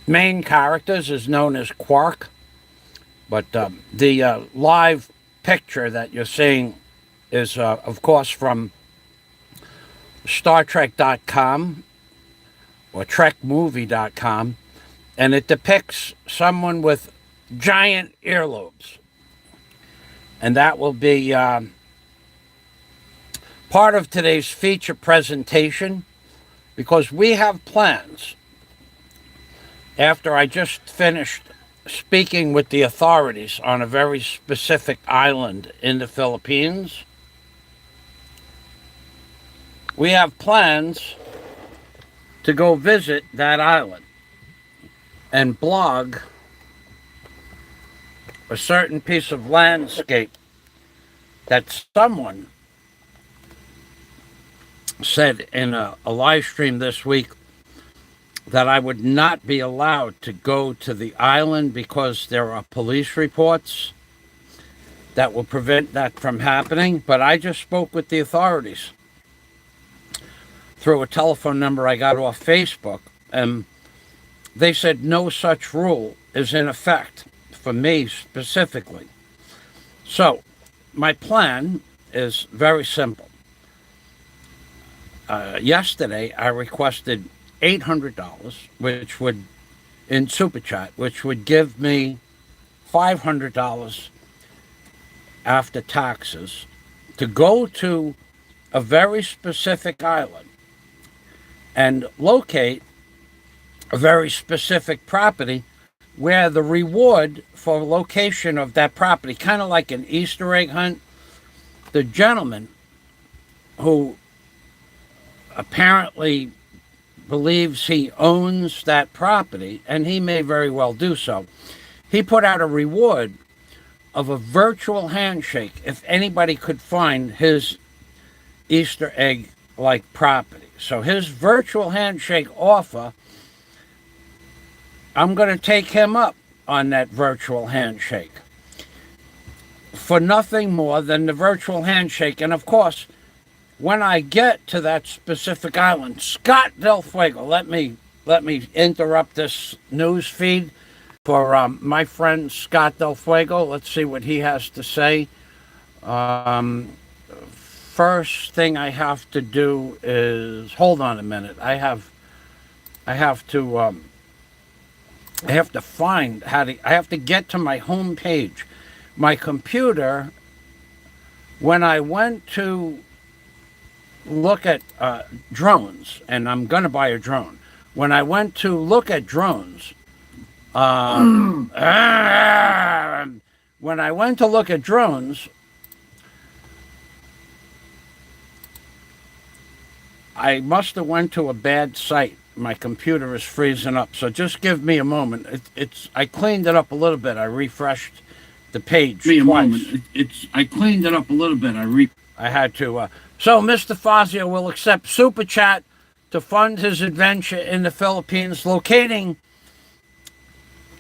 main characters is known as Quark, but the live picture that you're seeing is, of course, from StarTrek.com or TrekMovie.com, and it depicts someone with giant earlobes. And that will be part of today's feature presentation because we have plans. After I just finished speaking with the authorities on a very specific island in the Philippines, we have plans to go visit that island and blog a certain piece of landscape that someone said in a live stream this week that I would not be allowed to go to the island because there are police reports that will prevent that from happening. But I just spoke with the authorities through a telephone number I got off Facebook, and they said no such rule is in effect for me specifically. So my plan is very simple. Yesterday I requested $800, which would, in Super Chat, which would give me $500 after taxes to go to a very specific island and locate a very specific property where the reward for location of that property, kind of like an Easter egg hunt, the gentleman who apparently believes he owns that property, and he may very well do so, he put out a reward of a virtual handshake if anybody could find his Easter egg like property. So his virtual handshake offer, I'm going to take him up on that virtual handshake for nothing more than the virtual handshake. And of course, when I get to that specific island, Scott Del Fuego, let me interrupt this news feed for my friend Scott Del Fuego. Let's see what he has to say. First thing I have to do is hold on a minute. I have to find I have to get to my home page. My computer, when I went to look at drones, and I'm going to buy a drone. When I went to look at drones, when I went to look at drones, I must have went to a bad site. My computer is freezing up, so just give me a moment. I cleaned it up a little bit. I refreshed the page twice. I cleaned it up a little bit. I had to. So Mr. Fazio will accept Super Chat to fund his adventure in the Philippines, locating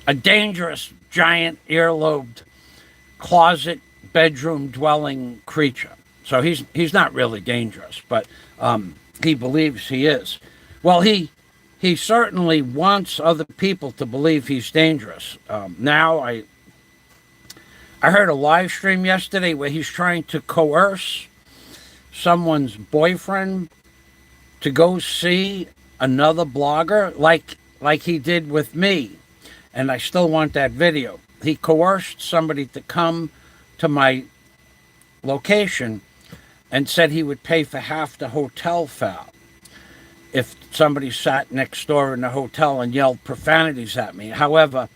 a dangerous, giant, earlobed, closet, bedroom-dwelling creature. So he's not really dangerous, but he believes he is. Well, he certainly wants other people to believe he's dangerous. Now I heard a live stream yesterday where he's trying to coerce someone's boyfriend to go see another blogger like he did with me, and I still want that video. He coerced somebody to come to my location and said he would pay for half the hotel fare if somebody sat next door in the hotel and yelled profanities at me. However,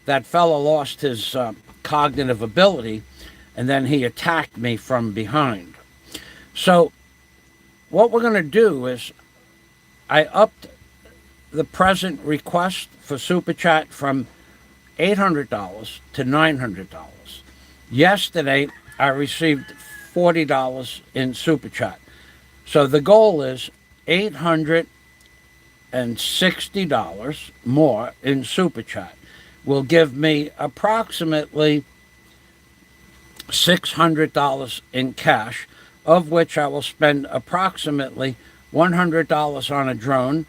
that fellow lost his cognitive ability, and then he attacked me from behind. So what we're going to do is I upped the present request for Super Chat from $800 to $900. Yesterday, I received $40 in Super Chat. So the goal is $860 more in Super Chat will give me approximately $600 in cash, of which I will spend approximately $100 on a drone,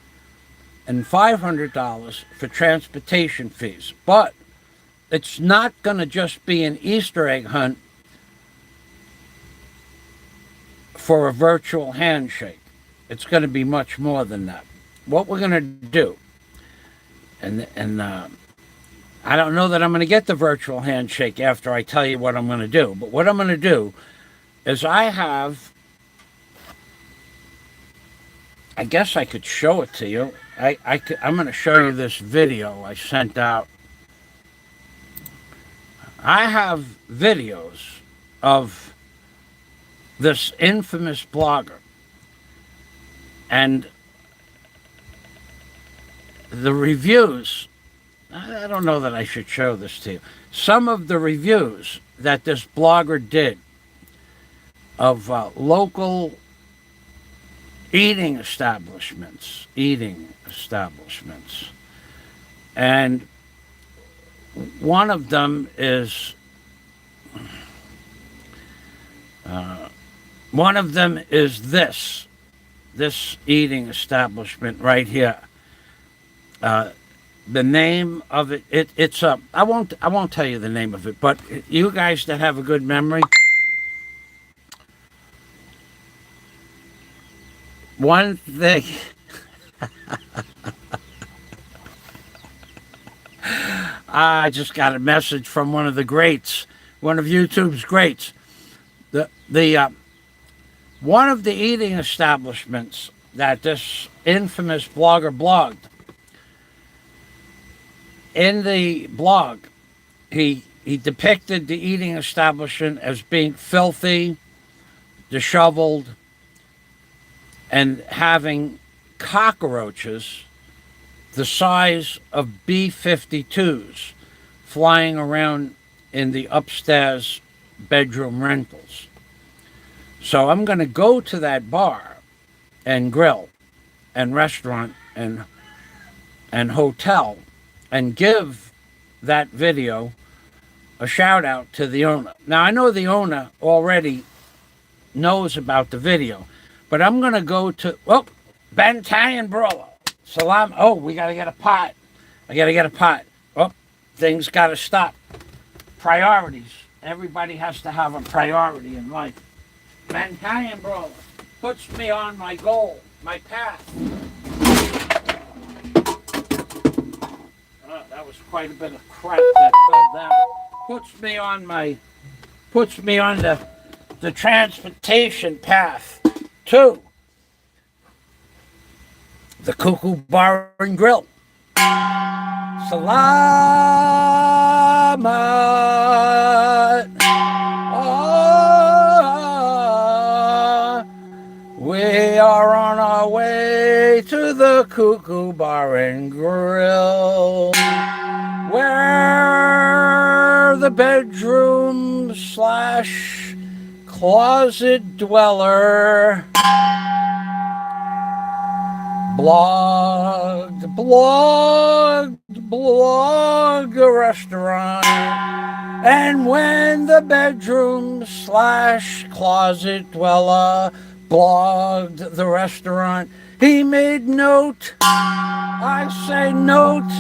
and $500 for transportation fees. But it's not going to just be an Easter egg hunt for a virtual handshake. It's going to be much more than that. What we're going to do, and I don't know that I'm going to get the virtual handshake after I tell you what I'm going to do, but what I'm going to do is I guess I could show it to you. I'm going to show you this video I sent out. I have videos of this infamous blogger, and the reviews, I don't know that I should show this to you. Some of the reviews that this blogger did of local eating establishments. And one of them is this eating establishment right here. The name of it's I won't tell you the name of it, but you guys that have a good memory, one thing I just got a message from one of the greats, one of YouTube's greats. One of the eating establishments that this infamous blogger blogged, in the blog, he depicted the eating establishment as being filthy, disheveled, and having cockroaches the size of B-52s flying around in the upstairs bedroom rentals. So I'm going to go to that bar and grill and restaurant and hotel and give that video a shout out to the owner. Now I know the owner already knows about the video, but I'm going to go to, Banter Brawler. Salam. Oh, we got to get a pot. I got to get a pot. Oh, things got to stop. Priorities. Everybody has to have a priority in life. Banter Brawler puts me on my goal, my path. That was quite a bit of crap that fell down. Puts me on the transportation path to the Cuckoo Bar and Grill. Salamat. We are on our way to the Cuckoo Bar and Grill, where the bedroom / closet dweller blogged a restaurant. And when the bedroom / closet dweller blogged the restaurant, he made note, I say note,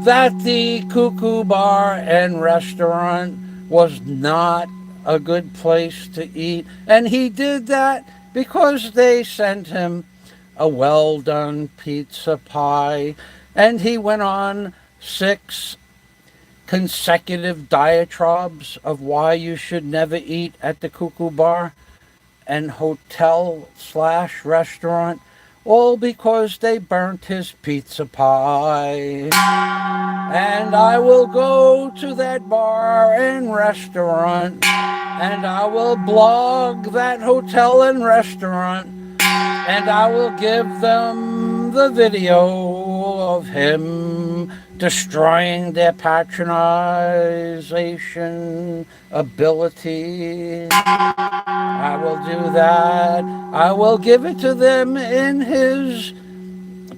that the Cuckoo Bar and Restaurant was not a good place to eat. And he did that because they sent him a well-done pizza pie. And he went on 6 consecutive diatribes of why you should never eat at the Cuckoo Bar and hotel / restaurant, all because they burnt his pizza pie. And I will go to that bar and restaurant, and I will blog that hotel and restaurant, and I will give them the video of him destroying their patronization ability. I will do that. I will give it to them in his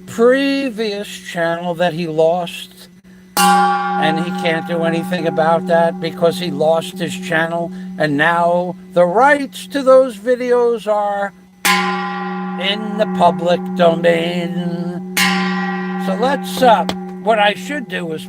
previous channel that he lost. And he can't do anything about that because he lost his channel. And now the rights to those videos are in the public domain. let's, what I should do is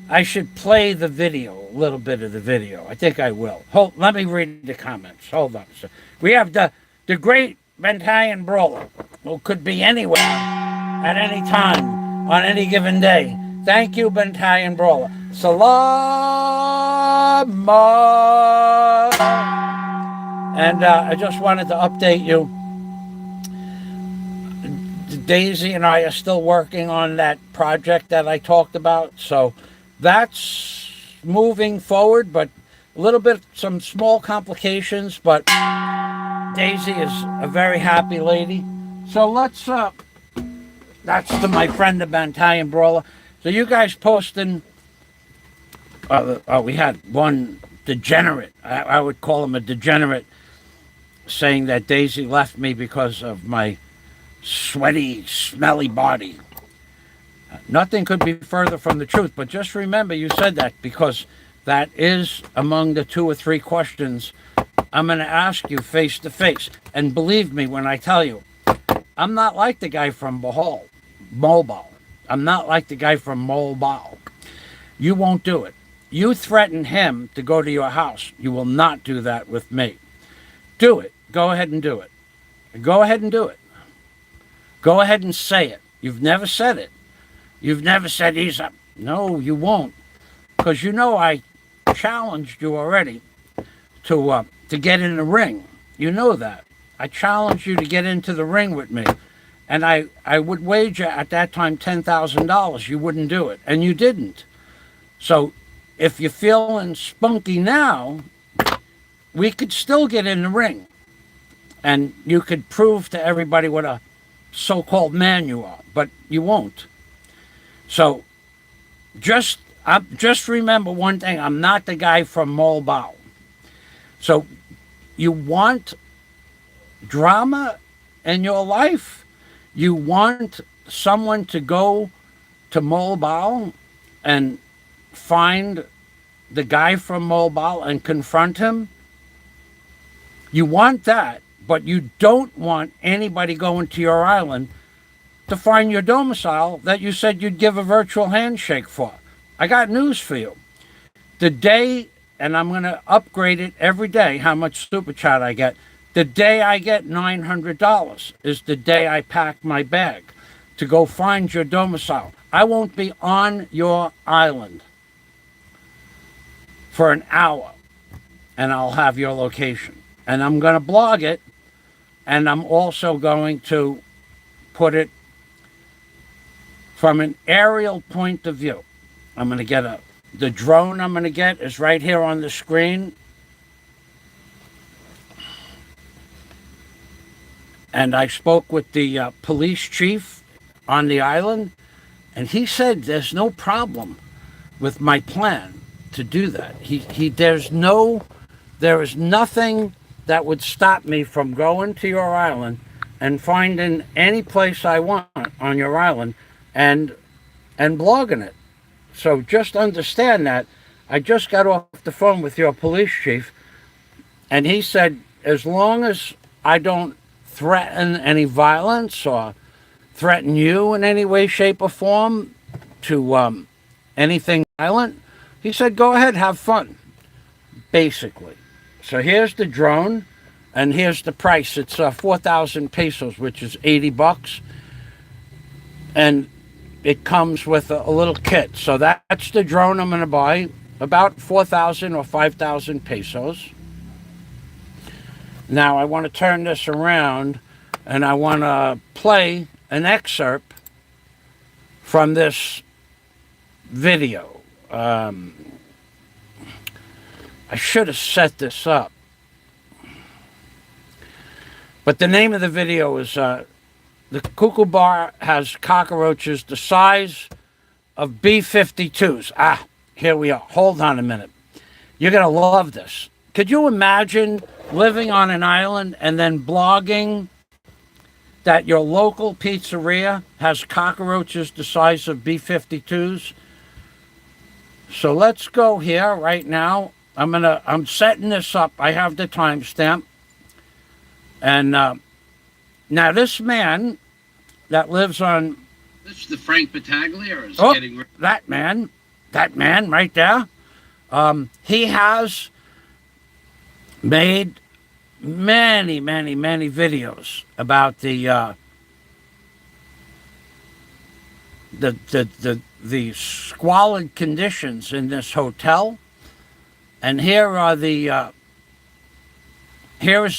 I should play the video, a little bit of the video. I think I will. Let me read the comments. Hold on. So we have the great Bentalian Brawler, who could be anywhere at any time on any given day. Thank you, Bentalian Brawler. Salama. And I just wanted to update you. Daisy and I are still working on that project that I talked about. So that's moving forward, but a little bit, some small complications, but Daisy is a very happy lady. So let's, that's to my friend, the Bentalian Brawler. So you guys posting, we had one degenerate, I would call him a degenerate, saying that Daisy left me because of my sweaty, smelly body. Nothing could be further from the truth, but just remember you said that, because that is among the 2 or 3 questions I'm going to ask you face to face. And believe me when I tell you, I'm not like the guy from Mobile. I'm not like the guy from Mobile. You won't do it. You threaten him to go to your house. You will not do that with me. Do it. Go ahead and do it. Go ahead and do it. Go ahead and say it. You've never said it. You've never said he's up. No, you won't. Because you know I challenged you already to get in the ring. You know that. I challenged you to get into the ring with me. And I would wager at that time $10,000 you wouldn't do it. And you didn't. So if you're feeling spunky now, we could still get in the ring. And you could prove to everybody what a so-called man you are. But you won't. So just remember one thing. I'm not the guy from Mobile. So you want drama in your life? You want someone to go to Mobile and find the guy from Mobile and confront him? You want that, but you don't want anybody going to your island to find your domicile that you said you'd give a virtual handshake for. I got news for you. The day, and I'm going to upgrade it every day, how much super chat I get, the day I get $900 is the day I pack my bag to go find your domicile. I won't be on your island for an hour, and I'll have your location. And I'm going to blog it, and I'm also going to put it from an aerial point of view. I'm going to get the drone I'm going to get is right here on the screen. And I spoke with the police chief on the island, and he said there's no problem with my plan to do that. There is nothing that would stop me from going to your island and finding any place I want on your island and blogging it. So just understand that. I just got off the phone with your police chief, and he said as long as I don't threaten any violence or threaten you in any way, shape, or form to anything violent, he said go ahead, have fun, basically. So here's the drone, and here's the price. It's 4,000 pesos, which is $80. And it comes with a little kit. So that's the drone I'm going to buy, about 4,000 or 5,000 pesos. Now I want to turn this around, and I want to play an excerpt from this video. I should have set this up. But the name of the video is the cuckoo bar has cockroaches the size of B-52s. Here we are. Hold on a minute. You're going to love this. Could you imagine living on an island and then blogging that your local pizzeria has cockroaches the size of B-52s? So let's go here right now. I'm setting this up. I have the timestamp. And now this man that lives on This is the Frank Battaglia is getting that man right there. He has made many videos about the squalid conditions in this hotel, and here is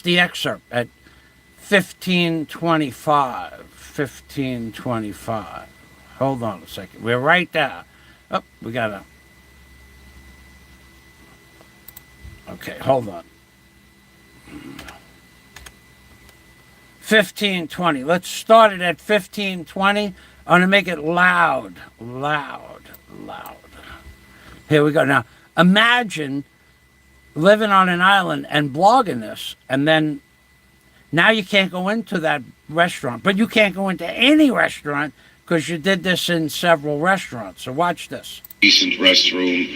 the excerpt at 1525. Hold on a second. We're right there. Oh, we gotta. Okay, hold on. 1520. Let's start it at 1520. I'm going to make it loud. Here we go. Now, imagine living on an island and blogging this, and then now you can't go into that restaurant, but you can't go into any restaurant because you did this in several restaurants. So watch this. Decent restroom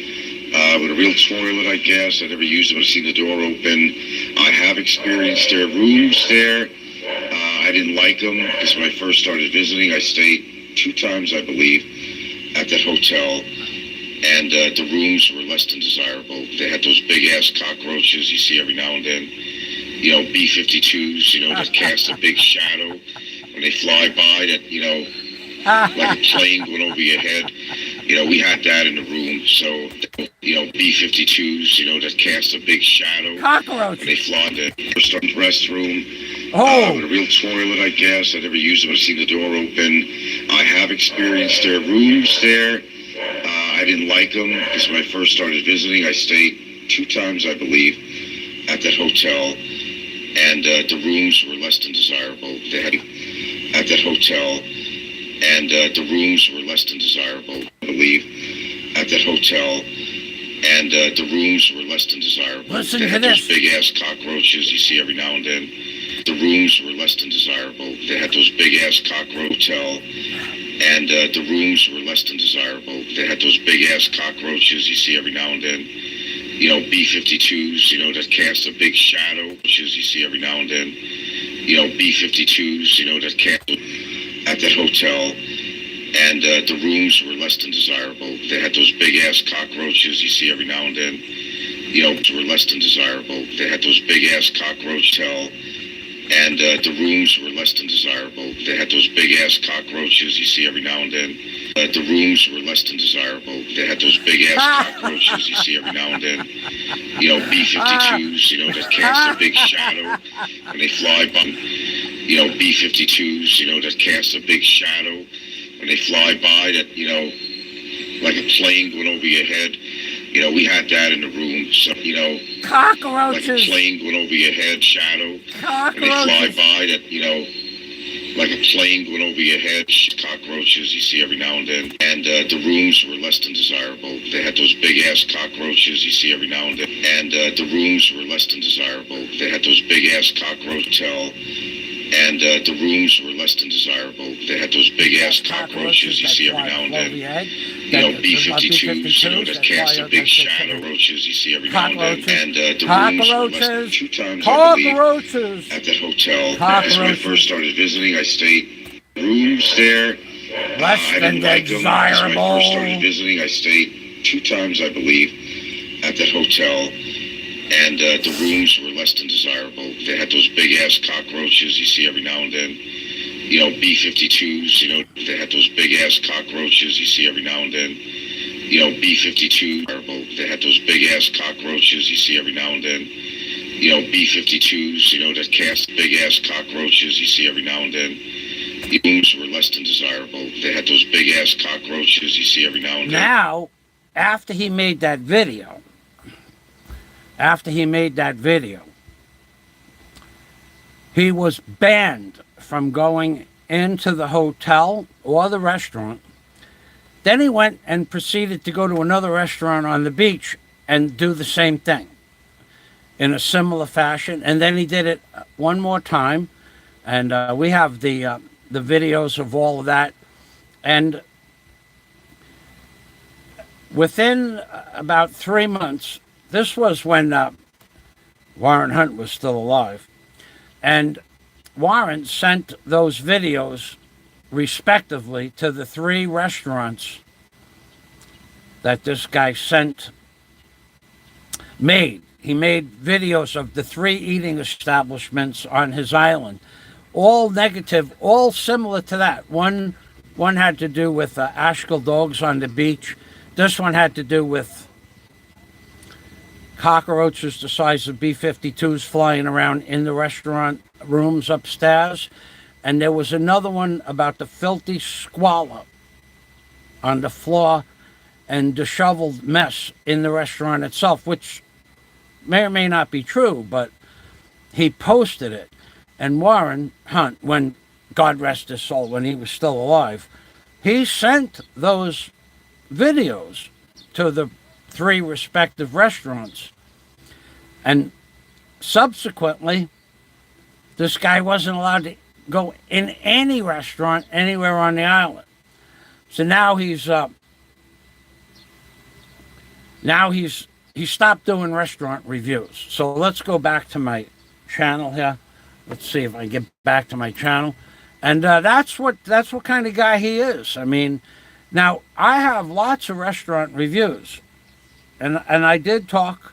with a real toilet, I guess. I never used them. I've seen the door open. I have experienced their rooms there. I didn't like them because when I first started visiting, I stayed 2 times, I believe, at that hotel. And the rooms were less than desirable. They had those big-ass cockroaches you see every now and then. You know, B-52s, that cast a big shadow when they fly by that, like a plane going over your head. We had that in the room. So, B-52s, that cast a big shadow. Cockroach. When they fly in the restroom. With a real toilet, I guess. I never used them. I've seen the door open. I have experienced their rooms there. I didn't like them because when I first started visiting, I stayed 2 times, I believe, at that hotel. And the rooms were less than desirable. They had at that hotel. And the rooms were less than desirable, I believe, at that hotel. And the rooms were less than desirable. Listen they to had this. Those big-ass cockroaches you see every now and then. The rooms were less than desirable. They had those big-ass cockroach hotel. And the rooms were less than desirable. They had those big-ass cockroaches you see every now and then. B-52s, that cast a big shadow, which is you see every now and then. B-52s, that cast at that hotel. And the rooms were less than desirable. They had those big-ass cockroaches you see every now and then. Were less than desirable. They had those big-ass cockroach hotel. And the rooms were less than desirable. They had those big-ass cockroaches you see every now and then. The rooms were less than desirable. They had those big-ass cockroaches you see every now and then. B-52s, that cast a big shadow when they fly by. B-52s, that cast a big shadow when they fly by that, like a plane going over your head. We had that in the room. So, cockroaches. Like a plane going over your head, shadow. Cockroaches. When they fly by that, like a plane going over your head, cockroaches you see every now and then. And the rooms were less than desirable. They had those big-ass cockroaches you see every now and then. And the rooms were less than desirable. They had those big-ass cockroach hotel. And the rooms were less than desirable. They had those big-ass cockroaches you see every now and then. B-52s, that cast a big shadow. Roaches you see every now and then. And the rooms were less than 2 times, I believe, at that hotel. Because when I first started visiting, I stayed rooms there. Less than desirable. When I first started visiting, I stayed 2 times, I believe, at that hotel. And the rooms were less than desirable. They had those big-ass cockroaches you see every now and then. B-52s, they had those big-ass cockroaches you see every now and then. B-52, they had those big-ass cockroaches you see every now and then. B-52s, that cast big-ass cockroaches you see every now and then. The rooms were less than desirable. They had those big-ass cockroaches you see every now and then. Now, after he made that video, he was banned from going into the hotel or the restaurant. Then he went and proceeded to go to another restaurant on the beach and do the same thing in a similar fashion. And then he did it one more time. And we have the videos of all of that. And within about 3 months, this was when Warren Hunt was still alive. And Warren sent those videos respectively, to the 3 restaurants that this guy made. He made videos of the 3 eating establishments on his island, all negative, all similar to that. One had to do with Ashkel dogs on the beach. This one had to do with cockroaches the size of B-52s flying around in the restaurant rooms upstairs. And there was another one about the filthy squalor on the floor and disheveled mess in the restaurant itself, which may or may not be true, but he posted it. And Warren Hunt, when, God rest his soul, when he was still alive, he sent those videos to the 3 respective restaurants. And subsequently, this guy wasn't allowed to go in any restaurant anywhere on the island. So now he stopped doing restaurant reviews. So let's go back to my channel here. Let's see if I get back to my channel. And that's what kind of guy he is. I mean, now I have lots of restaurant reviews, and I did talk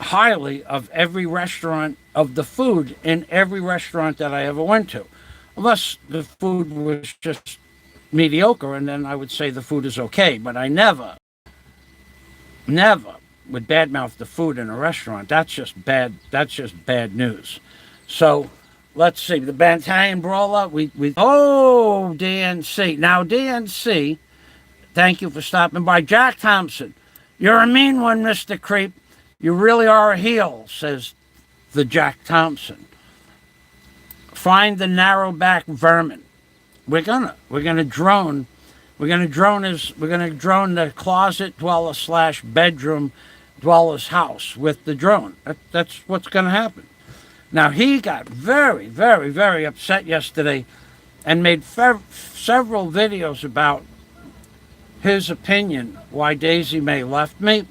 highly of every restaurant, of the food in every restaurant that I ever went to, unless the food was just mediocre, and then I would say the food is okay. But I never would badmouth the food in a restaurant. That's just bad news. So let's see, the Bantayan Brawler, DNC. Now, DNC, thank you for stopping by. Jack Thompson, you're a mean one, Mr. Creep. You really are a heel, says the Jack Thompson. Find the narrowback vermin. We're gonna drone the closet dweller / bedroom dweller's house with the drone. That's what's gonna happen. Now, he got very, very, very upset yesterday and made several videos about his opinion why Daisy May left me.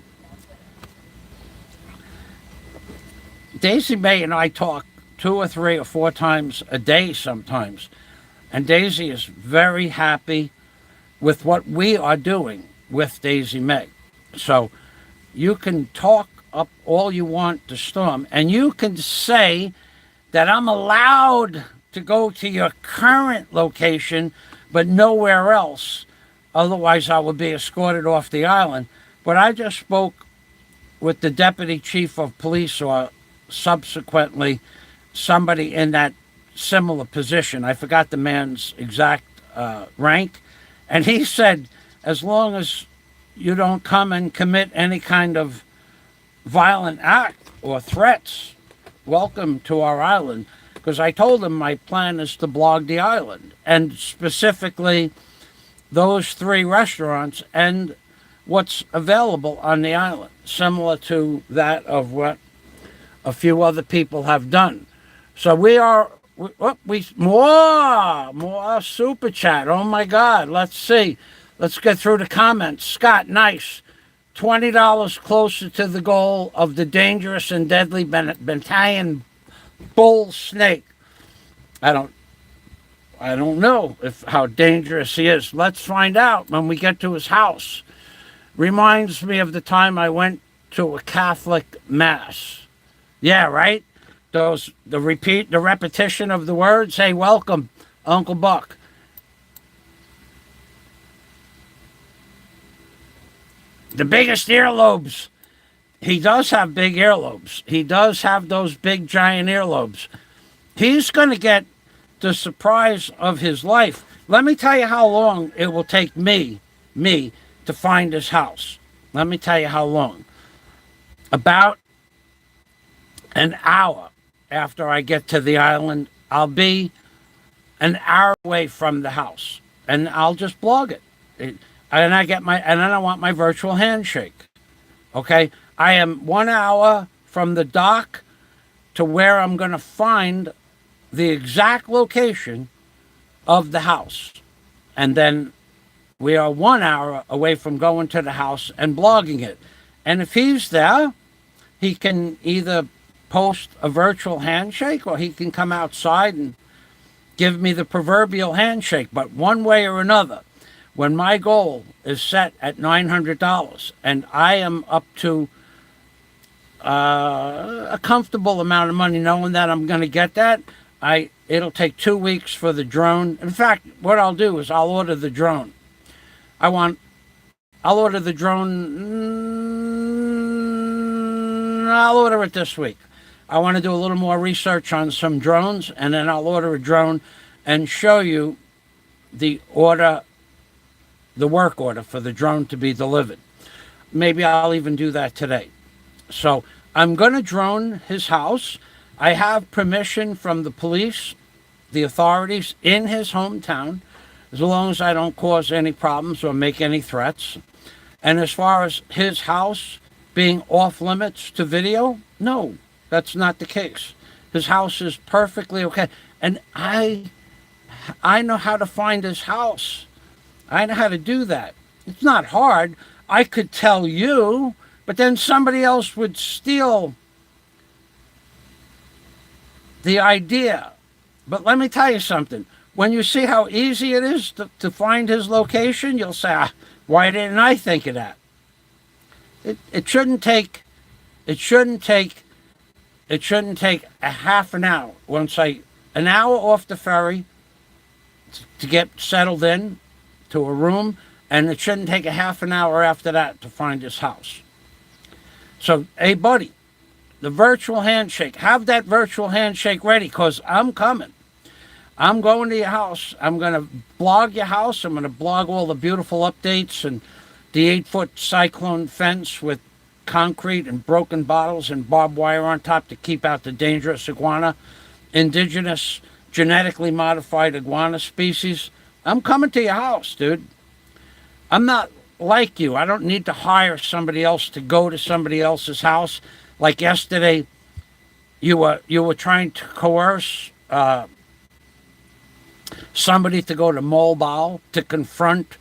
Daisy May and I talk 2 or 3 or 4 times a day sometimes. And Daisy is very happy with what we are doing with Daisy May. So you can talk up all you want to Storm, and you can say that I'm allowed to go to your current location, but nowhere else. Otherwise, I will be escorted off the island. But I just spoke with the deputy chief of police, or subsequently somebody in that similar position. I forgot the man's exact rank. And he said, as long as you don't come and commit any kind of violent act or threats, welcome to our island. Because I told him my plan is to blog the island, and specifically those 3 restaurants and what's available on the island, similar to that of what a few other people have done. So more super chat. Oh my God, let's see. Let's get through the comments. Scott, nice. $20 closer to the goal of the dangerous and deadly Bantayan bull snake. I don't know how dangerous he is. Let's find out when we get to his house. Reminds me of the time I went to a Catholic mass. Yeah, right? The repetition of the words. Hey, welcome, Uncle Buck. The biggest earlobes. He does have big earlobes. He does have those big, giant earlobes. He's going to get the surprise of his life. Let me tell you how long it will take me to find his house. Let me tell you how long. About an hour after I get to the island, I'll be an hour away from the house, and I'll just blog it. And then I want my virtual handshake. Okay, I am 1 hour from the dock to where I'm going to find the exact location of the house, and then we are 1 hour away from going to the house and blogging it. And if he's there, he can either post a virtual handshake, or he can come outside give me the proverbial handshake. But one way or another, when my goal is set at $900 and I am up to a comfortable amount of money knowing that I'm going to get that, it'll take 2 weeks for the drone. In fact, what I'll do is I'll order the drone. I'll order the drone. I'll order it this week. I want to do a little more research on some drones, and then I'll order a drone and show you the work order for the drone to be delivered. Maybe I'll even do that today. So I'm going to drone his house. I have permission from the police, the authorities in his hometown, as long as I don't cause any problems or make any threats. And as far as his house being off limits to video, no, that's not the case. His house is perfectly okay. And I know how to find his house. I know how to do that. It's not hard. I could tell you, but then somebody else would steal the idea. But let me tell you something. When you see how easy it is to find his location, you'll say, why didn't I think of that? It shouldn't take a half an hour. An hour off the ferry to get settled in to a room, and it shouldn't take a half an hour after that to find his house. So, hey, buddy, the virtual handshake, have that virtual handshake ready, because I'm coming. I'm going to your house. I'm going to blog your house. I'm going to blog all the beautiful updates and the 8-foot cyclone fence with concrete and broken bottles and barbed wire on top to keep out the dangerous iguana, indigenous, genetically modified iguana species. I'm coming to your house, dude. I'm not like you. I don't need to hire somebody else to go to somebody else's house. Like yesterday, you were trying to coerce somebody to go to Mobile to confront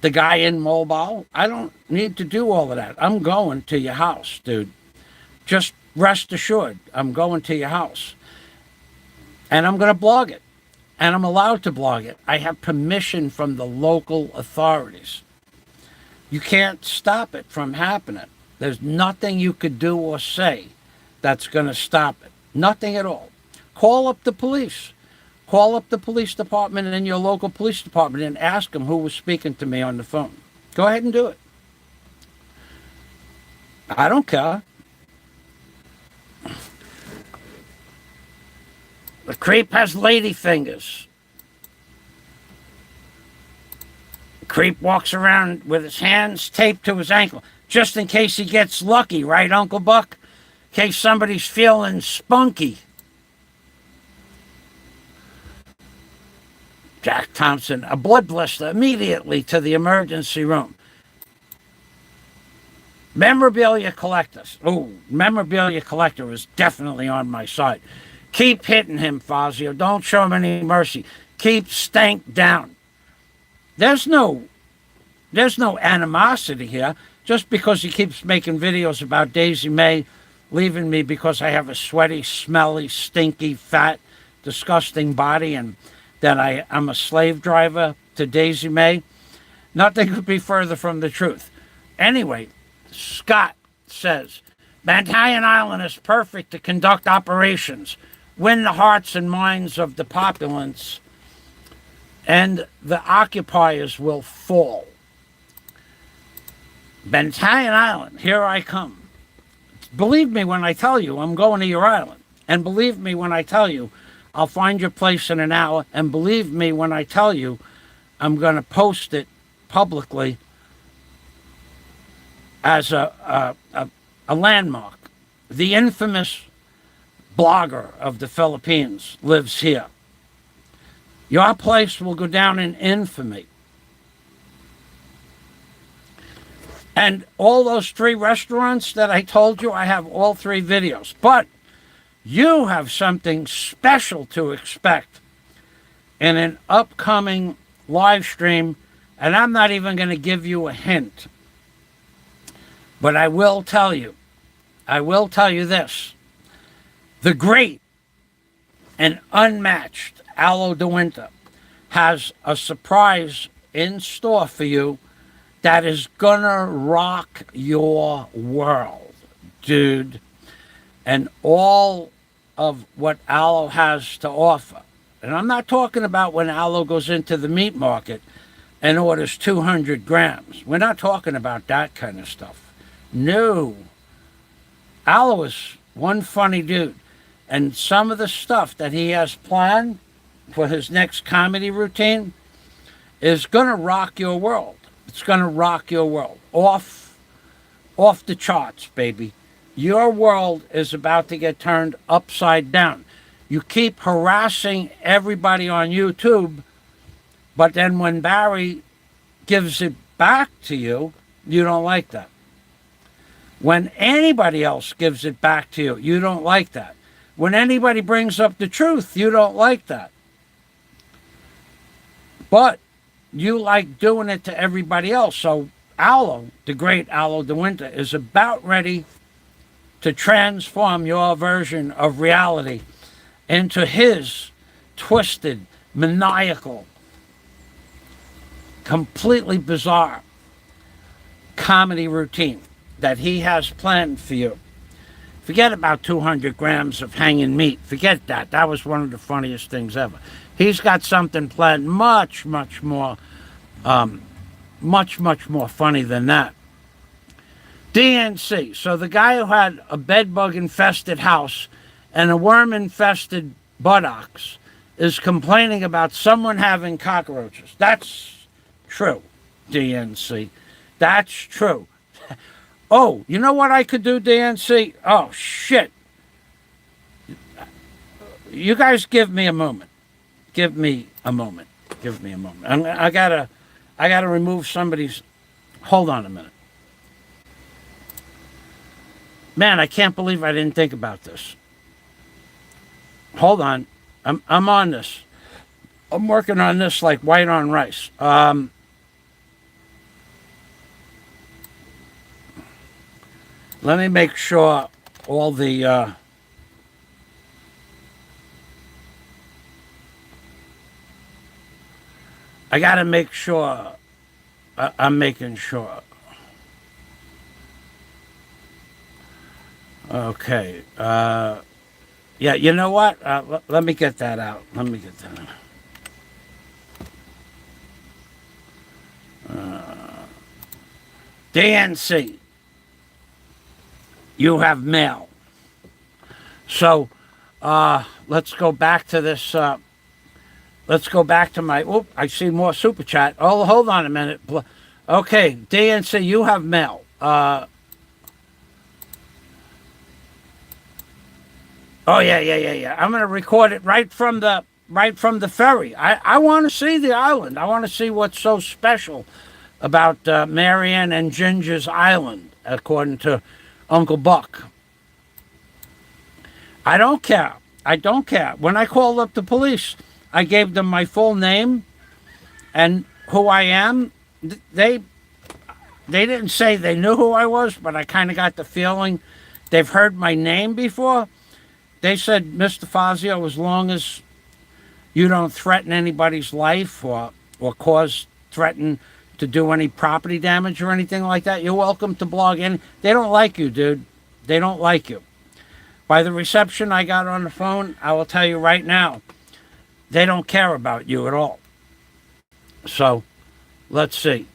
the guy in Mobile. I don't need to do all of that. I'm going to your house, dude. Just rest assured, I'm going to your house. And I'm going to blog it. And I'm allowed to blog it. I have permission from the local authorities. You can't stop it from happening. There's nothing you could do or say that's going to stop it. Nothing at all. Call up the police. Call up the police department and your local police department and ask them who was speaking to me on the phone. Go ahead and do it. I don't care. The creep has lady fingers. The creep walks around with his hands taped to his ankle, just in case he gets lucky, right, Uncle Buck? In case somebody's feeling spunky. Jack Thompson, a blood blister, immediately to the emergency room. Memorabilia collectors. Oh, memorabilia collector is definitely on my side. Keep hitting him, Fazio. Don't show him any mercy. Keep Stank down. There's no animosity here. Just because he keeps making videos about Daisy May leaving me because I have a sweaty, smelly, stinky, fat, disgusting body and that I'm a slave driver to Daisy May, nothing could be further from the truth. Anyway, Scott says, Bantayan Island is perfect to conduct operations, win the hearts and minds of the populace, and the occupiers will fall. Bantayan Island, here I come. Believe me when I tell you I'm going to your island. And believe me when I tell you I'll find your place in an hour. And believe me when I tell you I'm going to post it publicly as a landmark. The infamous blogger of the Philippines lives here. Your place will go down in infamy. And all those 3 restaurants that I told you, I have all 3 videos. But you have something special to expect in an upcoming live stream, and I'm not even going to give you a hint. But I will tell you this. The great and unmatched Aloe de Winter has a surprise in store for you that is gonna rock your world, dude. And all of what aloe has to offer. And I'm not talking about when aloe goes into the meat market and orders 200 grams. We're not talking about that kind of stuff. No. Aloe is one funny dude. And some of the stuff that he has planned for his next comedy routine is going to rock your world. It's going to rock your world. Off the charts, baby. Your world is about to get turned upside down. You keep harassing everybody on YouTube, but then when Barry gives it back to you, you don't like that. When anybody else gives it back to you, you don't like that. When anybody brings up the truth, you don't like that. But you like doing it to everybody else. So Aloe, the great Aloe de Winter, is about ready to transform your version of reality into his twisted, maniacal, completely bizarre comedy routine that he has planned for you. Forget about 200 grams of hanging meat. Forget that. That was one of the funniest things ever. He's got something planned much, much more funny than that. DNC. So the guy who had a bedbug-infested house and a worm-infested buttocks is complaining about someone having cockroaches. That's true, DNC. That's true. Oh, you know what I could do, DNC? Oh, shit. You guys give me a moment. Give me a moment. I gotta remove somebody's... Hold on a minute. Man, I can't believe I didn't think about this. Hold on. I'm on this. I'm working on this like white on rice. Let me make sure all the... I got to make sure... I'm making sure. Okay. Yeah, you know what? Let me get that out. DNC. You have mail. So, let's go back to this. Let's go back to my... Oop, I see more super chat. Oh, hold on a minute. Okay, DNC, you have mail. Oh, yeah. I'm going to record it right from the ferry. I want to see the island. I want to see what's so special about Marianne and Ginger's Island, according to Uncle Buck. I don't care. When I called up the police, I gave them my full name and who I am. They didn't say they knew who I was, but I kind of got the feeling they've heard my name before. They said, Mr. Fazio, as long as you don't threaten anybody's life or threaten to do any property damage or anything like that, you're welcome to blog in. They don't like you, dude. They don't like you. By the reception I got on the phone, I will tell you right now, they don't care about you at all. So, let's see.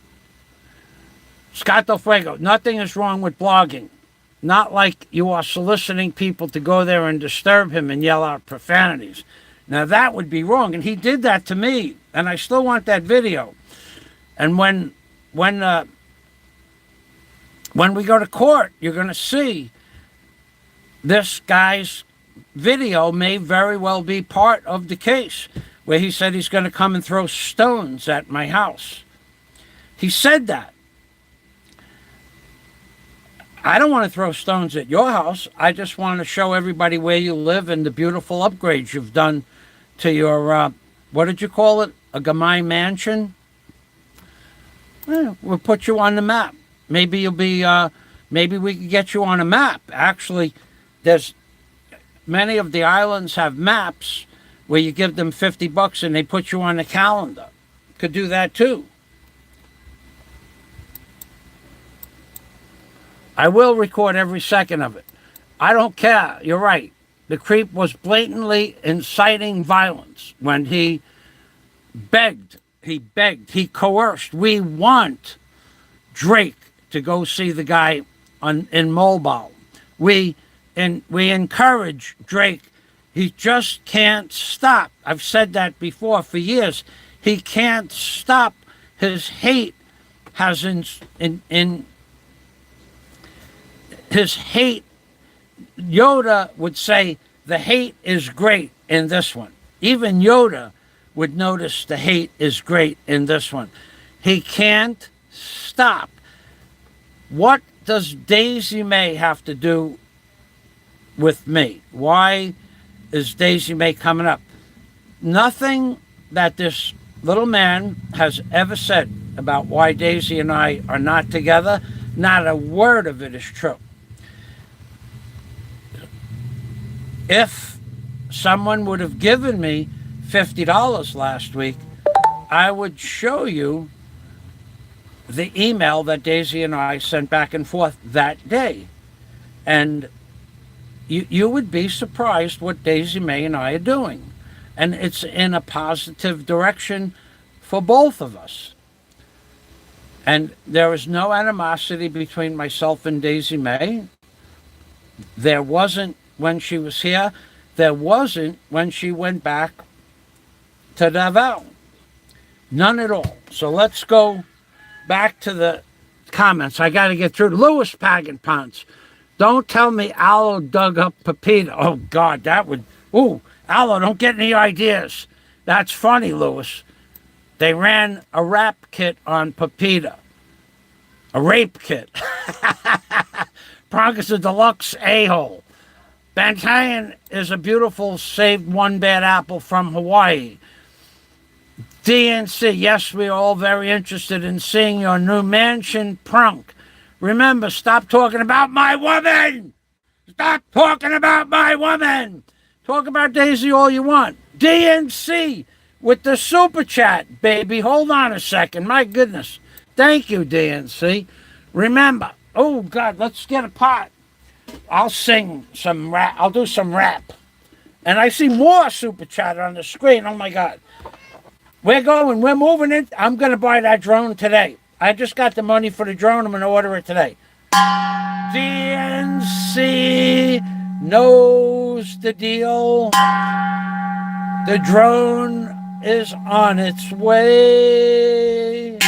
Scott Del Fuego, nothing is wrong with blogging. Not like you are soliciting people to go there and disturb him and yell out profanities. Now, that would be wrong. And he did that to me. And I still want that video. And when we go to court, you're going to see this guy's video may very well be part of the case where he said he's going to come and throw stones at my house. He said that. I don't want to throw stones at your house. I just want to show everybody where you live and the beautiful upgrades you've done to your, what did you call it? A Gamai mansion? Well, we'll put you on the map. Maybe you'll be, maybe we can get you on a map. Actually, there's many of the islands have maps where you give them $50 and they put you on the calendar. Could do that too. I will record every second of it. I don't care. You're right. The creep was blatantly inciting violence when he begged, he coerced. We want Drake to go see the guy in Mobile. We encourage Drake. He just can't stop. I've said that before for years. He can't stop. His hate has his hate. Yoda would say the hate is great in this one. Even Yoda would notice the hate is great in this one. He can't stop. What does Daisy May have to do with me? Why is Daisy May coming up? Nothing that this little man has ever said about why Daisy and I are not together, not a word of it is true. If someone would have given me $50 last week, I would show you the email that Daisy and I sent back and forth that day. And you would be surprised what Daisy May and I are doing. And it's in a positive direction for both of us. And there is no animosity between myself and Daisy May. There wasn't when she was here. There wasn't when she went back to Davao. None at all. So let's go back to the comments. I got to get through. Louis Pagan-Ponce. Don't tell me Aloe dug up Pepita. Oh, God, that would... Ooh, Aloe, don't get any ideas. That's funny, Louis. They ran a rap kit on Pepita. A rape kit. Pronk is a deluxe a-hole. Bantayan is a beautiful saved one bad apple from Hawaii. DNC, yes, we are all very interested in seeing your new mansion, Prunk. Remember, stop talking about my woman! Stop talking about my woman! Talk about Daisy all you want. DNC with the super chat, baby. Hold on a second. My goodness. Thank you, DNC. Remember, oh, God, let's get a pot. I'll sing some rap. I'll do some rap. And I see more super chat on the screen. Oh, my God. We're moving it. I'm going to buy that drone today. I just got the money for the drone. I'm going to order it today. DNC knows the deal. The drone is on its way.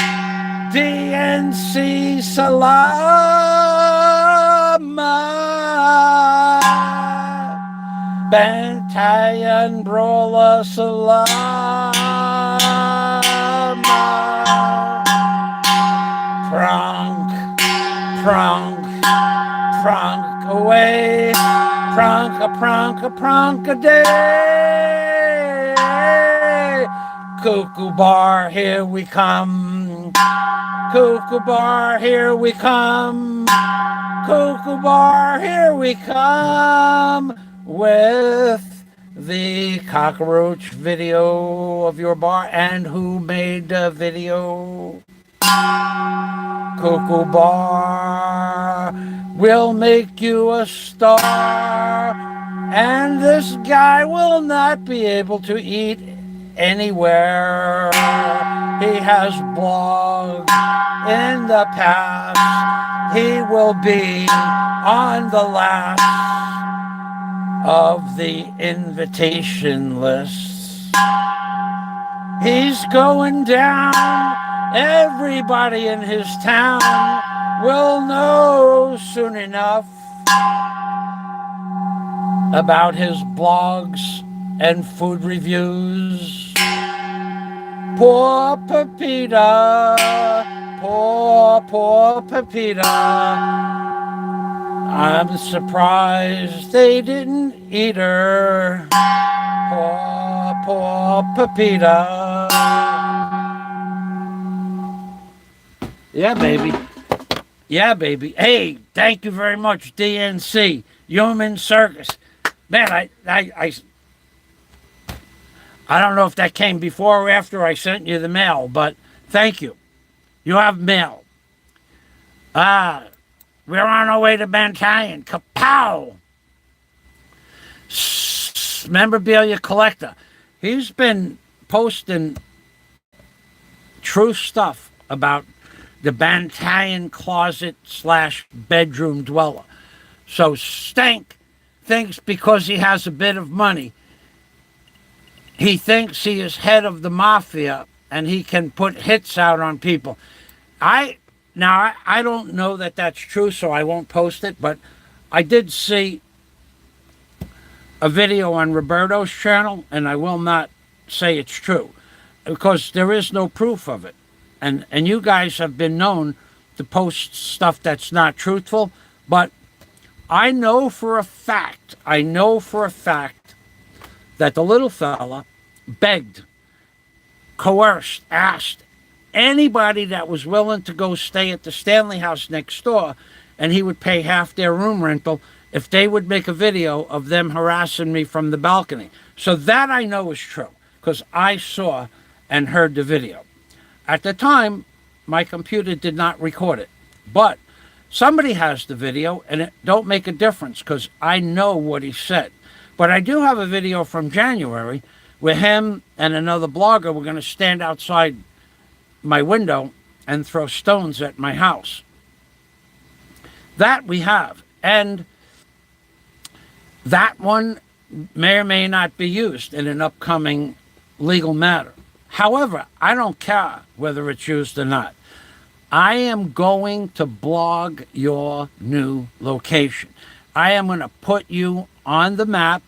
DNC Salama. Bantayan Brawler Salama. Pronk away. Pronk a day. Cuckoo bar, here we come. Cuckoo bar, here we come. Cuckoo bar, here we come. With the cockroach video of your bar. And who made the video? Cuckoo bar will make you a star, and this guy will not be able to eat anywhere. He has blogged in the past. He will be on the last of the invitation lists. He's going down. Everybody in his town will know soon enough about his blogs and food reviews. Poor Pepita, poor Pepita. I'm surprised they didn't eat her. Poor Pepita. Yeah, baby. Yeah, baby. Hey, thank you very much, DNC. Human Circus. Man, I don't know if that came before or after I sent you the mail, but thank you. You have mail. We're on our way to Bantayan. Kapow! Memorabilia collector. He's been posting true stuff about the Bantayan closet / bedroom dweller. So Stank thinks because he has a bit of money, he thinks he is head of the mafia and he can put hits out on people. I don't know that that's true, so I won't post it, but I did see a video on Roberto's channel, and I will not say it's true because there is no proof of it. And you guys have been known to post stuff that's not truthful, but I know for a fact that the little fella begged, coerced, asked anybody that was willing to go stay at the Stanley house next door, and he would pay half their room rental if they would make a video of them harassing me from the balcony. So that I know is true because I saw and heard the video. At the time, my computer did not record it, but somebody has the video, and it don't make a difference because I know what he said. But I do have a video from January where him and another blogger were going to stand outside my window and throw stones at my house. That we have. And that one may or may not be used in an upcoming legal matter. However, I don't care whether it's used or not. I am going to blog your new location. I am going to put you on the map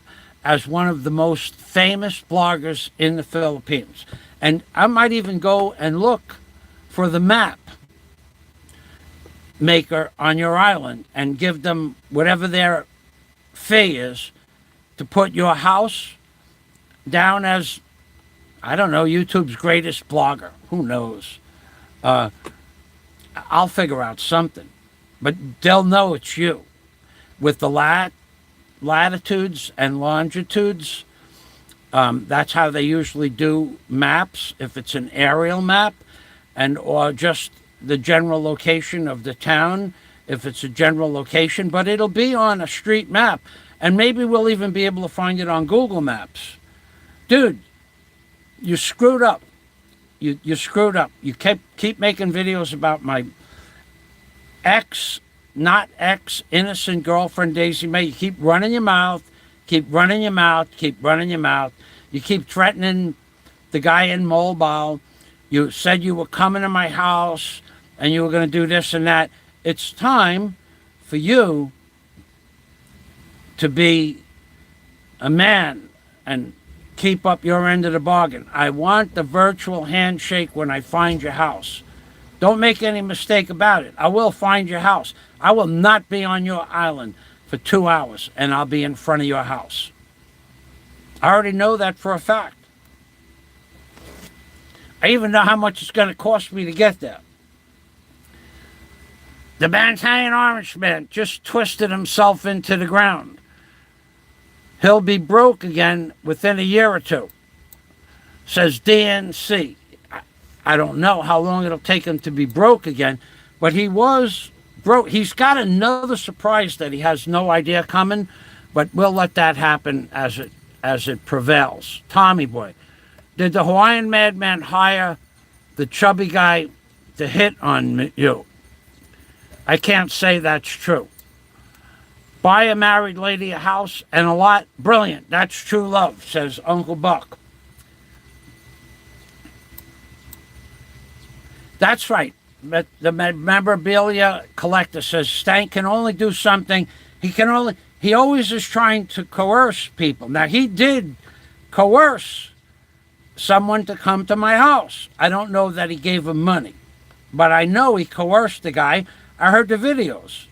as one of the most famous bloggers in the Philippines. And I might even go and look for the map maker on your island and give them whatever their fee is to put your house down as, I don't know, YouTube's greatest blogger. Who knows? I'll figure out something. But they'll know it's you. With the latitudes and longitudes, that's how they usually do maps, if it's an aerial map, and or just the general location of the town, if it's a general location, but it'll be on a street map, and maybe we'll even be able to find it on Google Maps. Dude, you screwed up. You screwed up. You keep making videos about my innocent girlfriend, Daisy May. You keep running your mouth, keep running your mouth. You keep threatening the guy in mobile. You said you were coming to my house and you were going to do this and that. It's time for you to be a man and keep up your end of the bargain. I want the virtual handshake when I find your house. Don't make any mistake about it. I will find your house. I will not be on your island for 2 hours, and I'll be in front of your house. I already know that for a fact. I even know how much it's going to cost me to get there. The Bantayan Orange Man just twisted himself into the ground. He'll be broke again within a year or two, says DNC. I don't know how long it'll take him to be broke again, but he was broke. He's got another surprise that he has no idea coming, but we'll let that happen as it prevails. Tommy Boy, did the Hawaiian Madman hire the chubby guy to hit on you? I can't say that's true. Buy a married lady a house and a lot. Brilliant. That's true love, says Uncle Buck. That's right. But the memorabilia collector says Stank can only do something. He always is trying to coerce people. Now, he did coerce someone to come to my house. I don't know that he gave him money, but I know he coerced the guy. I heard the videos.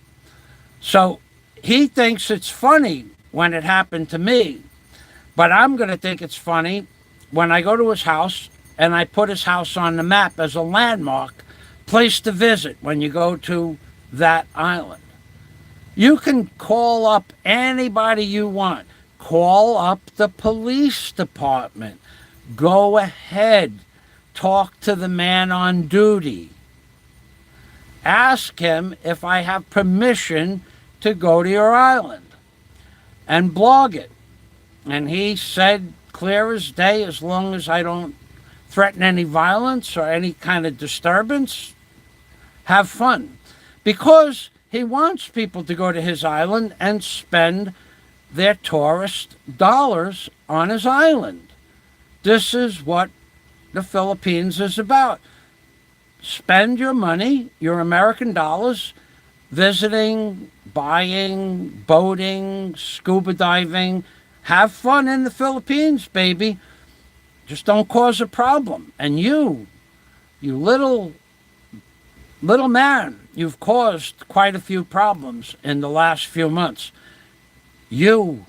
So he thinks it's funny when it happened to me, but I'm going to think it's funny when I go to his house and I put his house on the map as a landmark, place to visit when you go to that island. You can call up anybody you want. Call up the police department. Go ahead. Talk to the man on duty. Ask him if I have permission to go to your island and blog it. And he said, clear as day, as long as I don't threaten any violence or any kind of disturbance, have fun. Because he wants people to go to his island and spend their tourist dollars on his island. This is what the Philippines is about. Spend your money, your American dollars, visiting, buying, boating, scuba diving. Have fun in the Philippines, baby. Just don't cause a problem. And you little man, you've caused quite a few problems in the last few months. You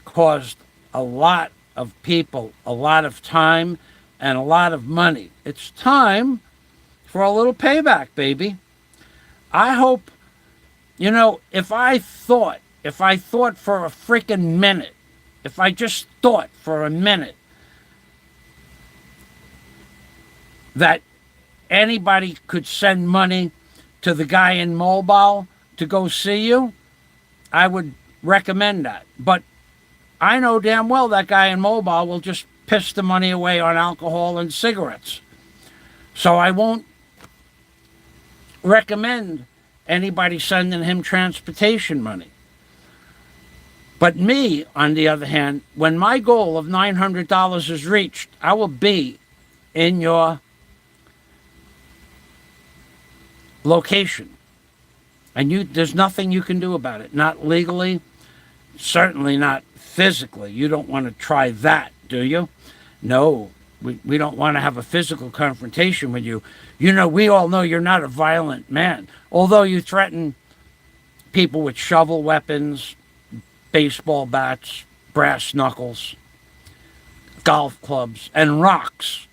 caused a lot of people a lot of time and a lot of money. It's time for a little payback, baby. I hope, if I thought for a freaking minute, if I just thought for a minute that anybody could send money to the guy in Mobile to go see you, I would recommend that. But I know damn well that guy in Mobile will just piss the money away on alcohol and cigarettes. So I won't recommend anybody sending him transportation money. But me, on the other hand, when my goal of $900 is reached, I will be in your location. And there's nothing you can do about it. Not legally, certainly not physically. You don't want to try that, do you? No, we don't want to have a physical confrontation with you. We all know you're not a violent man. Although you threaten people with shovel weapons, baseball bats, brass knuckles, golf clubs, and rocks,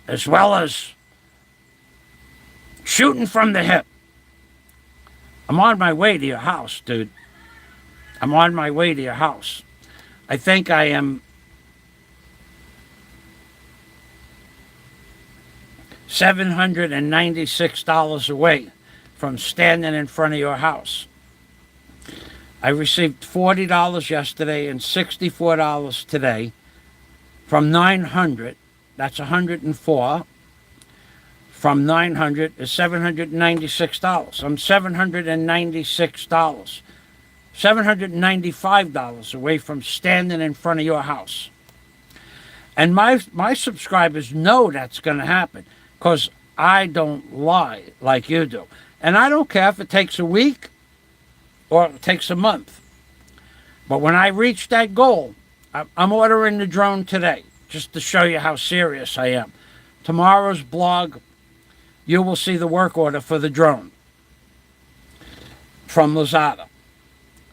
as well as shooting from the hip. I'm on my way to your house, dude. I'm on my way to your house. I think I am $796 away from standing in front of your house. I received $40 yesterday and $64 today from 900. That's 104. From 900 is $796. I'm $796. $795 away from standing in front of your house. And my subscribers know that's going to happen because I don't lie like you do. And I don't care if it takes a week or it takes a month. But when I reach that goal, I'm ordering the drone today just to show you how serious I am. Tomorrow's blog, you will see the work order for the drone from Lazada.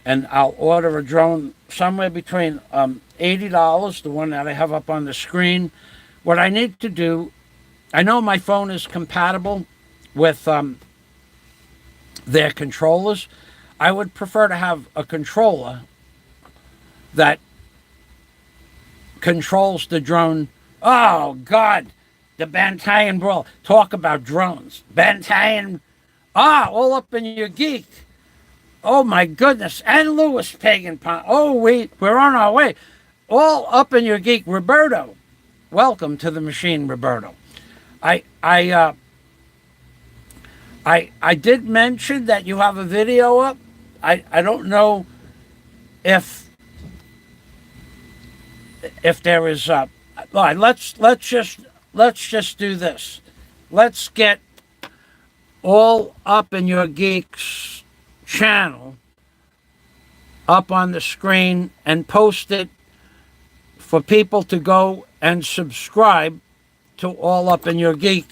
And I'll order a drone somewhere between $80, the one that I have up on the screen. What I need to do, I know my phone is compatible with their controllers. I would prefer to have a controller that controls the drone. Oh, God, the Bantayan brawl. Talk about drones. Bantayan, all up in your geek. Oh, my goodness. And Louis Pagan Pond. Oh, we're on our way. All up in your geek. Roberto, welcome to the machine, Roberto. I did mention that you have a video up. I don't know if there is all right, let's just do this. Let's get all up in your geeks channel up on the screen and post it for people to go and subscribe to All Up in Your Geek.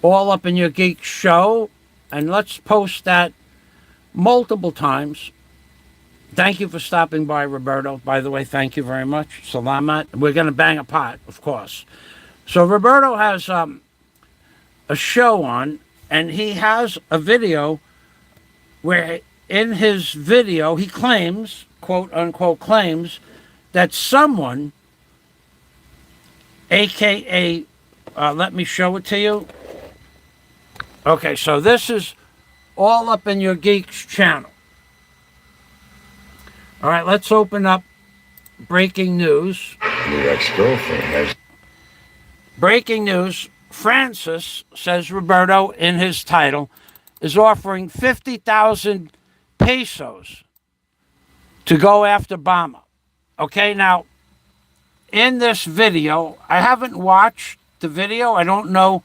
All Up in Your Geek show, and let's post that multiple times. Thank you for stopping by, Roberto. By the way, thank you very much. Salamat. We're going to bang a pot, of course. So Roberto has a show on, and he has a video where in his video he claims, quote unquote, claims that someone, aka, let me show it to you. Okay, so this is All Up in Your Geeks channel. All right, let's open up breaking news. Your ex-girlfriend has... Breaking news, Francis, says Roberto in his title, is offering 50,000 pesos to go after Bama. Okay, now, in this video, I haven't watched the video. I don't know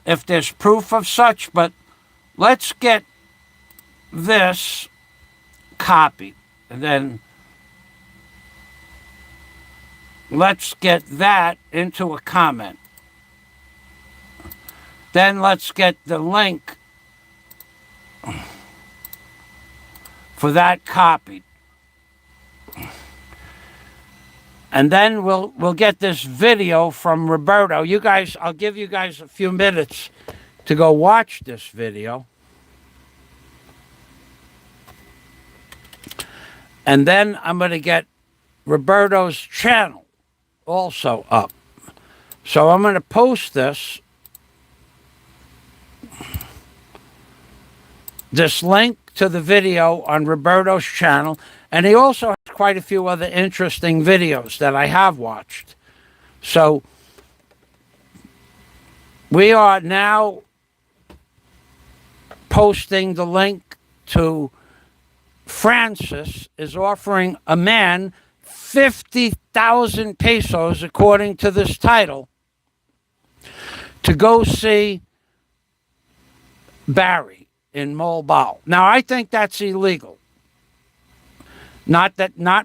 if there's proof of such, but let's get this copied. And then let's get that into a comment. Then let's get the link for that copied. And then we'll get this video from Roberto. You guys, I'll give you guys a few minutes to go watch this video. And then I'm going to get Roberto's channel also up. So I'm going to post this link to the video on Roberto's channel. And he also has quite a few other interesting videos that I have watched. So we are now posting the link to Francis is offering a man 50,000 pesos, according to this title, to go see Barry in Mulbao. Now, I think that's illegal. Not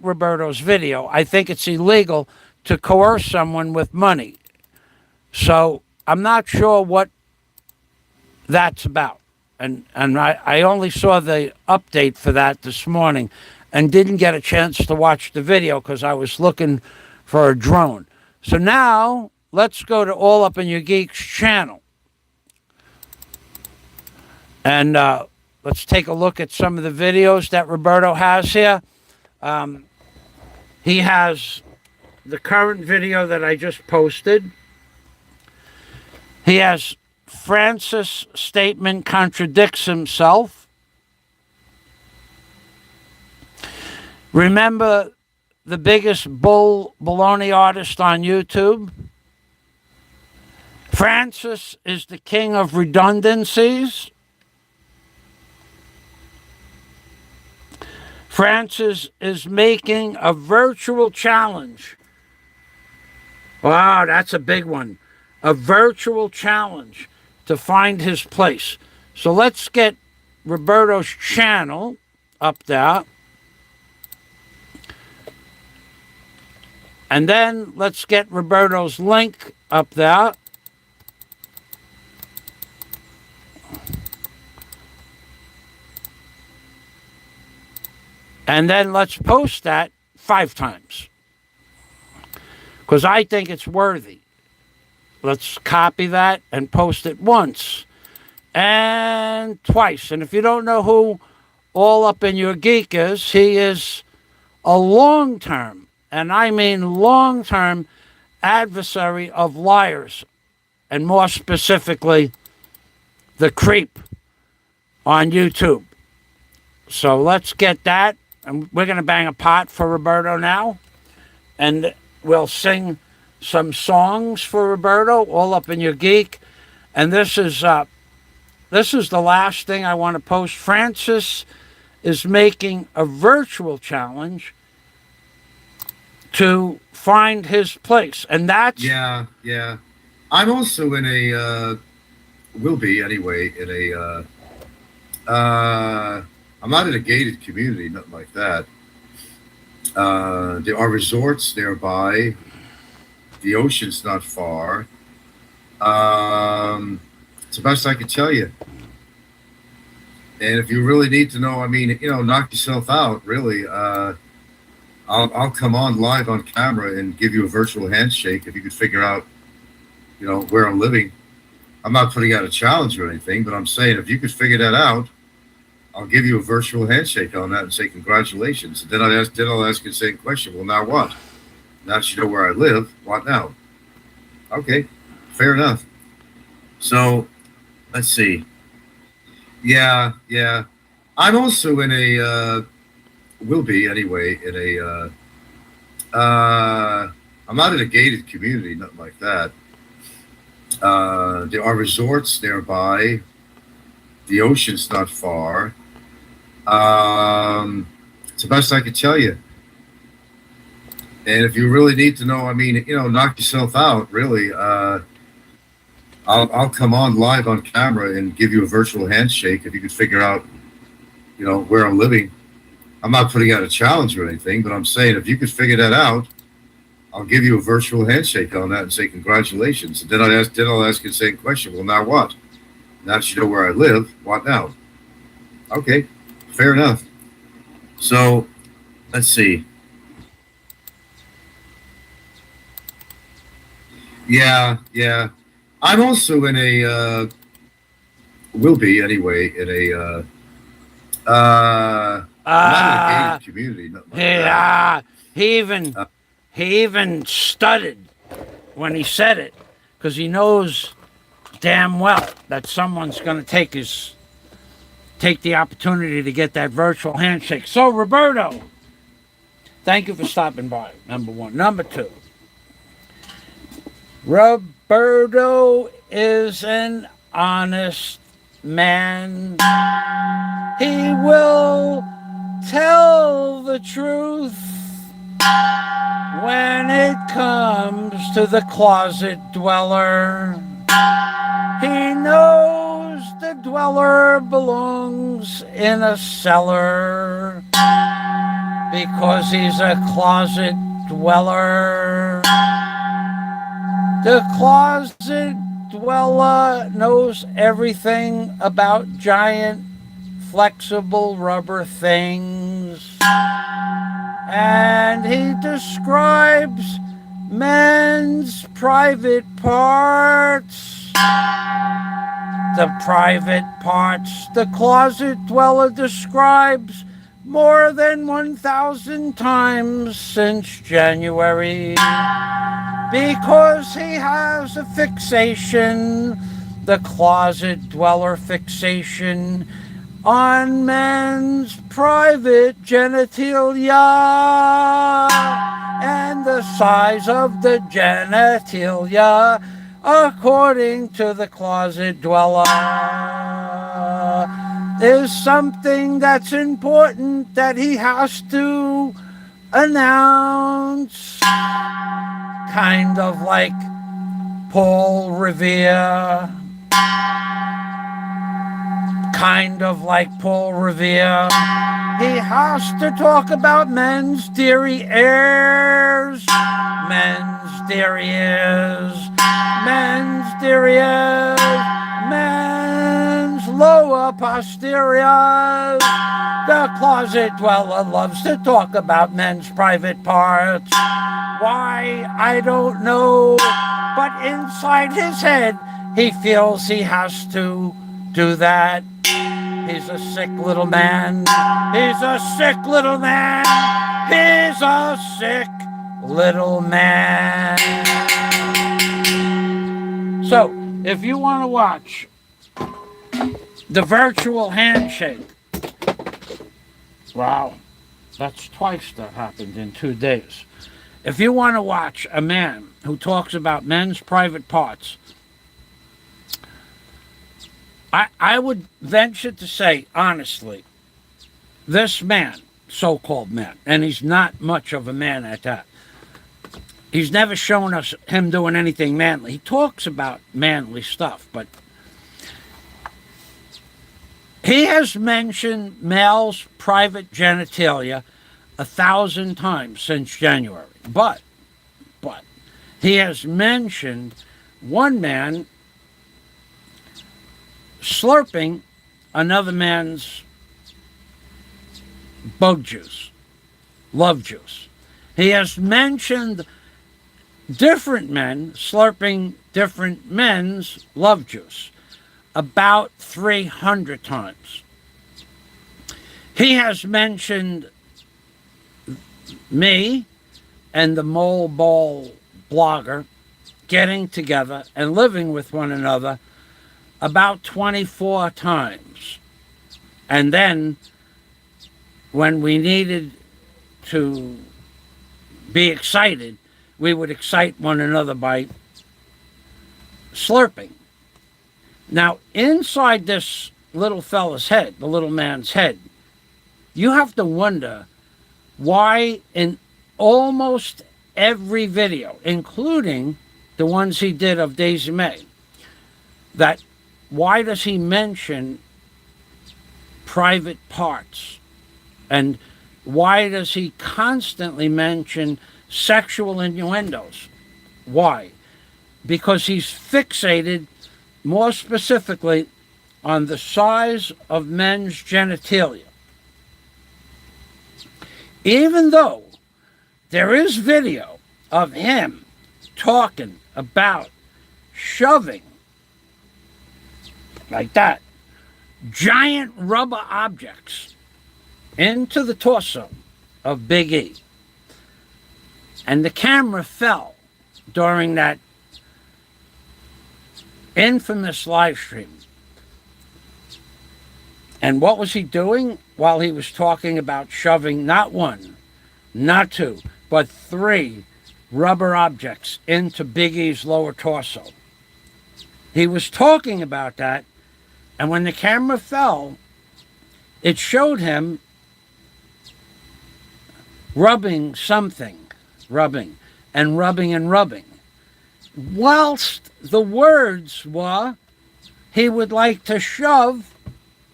Roberto's video. I think it's illegal to coerce someone with money. So I'm not sure what that's about. And I only saw the update for that this morning and didn't get a chance to watch the video because I was looking for a drone. So now let's go to All Up in Your Geeks channel. And let's take a look at some of the videos that Roberto has here. He has the current video that I just posted. He has Francis' statement contradicts himself. Remember the biggest baloney artist on YouTube? Francis is the king of redundancies. Francis is making a virtual challenge. Wow, that's a big one. A virtual challenge to find his place. So let's get Roberto's channel up there. And then let's get Roberto's link up there. And then let's post that 5 times. Because I think it's worthy. Let's copy that and post it once. And twice. And if you don't know who All Up in Your Geek is, he is a long-term, and I mean long-term, adversary of liars. And more specifically, the creep on YouTube. So let's get that. And we're going to bang a pot for Roberto now. And we'll sing some songs for Roberto, All Up in Your Geek. And this is the last thing I want to post. Francis is making a virtual challenge to find his place. And that's... Yeah. I'm also in a... will be, anyway, in a... I'm not in a gated community, nothing like that. There are resorts nearby. The ocean's not far. It's the best I can tell you. And if you really need to know, I mean, knock yourself out, really. I'll come on live on camera and give you a virtual handshake if you could figure out, where I'm living. I'm not putting out a challenge or anything, but I'm saying if you could figure that out, I'll give you a virtual handshake on that and say congratulations. And then I'll ask you the same question. Well, now what? Now that you know where I live, what now? Okay, fair enough. So let's see. Yeah, yeah. I'm also in a will be anyway in a I'm not in a gated community, nothing like that. There are resorts nearby. The ocean's not far. It's the best I can tell you. And if you really need to know, I mean, knock yourself out. Really, I'll come on live on camera and give you a virtual handshake if you could figure out, where I'm living. I'm not putting out a challenge or anything, but I'm saying if you could figure that out, I'll give you a virtual handshake on that and say congratulations. And then I'll ask you the same question. Well, now what? Now that you know where I live, what now? Okay, fair enough. So let's see. Yeah, yeah. I'm also in a will be anyway in a not in a gated community. Nothing like that. He even stuttered when he said it because he knows damn well that someone's going to take the opportunity to get that virtual handshake. So, Roberto, thank you for stopping by, number one. Number two, Roberto is an honest man. He will tell the truth when it comes to the closet dweller. He knows the dweller belongs in a cellar because he's a closet dweller. The closet dweller knows everything about giant flexible rubber things. And he describes men's private parts. The private parts the closet dweller describes more than 1,000 times since January. Because he has a fixation, the closet dweller fixation, on man's private genitalia and the size of the genitalia according to the closet dweller is something that's important that he has to announce, kind of like Paul Revere. Kind of like Paul Revere. He has to talk about men's derrieres, men's derrieres, men's derrieres, men's lower posteriors. The closet dweller loves to talk about men's private parts. Why, I don't know, but inside his head, he feels he has to do that. He's a sick little man. He's a sick little man. He's a sick little man. So, if you want to watch the virtual handshake, wow, that's twice that happened in 2 days. If you want to watch a man who talks about men's private parts, I would venture to say, honestly, this man, so-called man, and he's not much of a man at that, he's never shown us him doing anything manly. He talks about manly stuff, but he has mentioned male's private genitalia 1,000 times since January. But he has mentioned one man slurping another man's bug juice, love juice. He has mentioned different men slurping different men's love juice about 300 times. He has mentioned me and the mole ball blogger getting together and living with one another about 24 times. And then when we needed to be excited, we would excite one another by slurping. Now, inside this little fella's head, the little man's head, you have to wonder why in almost every video, including the ones he did of Daisy May, that why does he mention private parts? And why does he constantly mention sexual innuendos? Why? Because he's fixated more specifically on the size of men's genitalia. Even though there is video of him talking about shoving, like that, giant rubber objects into the torso of Big E. And the camera fell during that infamous live stream. And what was he doing while he was talking about shoving not one, not two, but 3 rubber objects into Big E's lower torso? He was talking about that, and when the camera fell, it showed him rubbing something, rubbing, whilst the words were, he would like to shove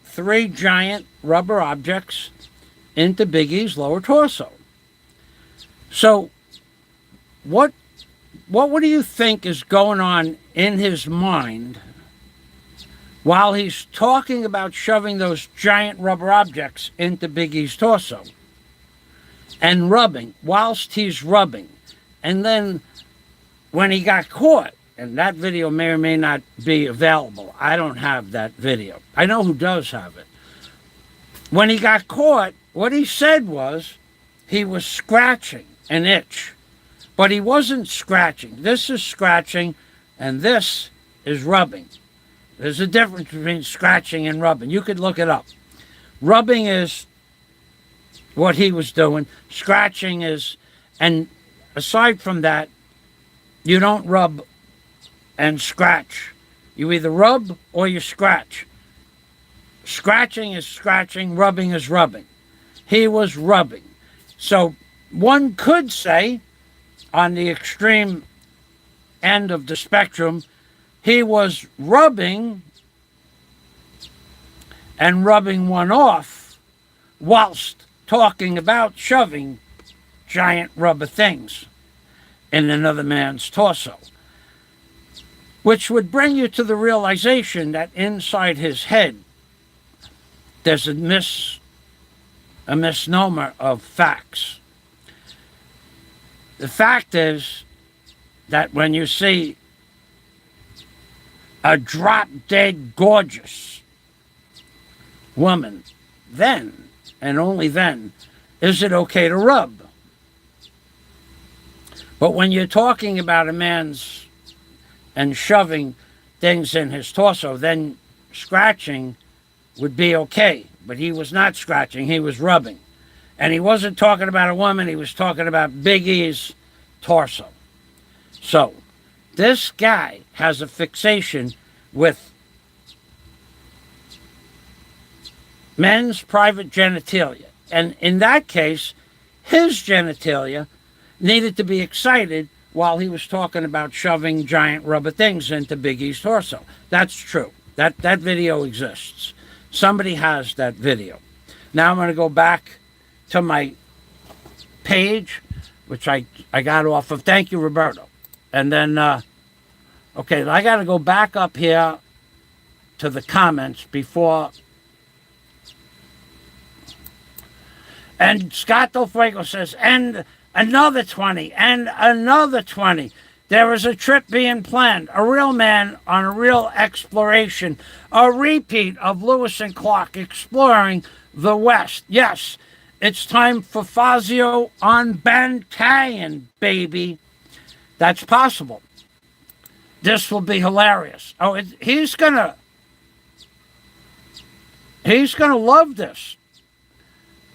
3 giant rubber objects into Big E's lower torso. So, what do you think is going on in his mind while he's talking about shoving those giant rubber objects into Big E's torso? And rubbing, whilst he's rubbing. And then when he got caught, and that video may or may not be available. I don't have that video. I know who does have it. When he got caught, what he said was he was scratching an itch. But he wasn't scratching. This is scratching, and this is rubbing. There's a difference between scratching and rubbing. You could look it up. Rubbing is what he was doing. Scratching is, and aside from that, you don't rub and scratch. You either rub or you scratch. Scratching is scratching, rubbing is rubbing. He was rubbing. So one could say, on the extreme end of the spectrum, he was rubbing and rubbing one off whilst talking about shoving giant rubber things in another man's torso. Which would bring you to the realization that inside his head there's a misnomer of facts. The fact is that when you see a drop-dead gorgeous woman, then, and only then, is it okay to rub. But when you're talking about a man's and shoving things in his torso, then scratching would be okay. But he was not scratching, he was rubbing. And he wasn't talking about a woman, he was talking about Big E's torso. So, this guy has a fixation with men's private genitalia. And in that case, his genitalia needed to be excited while he was talking about shoving giant rubber things into Big E's torso. That's true. That video exists. Somebody has that video. Now I'm going to go back to my page, which I got off of. Thank you, Roberto. And then, okay, I got to go back up here to the comments before. And Scott Del Fuego says, and another 20, and another 20. There is a trip being planned, a real man on a real exploration, a repeat of Lewis and Clark exploring the West. Yes, it's time for Fazio on Bantayan, baby. That's possible. This will be hilarious. Oh, he's gonna love this.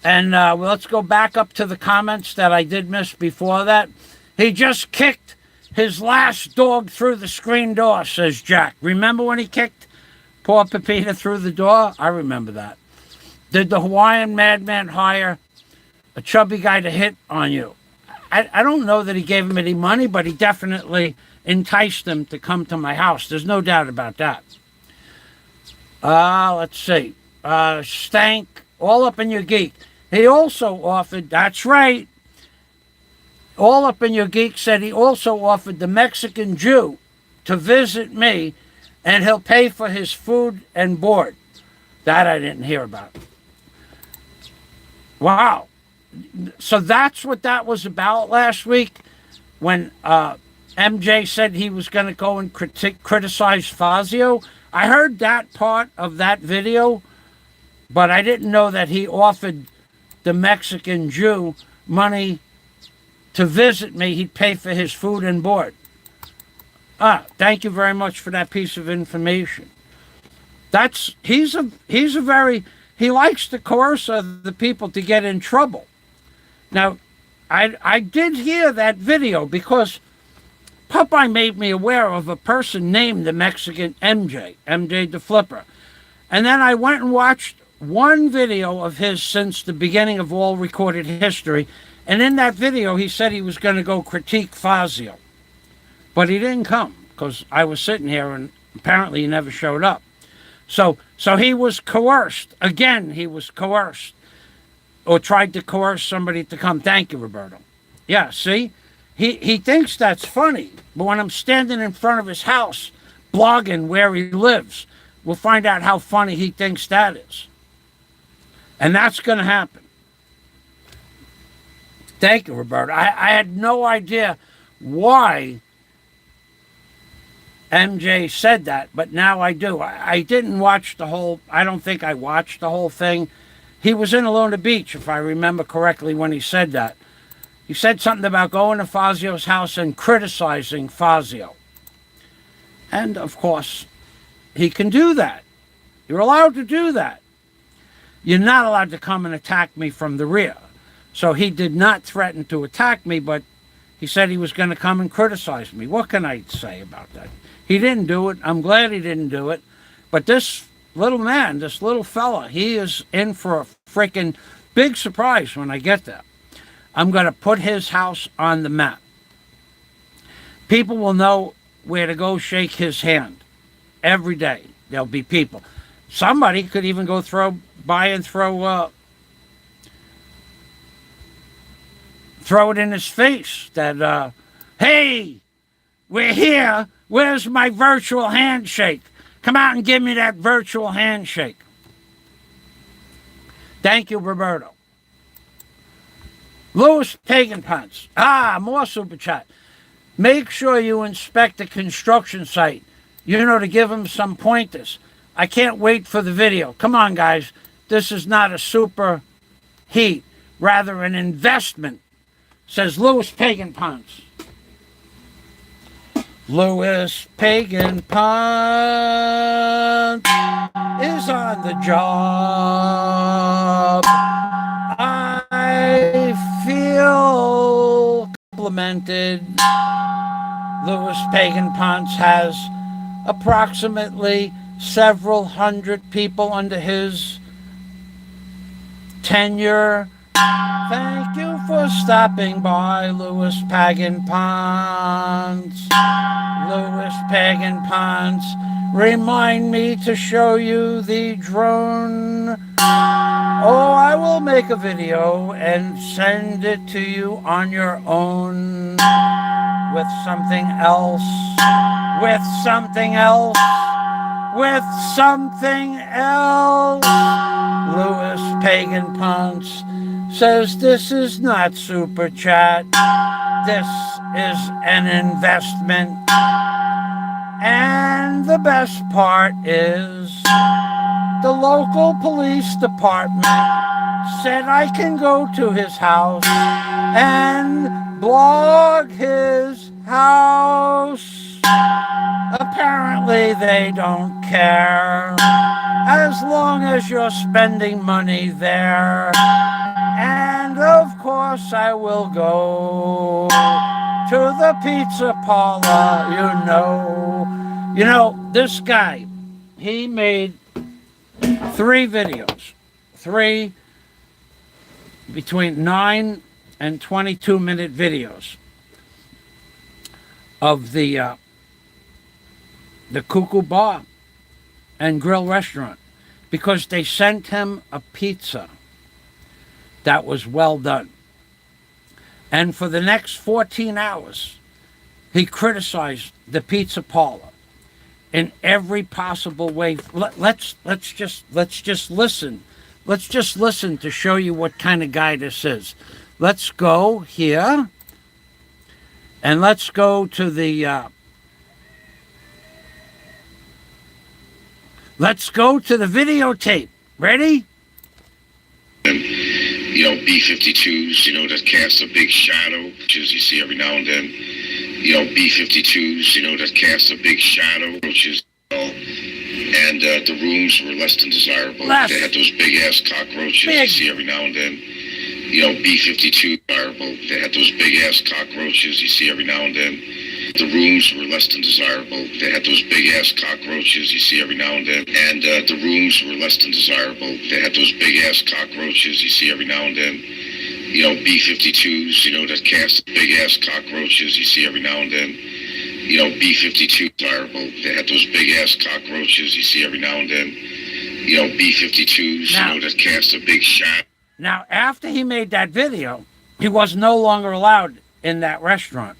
And let's go back up to the comments that I did miss before that. He just kicked his last dog through the screen door, says Jack. Remember when he kicked poor Pepita through the door? I remember that. Did the Hawaiian madman hire a chubby guy to hit on you? I don't know that he gave him any money, but he definitely enticed him to come to my house. There's no doubt about that. Let's see. Stank, all up in your geek. He also offered, that's right, all up in your geek said he also offered the Mexican Jew to visit me and he'll pay for his food and board. That I didn't hear about. Wow. So that's what that was about last week when MJ said he was going to go and criticize Fazio. I heard that part of that video, but I didn't know that he offered the Mexican Jew money to visit me. He'd pay for his food and board. Thank you very much for that piece of information. He likes to coerce other people to get in trouble. Now, I did hear that video because Popeye made me aware of a person named the Mexican MJ the Flipper. And then I went and watched one video of his since the beginning of all recorded history. And in that video, he said he was going to go critique Fazio. But he didn't come because I was sitting here and apparently he never showed up. So he was coerced. Again, he was coerced. Or tried to coerce somebody to come. Thank you, Roberto. Yeah, see? He thinks that's funny. But when I'm standing in front of his house, blogging where he lives, we'll find out how funny he thinks that is. And that's going to happen. Thank you, Roberto. I had no idea why MJ said that, but now I do. I didn't watch the whole, I don't think I watched the whole thing. He was in Laguna Beach, if I remember correctly, when he said that. He said something about going to Fazio's house and criticizing Fazio. And, of course, he can do that. You're allowed to do that. You're not allowed to come and attack me from the rear. So he did not threaten to attack me, but he said he was going to come and criticize me. What can I say about that? He didn't do it. I'm glad he didn't do it. But this little man, this little fella, he is in for a freaking big surprise when I get there. I'm going to put his house on the map. People will know where to go shake his hand. Every day there'll be people. Somebody could even go throw it in his face that, hey, we're here. Where's my virtual handshake? Come out and give me that virtual handshake. Thank you, Roberto. Louis Pagan Pants. More super chat. Make sure you inspect the construction site, to give them some pointers. I can't wait for the video. Come on, guys. This is not a super heat, rather an investment, says Louis Pagan Pants. Louis Pagan Pants is on the job. I feel complimented. Louis Pagan Pants has approximately several hundred people under his tenure. Thank you for stopping by, Louis Pagan Pants. Louis Pagan Pants, remind me to show you the drone. Oh, I will make a video and send it to you on your own with something else. With something else. With something else. Louis Pagan Pants says this is not super chat. This is an investment. And the best part is The local police department said I can go to his house and blog his house. Apparently they don't care as long as you're spending money there. And of course I will go to the pizza parlor, you know. You know, this guy, he made 3 videos. 3 between 9 and 22-minute videos of the Cuckoo Bar and Grill restaurant, because they sent him a pizza that was well done. And for the next 14 hours, he criticized the pizza parlor in every possible way. Let's just listen. Let's just listen to show you what kind of guy this is. Let's go here, and let's go to the videotape. Ready? You know, B-52s, you know, that cast a big shadow, which is you see every now and then. You know, B-52s, you know, that cast a big shadow, which is, and the rooms were less than desirable. They had those big-ass cockroaches you see every now and then. You know, B-52 desirable. They had those big-ass cockroaches you see every now and then. The rooms were less than desirable. They had those big-ass cockroaches you see every now and then. And the rooms were less than desirable. They had those big-ass cockroaches you see every now and then. You know, B-52s, you know, that cast big-ass cockroaches you see every now and then. You know, B-52 desirable. They had those big-ass cockroaches you see every now and then. You know, B-52s, you know, that cast a big shot. Now, after he made that video, he was no longer allowed in that restaurant.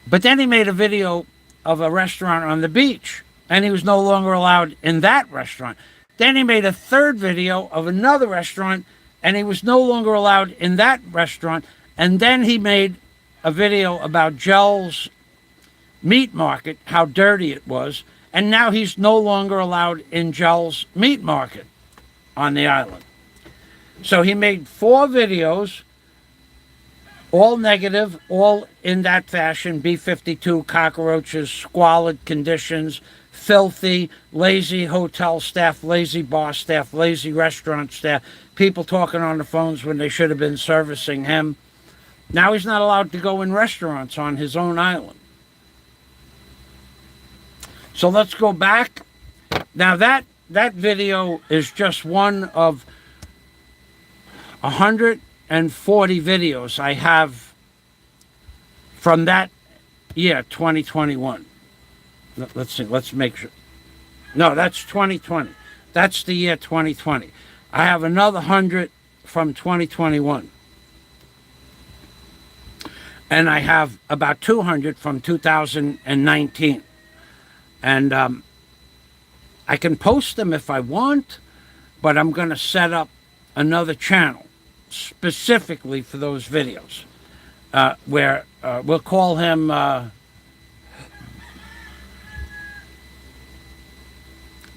But then he made a video of a restaurant on the beach, and he was no longer allowed in that restaurant. Then he made a third video of another restaurant, and he was no longer allowed in that restaurant. And then he made a video about Jell's Meat Market, how dirty it was, and now he's no longer allowed in Jell's Meat Market on the island. So he made 4 videos, all negative, all in that fashion. B-52, cockroaches, squalid conditions, filthy, lazy hotel staff, lazy bar staff, lazy restaurant staff, people talking on the phones when they should have been servicing him. Now he's not allowed to go in restaurants on his own island. So let's go back. Now that video is just one of 140 videos I have from that year, 2021. Let's see, let's make sure. No, that's 2020. That's the year 2020. I have another 100 from 2021. And I have about 200 from 2019. And I can post them if I want, but I'm going to set up another channel specifically for those videos, where we'll call him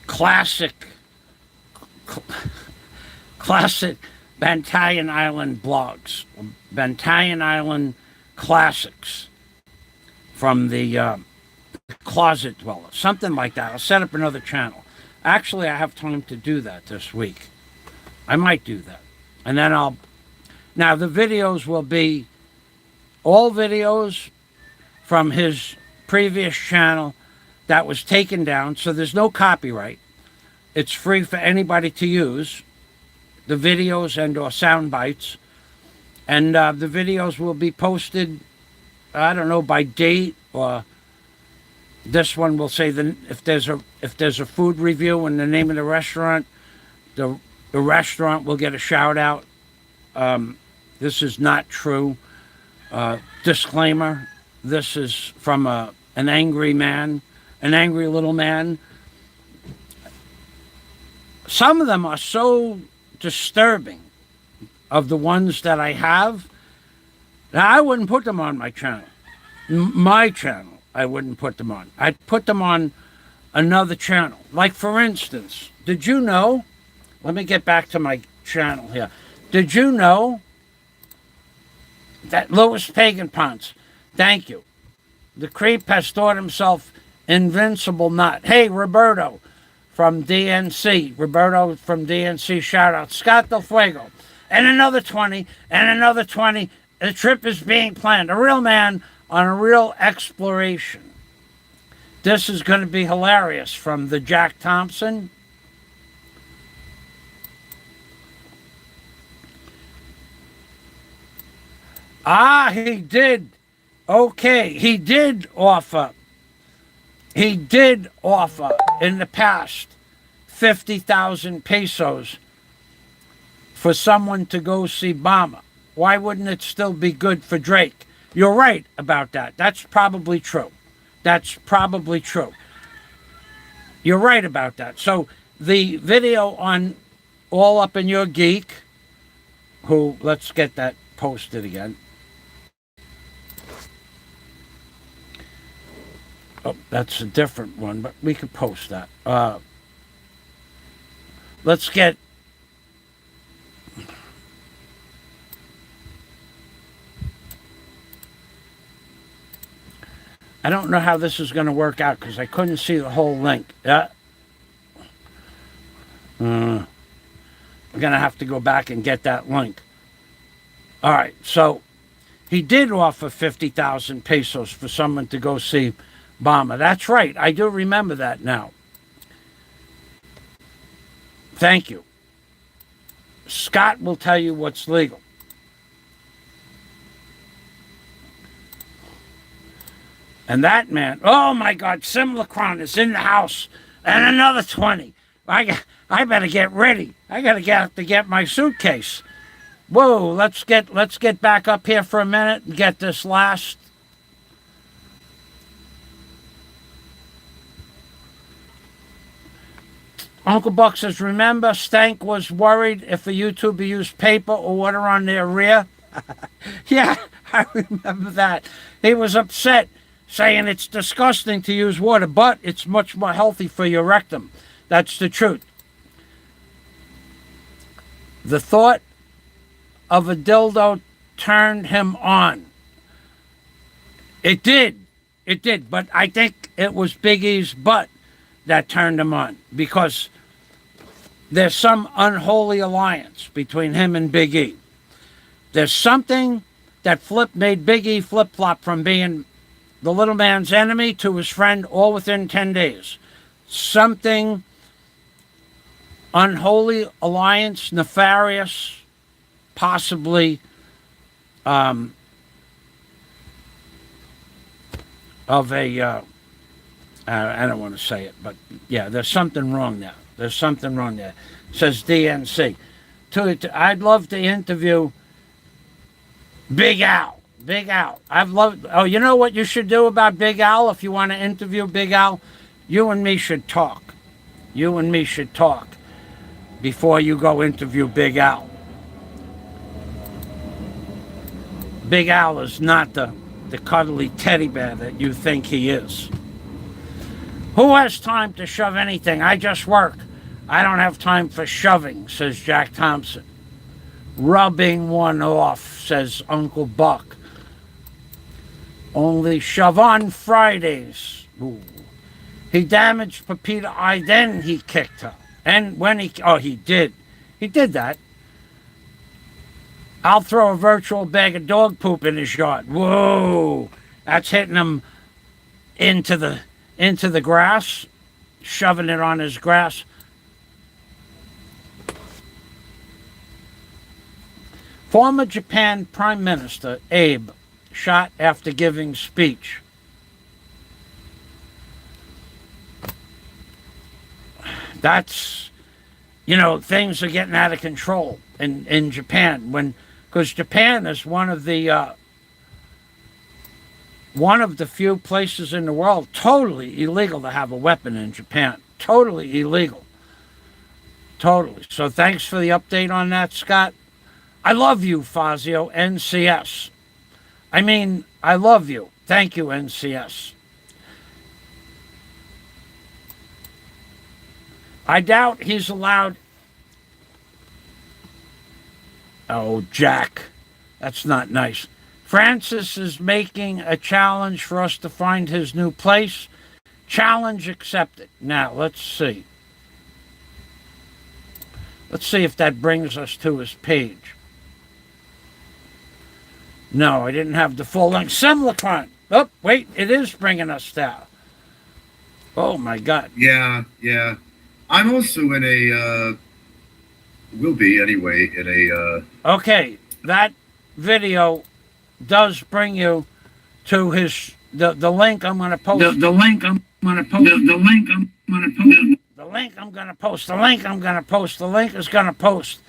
classic Bantayan Island blogs, Bantayan Island classics from the Closet Dweller, something like that. I'll set up another channel. Actually, I have time to do that this week. I might do that. And then now the videos will be all videos from his previous channel that was taken down, so there's no copyright. It's free for anybody to use, the videos and or sound bites. And the videos will be posted, I don't know, by date, or this one will say if there's a food review and the name of the restaurant, the restaurant will get a shout out. This is not true. Disclaimer, this is from an angry man, an angry little man. Some of them are so disturbing, of the ones that I have. Now, I wouldn't put them on my channel. My channel, I wouldn't put them on. I'd put them on another channel. Like, for instance, did you know? Let me get back to my channel here. Did you know that Louis Pagan-Ponce, thank you, the creep has thought himself invincible nut. Hey, Roberto from DNC. Roberto from DNC, shout out. Scott Del Fuego. And another 20, and another 20. The trip is being planned. A real man on a real exploration. This is going to be hilarious. From the Jack Thompson. He did. Okay, he did offer. He did offer in the past 50,000 pesos for someone to go see Bama. Why wouldn't it still be good for Drake? You're right about that. That's probably true. That's probably true. You're right about that. So the video on All Up in Your Geek, who, let's get that posted again. Oh, that's a different one, but we could post that. Let's get... I don't know how this is going to work out because I couldn't see the whole link. Yeah. I'm going to have to go back and get that link. All right, so he did offer 50,000 pesos for someone to go see Bama. That's right. I do remember that now. Thank you. Scott will tell you what's legal. And that man, oh my God, Simulacron is in the house. And another 20. I better get ready. I got to get my suitcase. Whoa, let's get back up here for a minute and get this last. Uncle Buck says, remember, Stank was worried if a YouTuber used paper or water on their rear? Yeah, I remember that. He was upset, saying it's disgusting to use water, but it's much more healthy for your rectum. That's the truth. The thought of a dildo turned him on. It did. It did. But I think it was Big E's butt that turned him on, because there's some unholy alliance between him and Big E. There's something that made Big E flip-flop from being the little man's enemy to his friend all within 10 days. Something unholy alliance, nefarious, possibly of a I don't want to say it, but yeah, there's something wrong there. There's something wrong there, says DNC. I'd love to interview Big Al. Big Al. Oh, you know what you should do about Big Al if you want to interview Big Al? You and me should talk. You and me should talk before you go interview Big Al. Big Al is not the cuddly teddy bear that you think he is. Who has time to shove anything? I just work. I don't have time for shoving, says Jack Thompson. Rubbing one off, says Uncle Buck. Only shove on Fridays. Ooh. He damaged Pepita Eye, then he kicked her. And when he did. He did that. I'll throw a virtual bag of dog poop in his yard. Whoa. That's hitting him into the grass, shoving it on his grass. Former Japan Prime Minister Abe shot after giving speech. That's, things are getting out of control in Japan, because Japan is one of the few places in the world totally illegal to have a weapon in Japan. Totally illegal. Totally. So thanks for the update on that, Scott. I love you, Fazio, NCS. I mean, I love you. Thank you, NCS. I doubt he's allowed. Oh, Jack, that's not nice. Francis is making a challenge for us to find his new place. Challenge accepted. Now, let's see. Let's see if that brings us to his page. No, I didn't have the full length. Simulacron. Oh, wait, it is bringing us down. Oh, my God. Yeah. I'm also in a, will be anyway, in a... Okay, that video does bring you to his, the link I'm going to post. The link I'm going to post. The link I'm going to post. The link I'm going to post. The link I'm going to post. The link is going to post.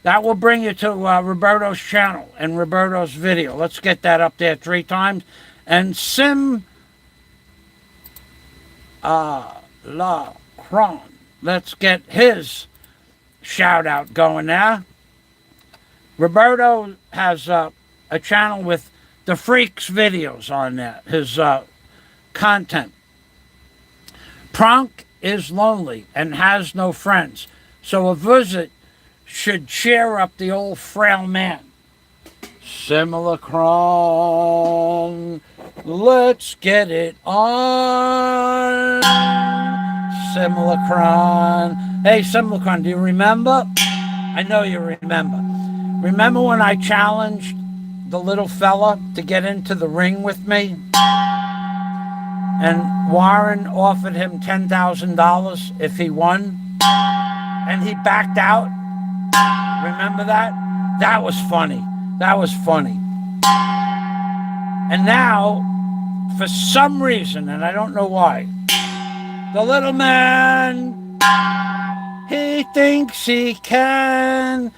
That will bring you to Roberto's channel and Roberto's video. Let's get that up there 3 times. And Simulacron. Let's get his shout out going there. Roberto has a channel with the Freaks videos on there, his content. Pronk is lonely and has no friends, so a visit should cheer up the old frail man. Simulacron, let's get it on. Simulacron. Hey, Simulacron, do you remember? I know you remember. Remember when I challenged the little fella to get into the ring with me? And Warren offered him $10,000 if he won? And he backed out? Remember that? That was funny. That was funny. And now, for some reason, and I don't know why, the little man, he thinks he can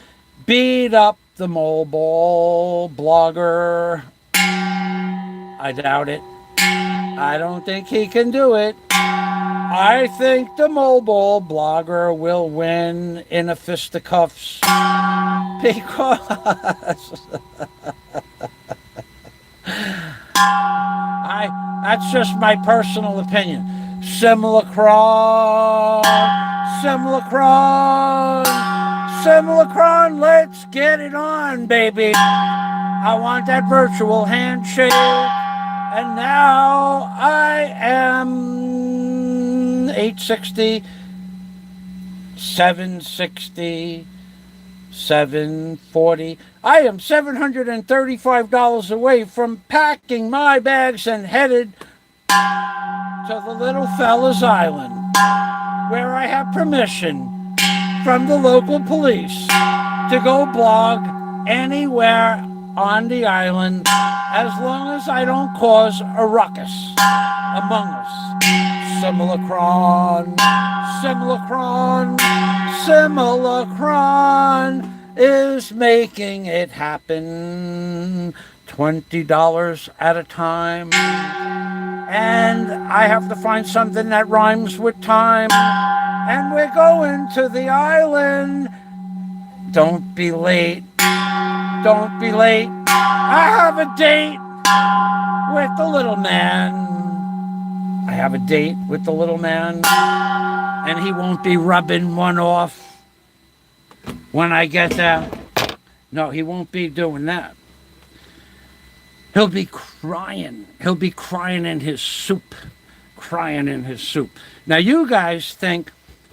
beat up the mobile blogger. I doubt it. I don't think he can do it. I think the mobile blogger will win in a fisticuffs because that's just my personal opinion. Simulacron, let's get it on, baby. I want that virtual handshake. And now I am 860, 760, 740. I am $735 away from packing my bags and headed to the little fella's island, where I have permission from the local police to go blog anywhere on the island, as long as I don't cause a ruckus among us. Simulacron is making it happen. $20 at a time. And I have to find something that rhymes with time. And we're going to the island. Don't be late. Don't be late. I have a date with the little man. I have a date with the little man. And he won't be rubbing one off when I get there. No, he won't be doing that. He'll be crying. He'll be crying in his soup. Crying in his soup. Now, you guys think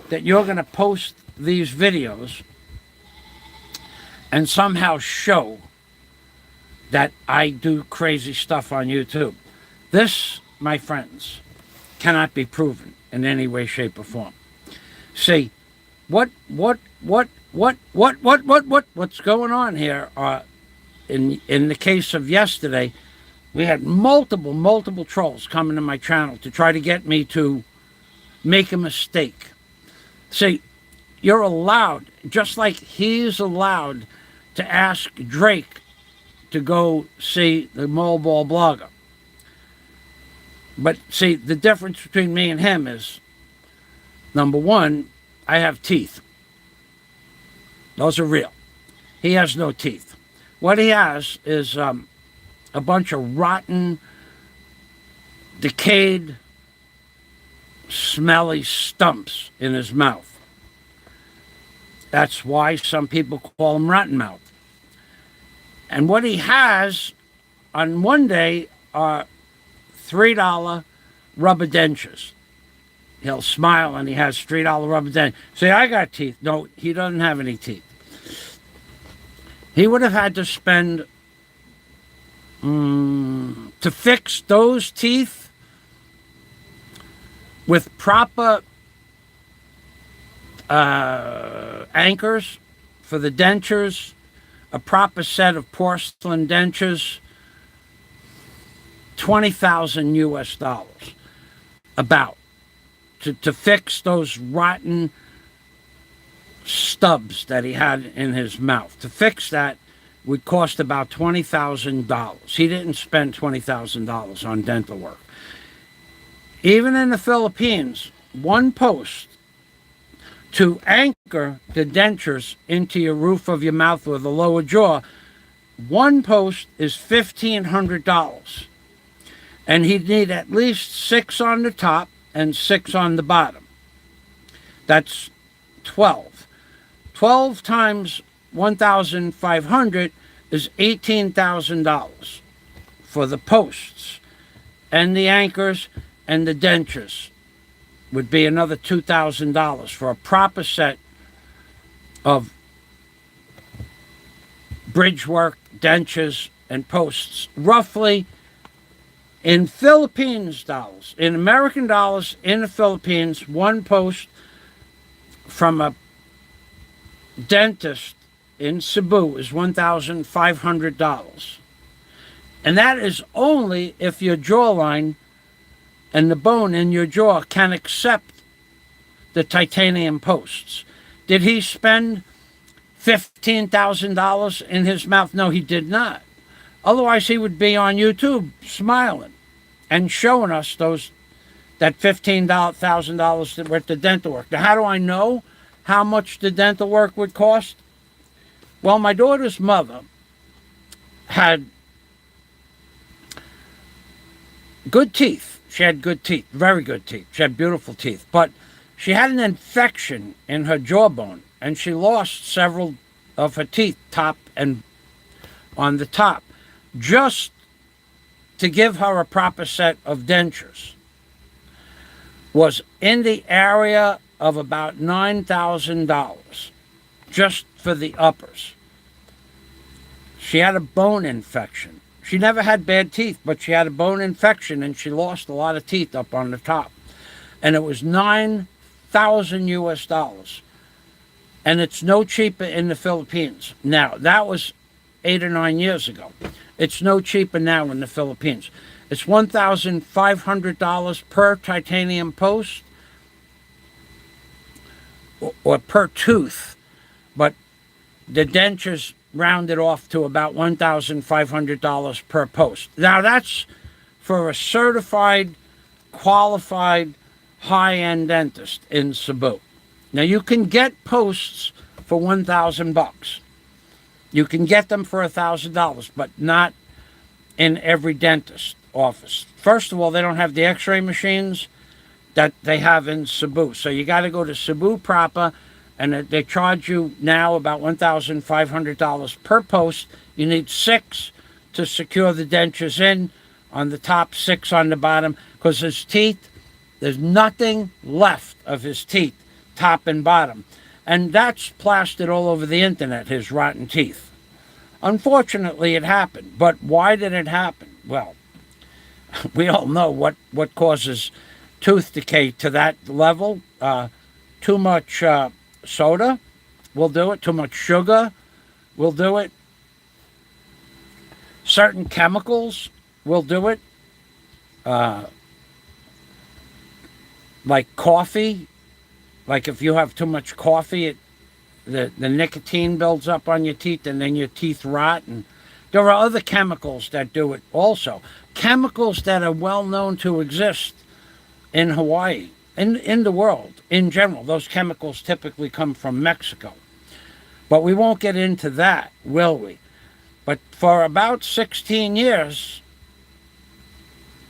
that you're going to post these videos and somehow show that I do crazy stuff on YouTube. This, my friends, cannot be proven in any way, shape, or form. See, what's going on here? In the case of yesterday, we had multiple trolls coming to my channel to try to get me to make a mistake. See, you're allowed, just like he's allowed to ask Drake to go see the mobile blogger. But see, the difference between me and him is, number one, I have teeth. Those are real. He has no teeth. What he has is a bunch of rotten, decayed, smelly stumps in his mouth. That's why some people call him Rotten Mouth. And what he has on one day are $3 rubber dentures. He'll smile and he has $3 rubber dentures. Say, I got teeth. No, he doesn't have any teeth. He would have had to spend, to fix those teeth with proper anchors for the dentures, a proper set of porcelain dentures, $20,000 US, about, to fix those rotten stubs that he had in his mouth. To fix that would cost about $20,000. He didn't spend $20,000 on dental work. Even in the Philippines, one post to anchor the dentures into your roof of your mouth or the lower jaw, one post is $1,500. And he'd need at least 6 on the top and 6 on the bottom. That's 12. 12 times 1,500 is $18,000 for the posts and the anchors and the dentures. Would be another $2,000 for a proper set of bridge work, dentures, and posts. Roughly, in Philippines dollars, in American dollars, in the Philippines, one post from a dentist in Cebu is $1,500. And that is only if your jawline and the bone in your jaw can accept the titanium posts. Did he spend $15,000 in his mouth? No, he did not. Otherwise, he would be on YouTube smiling and showing us that $15,000 worth of dental work. Now, how do I know how much the dental work would cost? Well, my daughter's mother had good teeth. She had good teeth, very good teeth. She had beautiful teeth. But she had an infection in her jawbone, and she lost several of her teeth, top and on the top, just to give her a proper set of dentures. Was in the area of about $9,000, just for the uppers. She had a bone infection. She never had bad teeth, but she had a bone infection and she lost a lot of teeth up on the top. And it was $9,000 US. And it's no cheaper in the Philippines. Now, that was 8 or 9 years ago. It's no cheaper now in the Philippines. It's $1,500 per titanium post or per tooth, but the dentures rounded off to about $1,500 per post. Now that's for a certified, qualified, high-end dentist in Cebu. Now you can get posts for $1,000. You can get them for $1,000, but not in every dentist office. First of all, they don't have the x-ray machines that they have in Cebu. So you got to go to Cebu proper, and they charge you now about $1,500 per post. You need 6 to secure the dentures in on the top, 6 on the bottom, because his teeth, there's nothing left of his teeth, top and bottom. And that's plastered all over the internet, his rotten teeth. Unfortunately, it happened. But why did it happen? Well, we all know what causes tooth decay to that level. Too much soda will do it. Too much sugar will do it. Certain chemicals will do it. Like coffee. Like if you have too much coffee, the nicotine builds up on your teeth and then your teeth rot. And there are other chemicals that do it also. Chemicals that are well known to exist in Hawaii, in the world in general. Those chemicals typically come from Mexico. But we won't get into that, will we? But for about 16 years,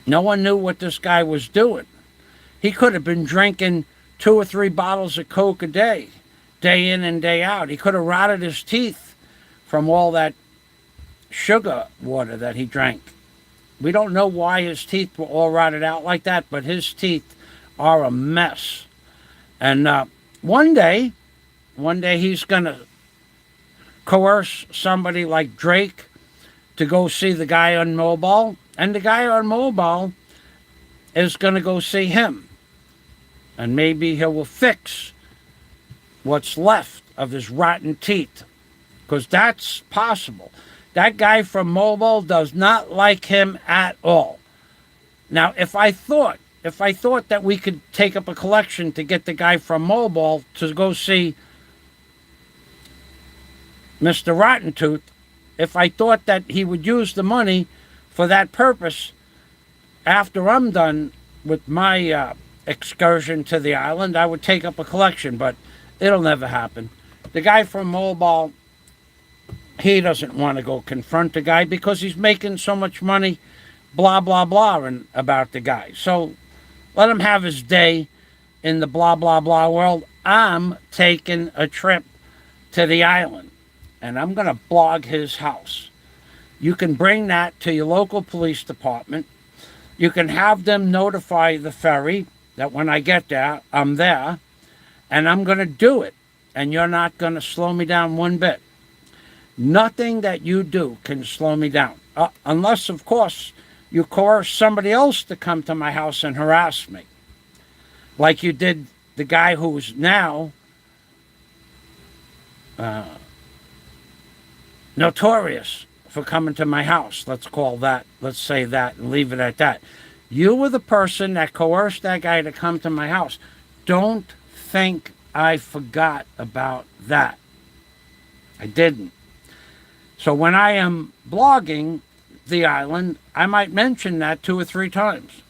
no one knew what this guy was doing. He could have been drinking 2 or 3 bottles of Coke a day day in and day out. He could have rotted his teeth from all that sugar water that he drank. We don't know why his teeth were all rotted out like that, but his teeth are a mess. And one day he's going to coerce somebody like Drake to go see the guy on mobile, and the guy on mobile is going to go see him. And maybe he will fix what's left of his rotten teeth, because that's possible. That guy from mobile does not like him at all. Now, if I thought that we could take up a collection to get the guy from mobile to go see Mr. Rotten Tooth, if I thought that he would use the money for that purpose after I'm done with my excursion to the island, I would take up a collection, but it'll never happen. The guy from mobile, he doesn't want to go confront the guy because he's making so much money, blah, blah, blah, and about the guy. So let him have his day in the blah, blah, blah world. I'm taking a trip to the island, and I'm going to blog his house. You can bring that to your local police department. You can have them notify the ferry that when I get there, I'm there, and I'm going to do it, and you're not going to slow me down one bit. Nothing that you do can slow me down, unless, of course, you coerce somebody else to come to my house and harass me, like you did the guy who's now notorious for coming to my house. Let's say that, and leave it at that. You were the person that coerced that guy to come to my house. Don't think I forgot about that. I didn't. So when I am blogging the island, I might mention that 2 or 3 times,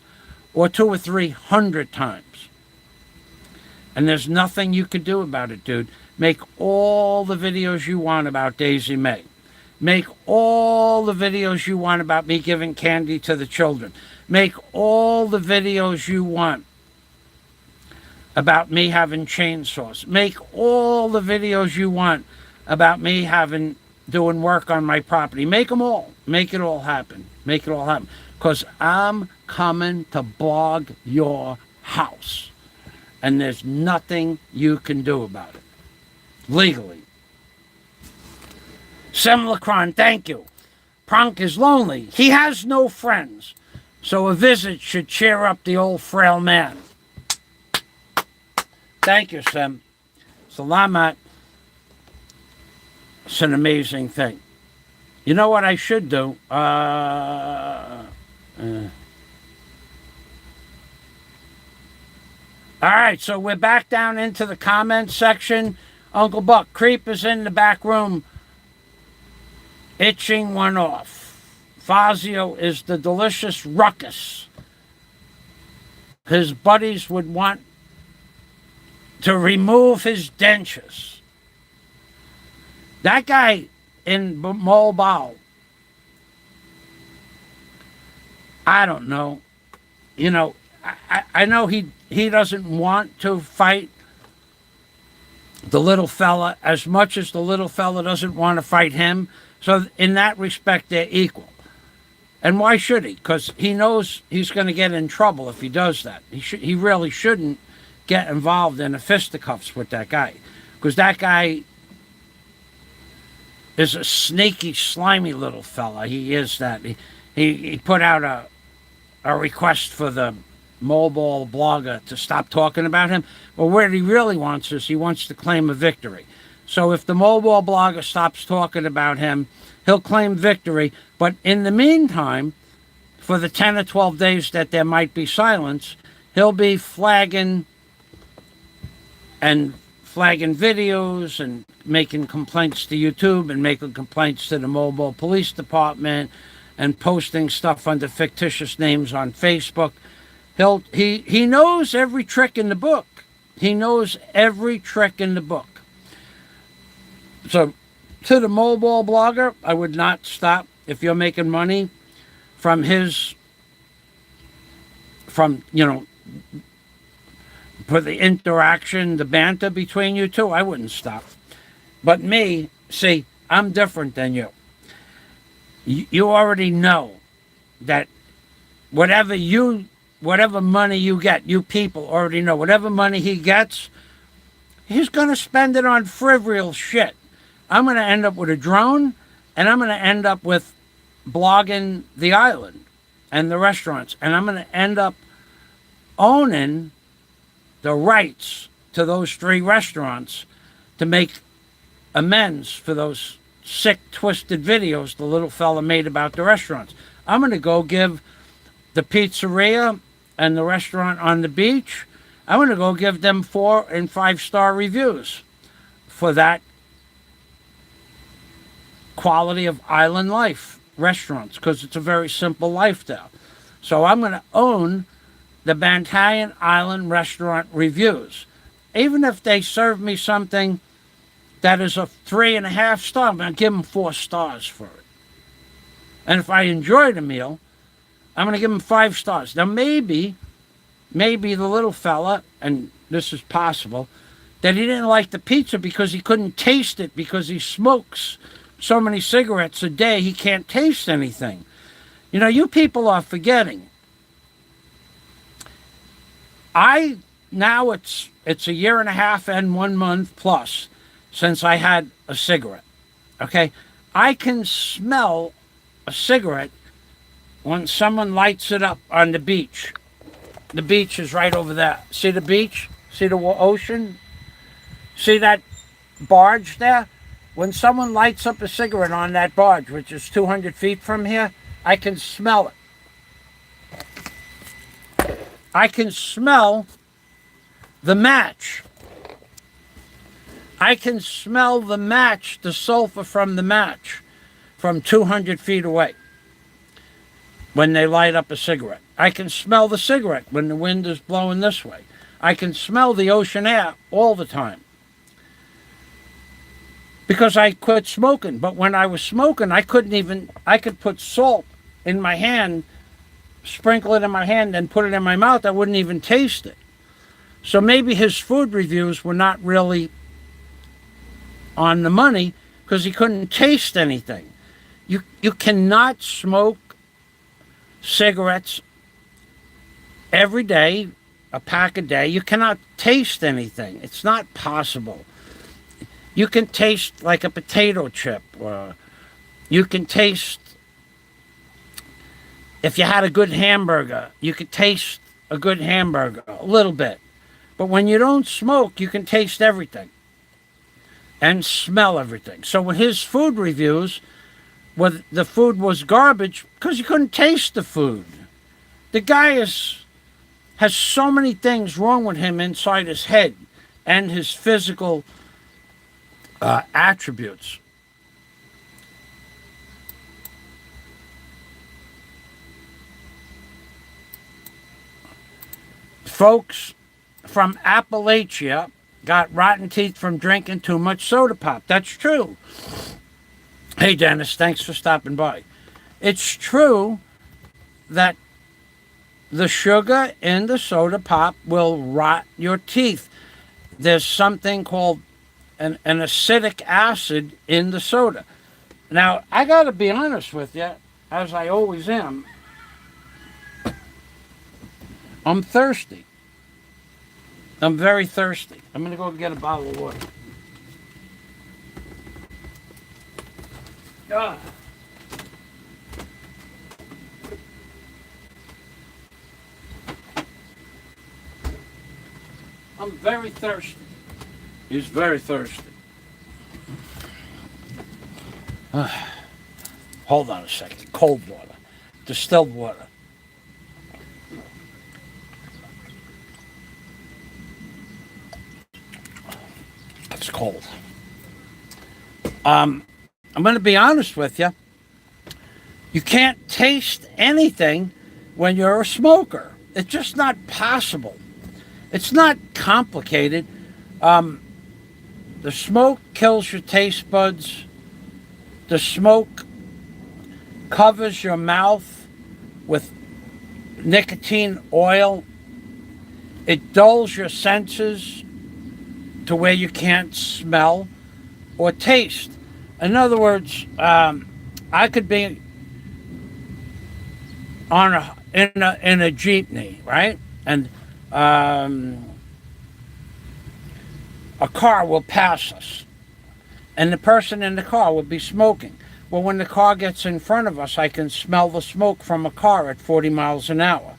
or 200 or 300 times. And there's nothing you can do about it, dude. Make all the videos you want about Daisy May. Make all the videos you want about me giving candy to the children. Make all the videos you want about me having chainsaws. Make all the videos you want about me doing work on my property. Make them all. Make it all happen. Make it all happen. Because I'm coming to blog your house. And there's nothing you can do about it. Legally. Semlacron, thank you. Pronk is lonely. He has no friends. So a visit should cheer up the old frail man. Thank you, Sem. Salamat. It's an amazing thing. You know what I should do? All right, so we're back down into the comments section. Uncle Buck, Creep is in the back room, itching one off. Fazio is the delicious ruckus. His buddies would want to remove his dentures. That guy in Mobile, I don't know. You know, I know he doesn't want to fight the little fella as much as the little fella doesn't want to fight him. So in that respect, they're equal. And why should he? Because he knows he's going to get in trouble if he does that. He really shouldn't get involved in a fisticuffs with that guy. Because that guy is a sneaky, slimy little fella. He is that. He put out a request for the mobile blogger to stop talking about him. But what he really wants is he wants to claim a victory. So if the mobile blogger stops talking about him, he'll claim victory. But in the meantime, for the 10 or 12 days that there might be silence, he'll be flagging videos and making complaints to YouTube and making complaints to the mobile police department and posting stuff under fictitious names on Facebook. He knows every trick in the book. He knows every trick in the book. So to the mobile blogger, I would not stop if you're making money from for the interaction, the banter between you two, I wouldn't stop. But me, see, I'm different than you. You already know that whatever money you get, you people already know, whatever money he gets, he's going to spend it on frivolous shit. I'm going to end up with a drone, and I'm going to end up with blogging the island and the restaurants, and I'm going to end up owning the rights to those 3 restaurants to make amends for those sick, twisted videos the little fella made about the restaurants. I'm going to go give the pizzeria and the restaurant on the beach, I'm going to go give them 4 and 5-star reviews for that quality of island life restaurants, because it's a very simple lifestyle. So I'm going to own the Bantayan Island restaurant reviews. Even if they serve me something that is a 3.5 star, I'm going to give them 4 stars for it. And if I enjoy the meal, I'm going to give them 5 stars. Now maybe the little fella, and this is possible, that he didn't like the pizza because he couldn't taste it because he smokes so many cigarettes a day he can't taste anything. You know, you people are forgetting. Now it's a 1.5 years and 1 month plus since I had a cigarette. Okay? I can smell a cigarette when someone lights it up on the beach. The beach is right over there. See the beach? See the ocean? See that barge there? When someone lights up a cigarette on that barge, which is 200 feet from here, I can smell it. I can smell the match. I can smell the match, the sulfur from the match, from 200 feet away when they light up a cigarette. I can smell the cigarette when the wind is blowing this way. I can smell the ocean air all the time. Because I quit smoking. But when I was smoking, I could put salt in my hand, sprinkle it in my hand, and put it in my mouth. I wouldn't even taste it. So maybe his food reviews were not really on the money because he couldn't taste anything. You cannot smoke cigarettes every day, a pack a day. You cannot taste anything. It's not possible. You can taste like a potato chip, or you can taste, if you had a good hamburger, you could taste a good hamburger a little bit. But when you don't smoke, you can taste everything and smell everything. So with his food reviews, the food was garbage because you couldn't taste the food. The guy has so many things wrong with him inside his head and his physical attributes. Folks from Appalachia got rotten teeth from drinking too much soda pop. That's true. Hey, Dennis, thanks for stopping by. It's true that the sugar in the soda pop will rot your teeth. There's something called an acidic acid in the soda. Now, I got to be honest with you, as I always am. I'm thirsty. I'm very thirsty. I'm going to go get a bottle of water. Ah. I'm very thirsty. He's very thirsty. Hold on a second. Cold water. Distilled water. It's cold. I'm going to be honest with you. You can't taste anything when you're a smoker. It's just not possible. It's not complicated. The smoke kills your taste buds. The smoke covers your mouth with nicotine oil. It dulls your senses to where you can't smell or taste. In other words, I could be on in a jeepney, right? And a car will pass us, and the person in the car will be smoking. Well, when the car gets in front of us, I can smell the smoke from a car at 40 miles an hour.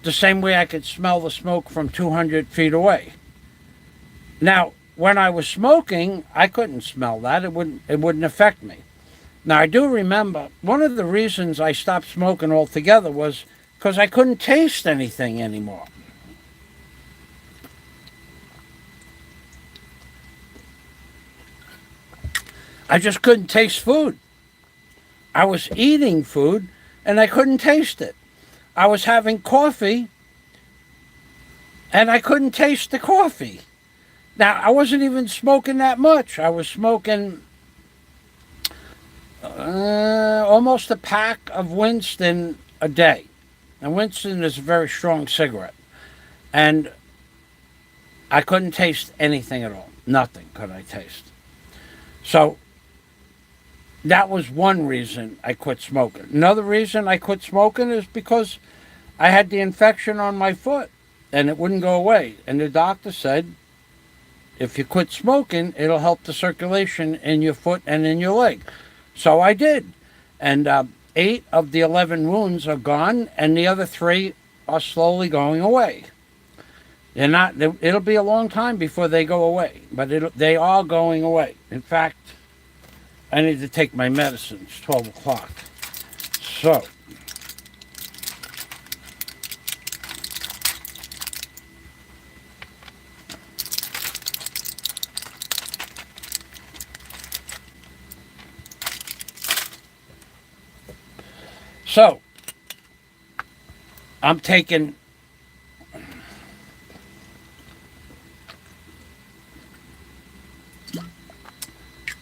The same way I could smell the smoke from 200 feet away. Now, when I was smoking, I couldn't smell that. It wouldn't affect me. Now, I do remember one of the reasons I stopped smoking altogether was because I couldn't taste anything anymore. I just couldn't taste food. I was eating food and I couldn't taste it. I was having coffee and I couldn't taste the coffee. Now, I wasn't even smoking that much. I was smoking almost a pack of Winston a day. And Winston is a very strong cigarette. And I couldn't taste anything at all. Nothing could I taste. So that was one reason I quit smoking. Another reason I quit smoking is because I had the infection on my foot and it wouldn't go away. And the doctor said, if you quit smoking, it'll help the circulation in your foot and in your leg. So I did. And 8 of the 11 wounds are gone, and the other 3 are slowly going away. They're not. It'll be a long time before they go away, but they are going away. In fact, I need to take my medicine. It's 12 o'clock. So, I'm taking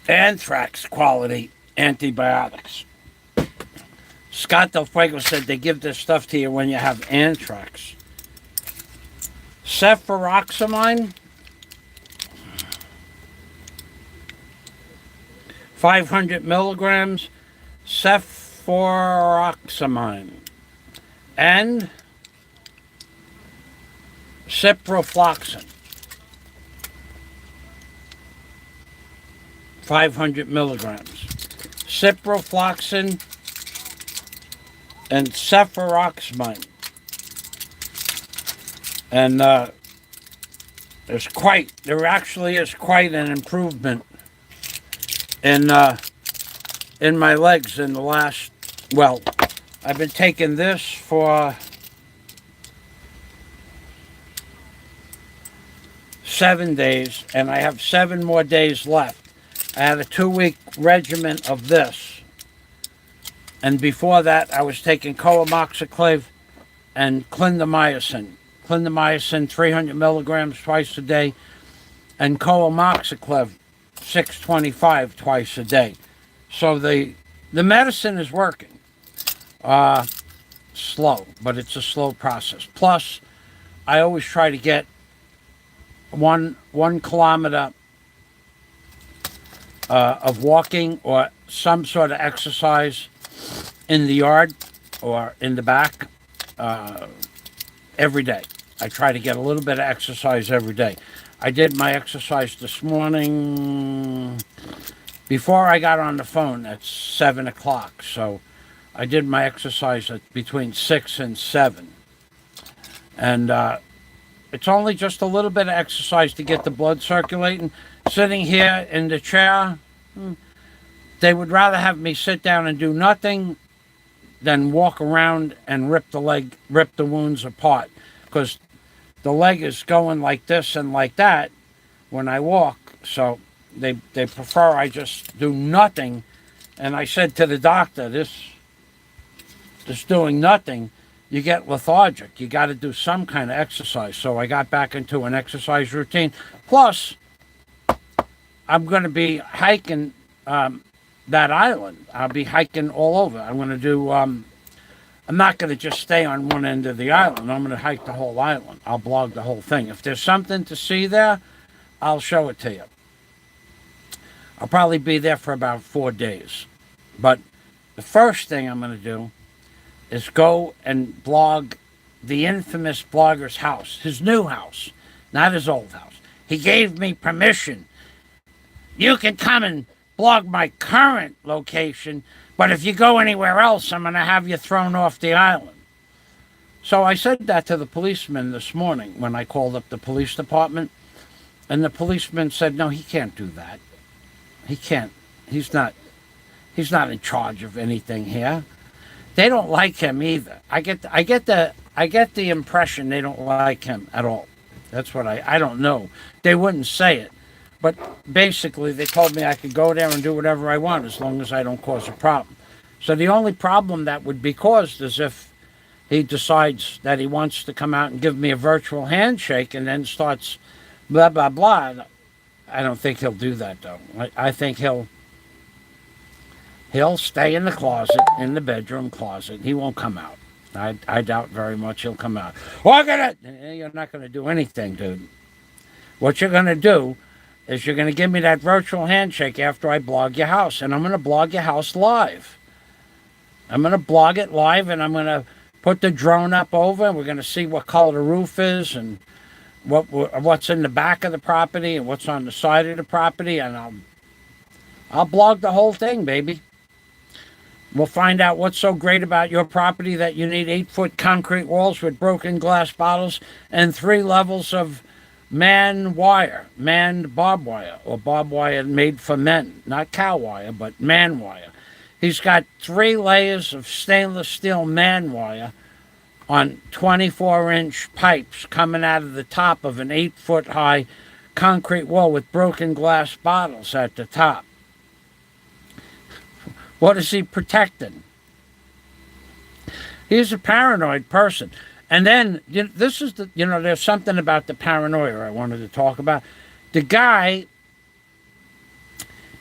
anthrax quality antibiotics. Scott Del Fuego said they give this stuff to you when you have anthrax. Cefuroxamine, 500 milligrams. Cefuroxamine and ciprofloxacin, 500 milligrams. Ciprofloxacin and cefuroxamine. And there actually is quite an improvement in my legs in the last, I've been taking this for 7 days, and I have 7 more days left. I had a 2-week regimen of this, and before that I was taking coamoxiclav and clindamycin. Clindamycin 300 milligrams twice a day, and coamoxiclav 625 twice a day. So the medicine is working. Slow, but it's a slow process. Plus, I always try to get 1 kilometer of walking or some sort of exercise in the yard or in the back every day. I try to get a little bit of exercise every day. I did my exercise this morning before I got on the phone at 7 o'clock. So I did my exercise at between 6 and 7. And it's only just a little bit of exercise to get the blood circulating. Sitting here in the chair, they would rather have me sit down and do nothing than walk around and rip the wounds apart. Because the leg is going like this and like that when I walk. So they prefer I just do nothing. And I said to the doctor, this doing nothing, you get lethargic. You got to do some kind of exercise. So I got back into an exercise routine. Plus, I'm going to be hiking that island. I'll be hiking all over. I'm going to do I'm not going to just stay on one end of the island. I'm going to hike the whole island. I'll blog the whole thing. If there's something to see there, I'll show it to you. I'll probably be there for about 4 days. But the first thing I'm going to do is go and blog the infamous blogger's house, his new house, not his old house. He gave me permission. You can come and blog my current location, but if you go anywhere else, I'm going to have you thrown off the island. So I said that to the policeman this morning when I called up the police department, and the policeman said, no, he can't do that. He can't. He's not in charge of anything here. They don't like him either. I get the impression they don't like him at all. That's what I don't know. They wouldn't say it. But basically, they told me I could go there and do whatever I want as long as I don't cause a problem. So the only problem that would be caused is if he decides that he wants to come out and give me a virtual handshake and then starts blah, blah, blah. I don't think he'll do that, though. I think he'll stay in the closet, in the bedroom closet. He won't come out. I doubt very much he'll come out. Look at it! You're not going to do anything, dude. What you're going to do is you're going to give me that virtual handshake after I blog your house. And I'm going to blog your house live. I'm going to blog it live, and I'm going to put the drone up over, and we're going to see what color the roof is and what's in the back of the property and what's on the side of the property. And I'll blog the whole thing, baby. We'll find out what's so great about your property that you need 8-foot concrete walls with broken glass bottles and 3 levels of manned barbed wire, or barbed wire made for men. Not cow wire, but man wire. He's got 3 layers of stainless steel man wire on 24-inch pipes coming out of the top of an 8-foot high concrete wall with broken glass bottles at the top. What is he protecting? He's a paranoid person. And then, there's something about the paranoia I wanted to talk about. The guy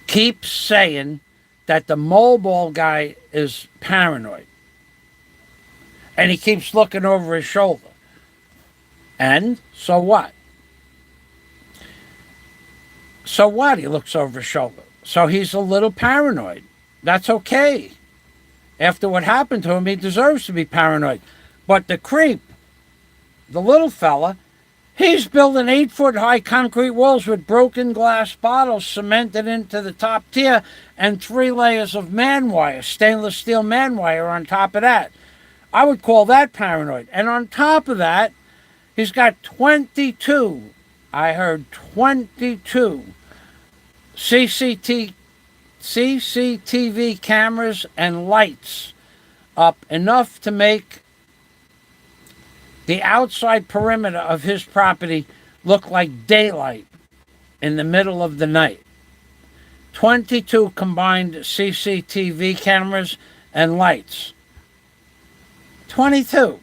keeps saying that the mole ball guy is paranoid. And he keeps looking over his shoulder. And so what? So what? He looks over his shoulder. So he's a little paranoid. That's okay. After what happened to him, he deserves to be paranoid. But the creep, the little fella, he's building 8-foot high concrete walls with broken glass bottles cemented into the top tier and 3 layers of man wire, stainless steel man wire on top of that. I would call that paranoid. And on top of that, he's got 22, I heard 22 CCTV cameras and lights up, enough to make the outside perimeter of his property look like daylight in the middle of the night. 22 combined CCTV cameras and lights. 22.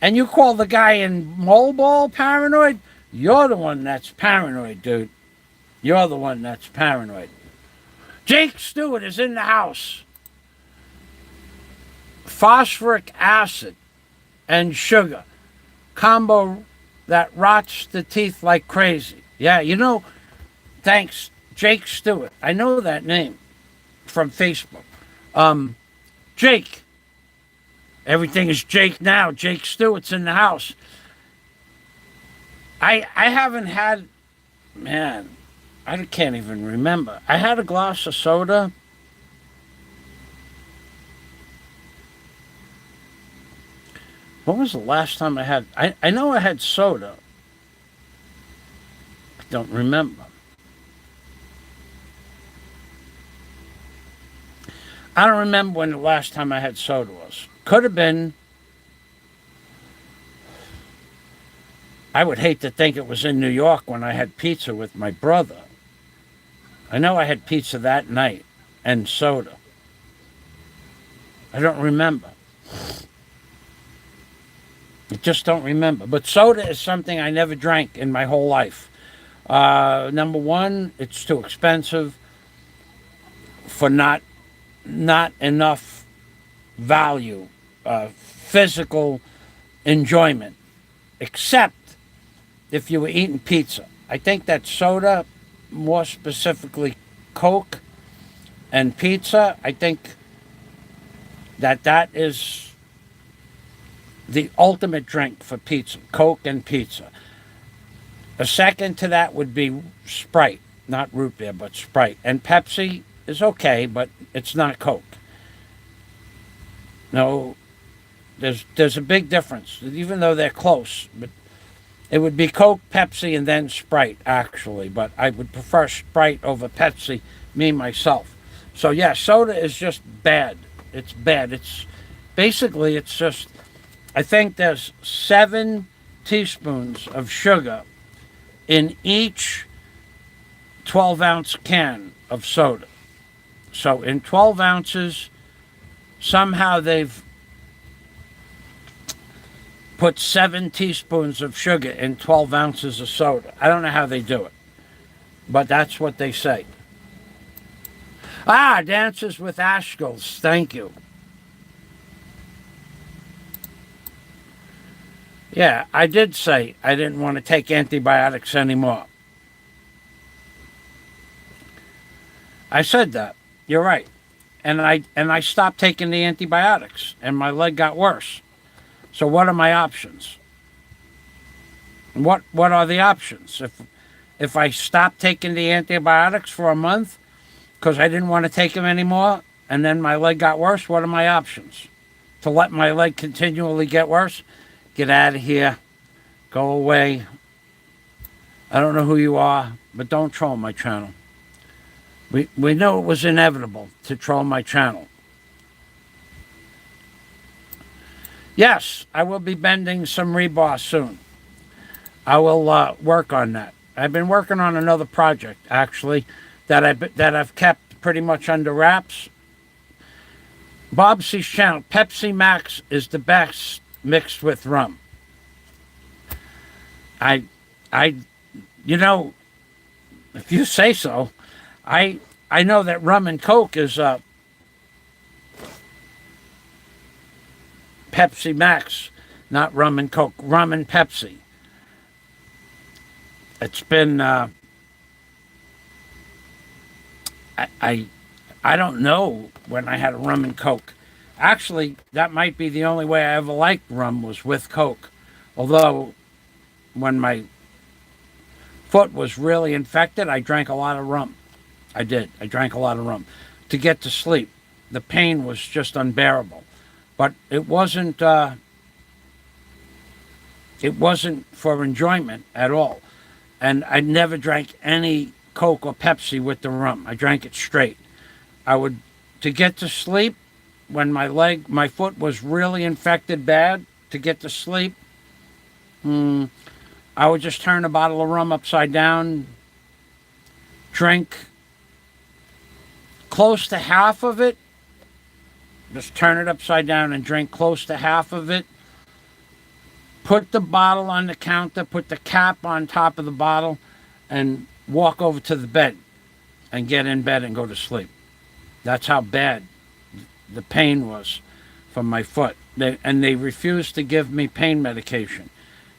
And you call the guy in mole ball paranoid? You're the one that's paranoid, dude. You're the one that's paranoid. Jake Stewart is in the house. Phosphoric acid and sugar. Combo that rots the teeth like crazy. Yeah, thanks, Jake Stewart. I know that name from Facebook. Jake. Everything is Jake now. Jake Stewart's in the house. I haven't had, man, I can't even remember. I had a glass of soda. What was the last time I had? I know I had soda. I don't remember. I don't remember when the last time I had soda was. Could have been. I would hate to think it was in New York when I had pizza with my brother. I know I had pizza that night and soda. I don't remember. I just don't remember. But soda is something I never drank in my whole life. Number one, it's too expensive for not enough value, physical enjoyment, except if you were eating pizza. I think that soda, more specifically Coke and pizza, I think that is the ultimate drink for pizza, Coke and pizza. A second to that would be Sprite, not root beer, but Sprite. And Pepsi is okay, but it's not Coke. No, there's a big difference, even though they're close. But it would be Coke, Pepsi, and then Sprite, actually. But I would prefer Sprite over Pepsi, me, myself. So, yeah, soda is just bad. It's bad. It's just, I think there's 7 teaspoons of sugar in each 12-ounce can of soda. So in 12 ounces, somehow they've put 7 teaspoons of sugar in 12 ounces of soda. I don't know how they do it, but that's what they say. Dances with Ashgulls. Thank you. Yeah, I did say I didn't want to take antibiotics anymore. I said that. You're right. And I stopped taking the antibiotics, and my leg got worse. So what are my options? What are the options? If I stop taking the antibiotics for a month because I didn't want to take them anymore, and then my leg got worse, what are my options? To let my leg continually get worse? Get out of here. Go away. I don't know who you are, but don't troll my channel. We knew it was inevitable to troll my channel. Yes, I will be bending some rebar soon. I will work on that. I've been working on another project, actually, that I've kept pretty much under wraps. Bob C's channel, Pepsi Max is the best mixed with rum. You know, if you say so, I know that rum and Coke is Pepsi Max, not rum and Coke, rum and Pepsi. It's been I don't know when I had a rum and Coke. Actually, that might be the only way I ever liked rum was with Coke. Although, when my foot was really infected, I drank a lot of rum. I did. I drank a lot of rum to get to sleep. The pain was just unbearable. But it wasn't for enjoyment at all. And I never drank any Coke or Pepsi with the rum. I drank it straight. To get to sleep, when my foot was really infected bad, to get to sleep, I would just turn a bottle of rum upside down, drink close to half of it, just turn it upside down and drink close to half of it, put the bottle on the counter, put the cap on top of the bottle, and walk over to the bed and get in bed and go to sleep. That's how bad the pain was from my foot. They refused to give me pain medication.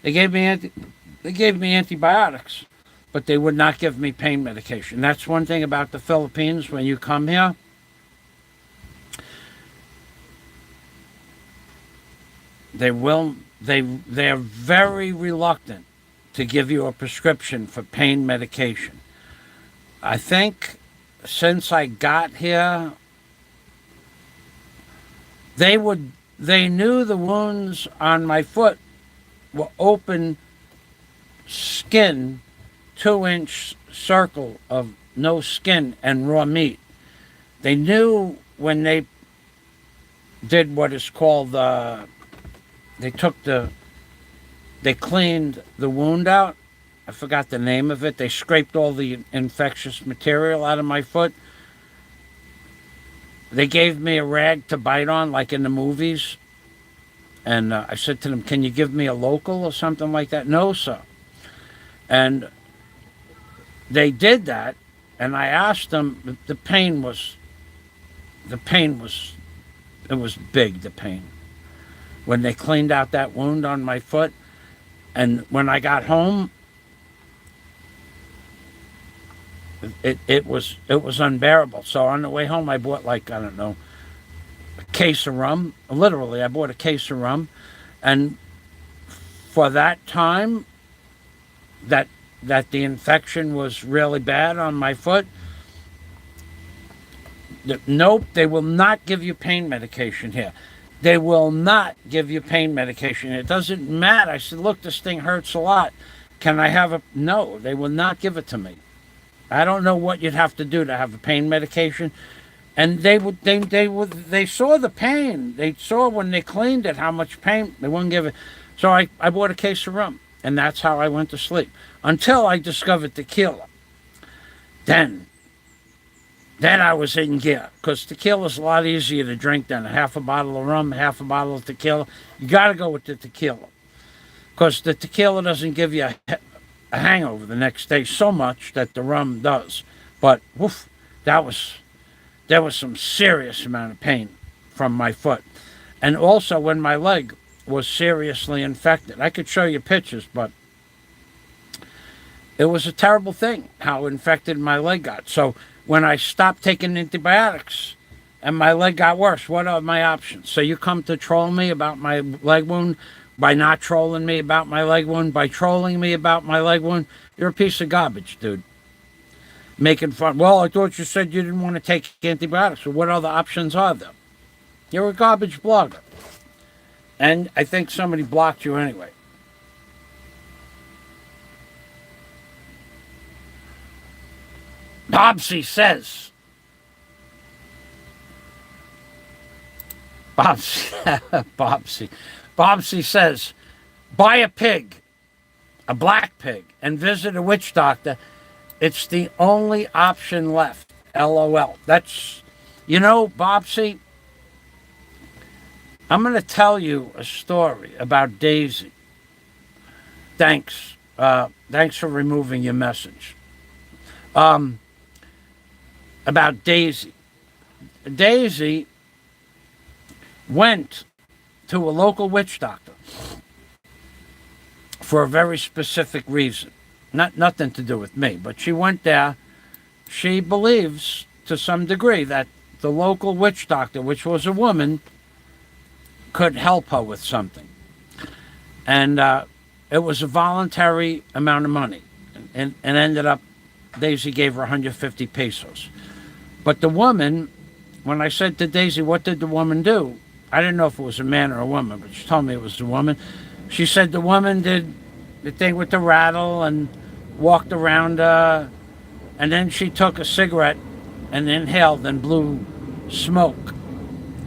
They gave me antibiotics, but they would not give me pain medication. That's one thing about the Philippines. When you come here, they're very reluctant to give you a prescription for pain medication. I think since I got here, they knew the wounds on my foot were open skin, 2-inch circle of no skin and raw meat. They knew when they did what is called they cleaned the wound out. I forgot the name of it. They scraped all the infectious material out of my foot. They gave me a rag to bite on, like in the movies. And I said to them, can you give me a local or something like that? No, sir. And they did that. And I asked them, the pain was big, the pain. When they cleaned out that wound on my foot, and when I got home, it was unbearable. So on the way home, I bought, like, I don't know, a case of rum. Literally, I bought a case of rum, and for that time, that the infection was really bad on my foot. Nope, they will not give you pain medication here. They will not give you pain medication. It doesn't matter. I said, look, this thing hurts a lot. Can I have a... No, they will not give it to me. I don't know what you'd have to do to have a pain medication. And they saw the pain. They saw when they cleaned it how much pain. They wouldn't give it. So I bought a case of rum, and that's how I went to sleep. Until I discovered tequila. Then I was in gear, because tequila is a lot easier to drink than a half a bottle of rum, half a bottle of tequila. You got to go with the tequila, because the tequila doesn't give you a hangover the next day so much that the rum does. But woof, there was some serious amount of pain from my foot, and also when my leg was seriously infected. I could show you pictures, but it was a terrible thing how infected my leg got. So when I stopped taking antibiotics and my leg got worse, what are my options? So you come to troll me about my leg wound by not trolling me about my leg wound, by trolling me about my leg wound. You're a piece of garbage, dude. Making fun. Well, I thought you said you didn't want to take antibiotics. So what other options are there? You're a garbage blogger. And I think somebody blocked you anyway. Bobsy says. Bobsy says, buy a pig, a black pig, and visit a witch doctor. It's the only option left. LOL. That's, Bobsy, I'm going to tell you a story about Daisy. Thanks. Thanks for removing your message. About Daisy. Daisy went to a local witch doctor for a very specific reason. Nothing to do with me, but she went there. She believes to some degree that the local witch doctor, which was a woman, could help her with something. And it was a voluntary amount of money, and ended up, Daisy gave her 150 pesos. But the woman, when I said to Daisy, what did the woman do? I didn't know if it was a man or a woman, but she told me it was a woman. She said the woman did the thing with the rattle and walked around, and then she took a cigarette and inhaled and blew smoke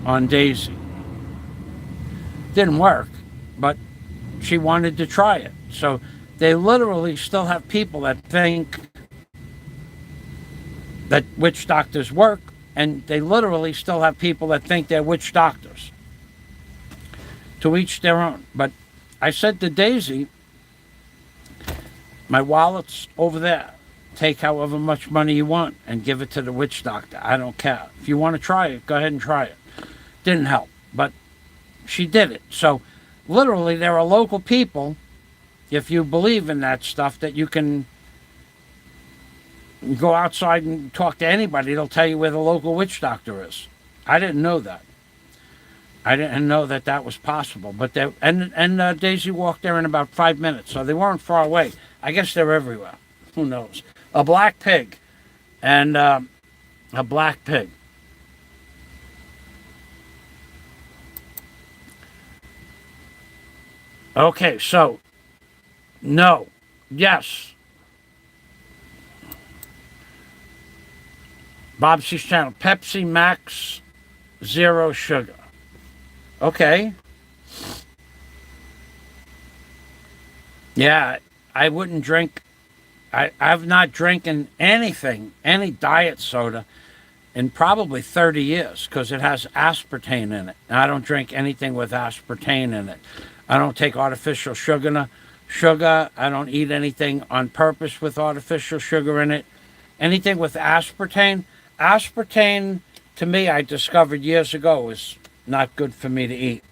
on Daisy. Didn't work, but she wanted to try it. So they literally still have people that think that witch doctors work, and they literally still have people that think they're witch doctors. To each their own. But I said to Daisy, my wallet's over there. Take however much money you want and give it to the witch doctor. I don't care. If you want to try it, go ahead and try it. Didn't help, but she did it. So literally there are local people, if you believe in that stuff, that you can go outside and talk to anybody. They'll tell you where the local witch doctor is. I didn't know that. I didn't know that that was possible. But Daisy walked there in about 5 minutes, so they weren't far away. I guess they're everywhere. Who knows? A black pig and a black pig. Okay, so no, yes. Bobsy's channel, Pepsi Max, 0 sugar. Okay. Yeah, I wouldn't drink. I've not drinking anything, any diet soda, in probably 30 years, because it has aspartame in it. And I don't drink anything with aspartame in it. I don't take artificial sugar. I don't eat anything on purpose with artificial sugar in it. Anything with aspartame. Aspartame, to me, I discovered years ago, is not good for me to eat.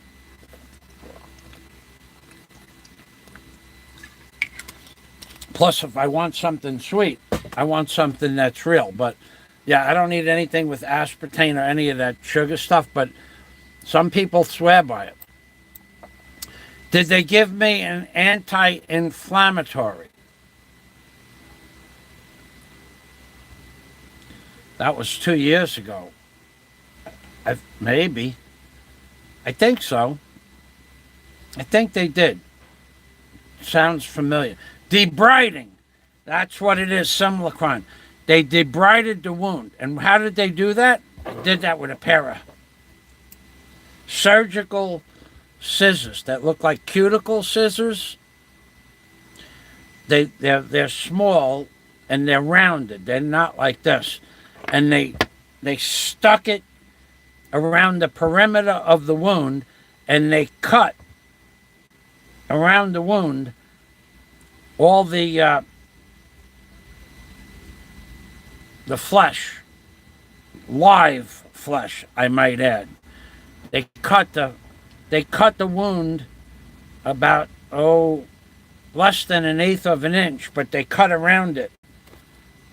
Plus, if I want something sweet, I want something that's real. But yeah, I don't eat anything with aspartame or any of that sugar stuff, but some people swear by it. Did they give me an anti-inflammatory? That was 2 years ago. Maybe. I think so. I think they did. Sounds familiar. Debriding. That's what it is, simulacron. They debrided the wound. And how did they do that? They did that with a pair of surgical scissors that look like cuticle scissors. They're small and they're rounded. They're not like this. And they stuck it around the perimeter of the wound, and they cut around the wound all the flesh, live flesh, I might add. They cut the wound about less than 1/8 of an inch, but they cut around it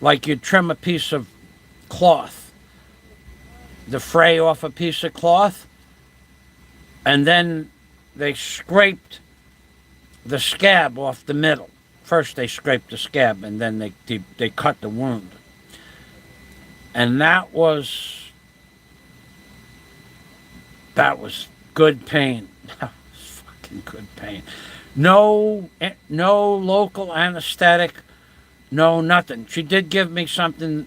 like you'd trim a piece of cloth, the fray off a piece of cloth, and then they scraped the scab off the middle. First they scraped the scab, and then they cut the wound. And that was good pain. That was fucking good pain. No local anesthetic, no nothing. She did give me something,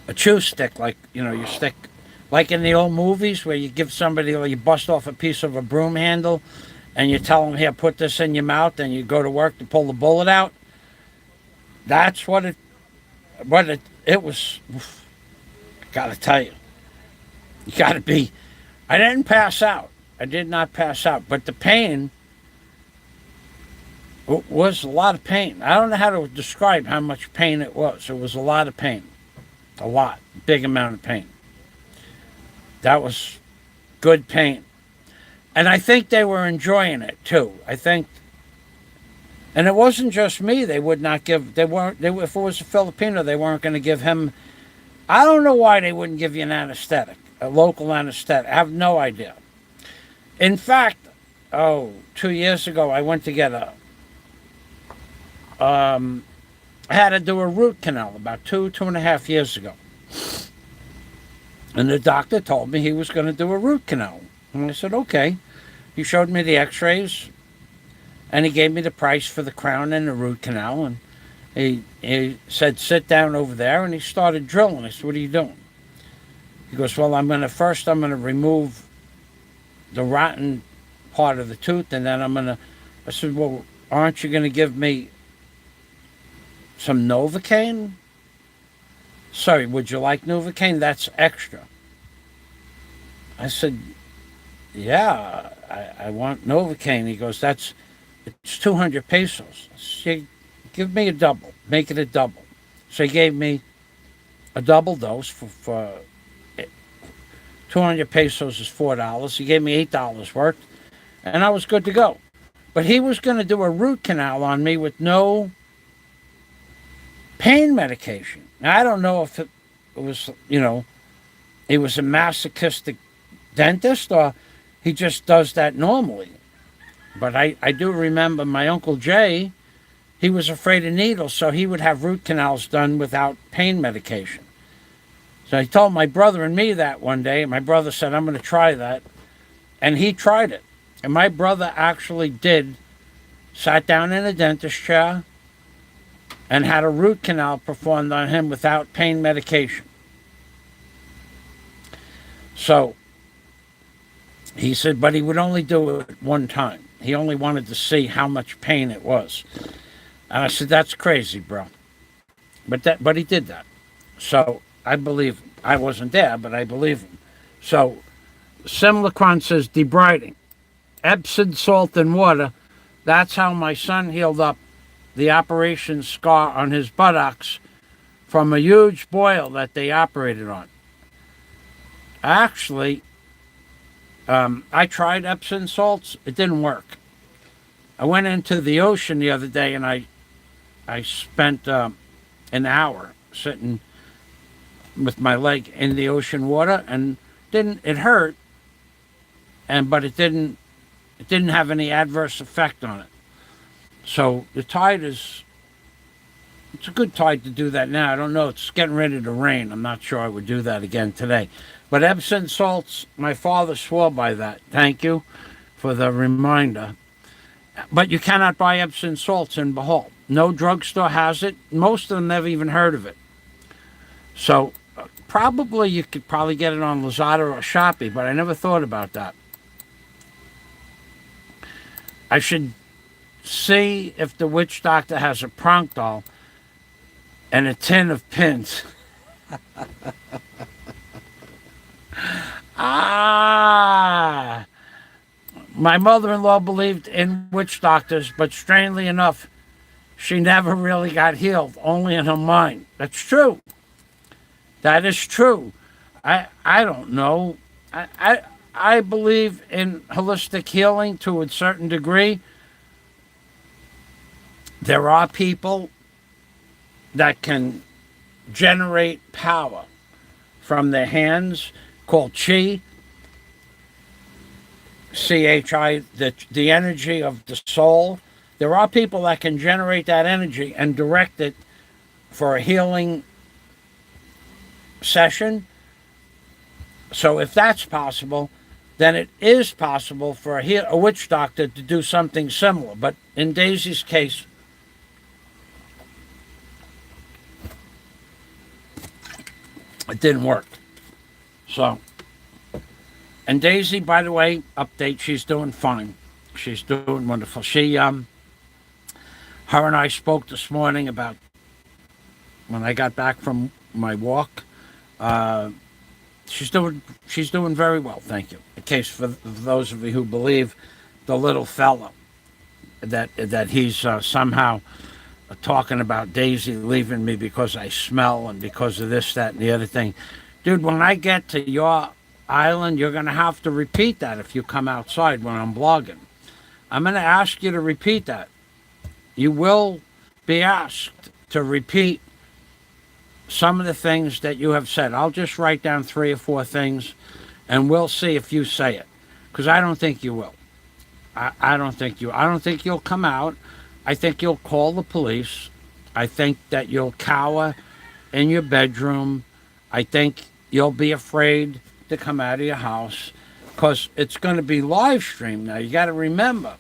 a chew stick, like, you stick, like in the old movies where you give somebody, or you bust off a piece of a broom handle and you tell them, here, put this in your mouth, and you go to work to pull the bullet out. That's what it was. I gotta tell you, you gotta be. I didn't pass out. I did not pass out, but the pain was a lot of pain. I don't know how to describe how much pain it was. It was a lot of pain. A lot. Big amount of pain. That was good pain. And I think they were enjoying it too. I think, and it wasn't just me. They would not give, if it was a Filipino, they weren't going to give him, I don't know why they wouldn't give you an anesthetic, a local anesthetic. I have no idea. In fact, 2 years ago, I went to get I had to do a root canal about 2.5 years ago. And the doctor told me he was going to do a root canal. And I said, okay. He showed me the x-rays, and he gave me the price for the crown and the root canal. And he said, sit down over there, and he started drilling. I said, what are you doing? He goes, well, I'm going to remove the rotten part of the tooth, and then I said, well, aren't you going to give me some Novocaine? Sorry, would you like Novocaine? That's extra. I said, yeah, I want Novocaine. He goes, it's 200 pesos. I said, give me a double, make it a double. So he gave me a double dose for 200 pesos is $4. He gave me $8 worth, and I was good to go. But he was going to do a root canal on me with no pain medication. Now, I don't know if it was, he was a masochistic dentist or he just does that normally. But I do remember my Uncle Jay, he was afraid of needles, so he would have root canals done without pain medication. So he told my brother and me that one day. My brother said, I'm going to try that. And he tried it. And my brother actually sat down in a dentist chair and had a root canal performed on him without pain medication. So he said, but he would only do it one time. He only wanted to see how much pain it was. And I said, that's crazy, bro. But he did that. So I believe him. I wasn't there, but I believe him. So Simulacron says debriding. Epsom salt and water. That's how my son healed up the operation scar on his buttocks from a huge boil that they operated on. Actually, I tried Epsom salts. It didn't work. I went into the ocean the other day and I spent an hour sitting with my leg in the ocean water, and it hurt, but it didn't have any adverse effect on it. So the tide it's a good tide to do that now. I don't know. It's getting ready to rain. I'm not sure I would do that again today. But Epsom salts, my father swore by that. Thank you for the reminder. But you cannot buy Epsom salts in Bohol. No drugstore has it. Most of them never even heard of it. So probably you could get it on Lazada or Shopee, but I never thought about that. I should see if the witch doctor has a prank doll and a tin of pins. My mother-in-law believed in witch doctors, but strangely enough, she never really got healed, only in her mind. That's true. That is true. I don't know. I believe in holistic healing to a certain degree. There are people that can generate power from their hands, called chi, C-H-I, the energy of the soul. There are people that can generate that energy and direct it for a healing session. So if that's possible, then it is possible for a witch doctor to do something similar. But in Daisy's case, it didn't work. So, and Daisy, by the way, update, she's doing fine. She's doing wonderful. Her and I spoke this morning about when I got back from my walk. She's doing very well, thank you. In case for those of you who believe the little fella that he's somehow talking about Daisy leaving me because I smell and because of this, that, and the other thing. Dude, when I get to your island, you're going to have to repeat that if you come outside when I'm blogging. I'm going to ask you to repeat that. You will be asked to repeat some of the things that you have said. I'll just write down 3 or 4 things, and we'll see if you say it. Because I don't think you will. I don't think you'll come out. I think you'll call the police. I think that you'll cower in your bedroom. I think you'll be afraid to come out of your house because it's going to be live streamed. Now, you got to remember,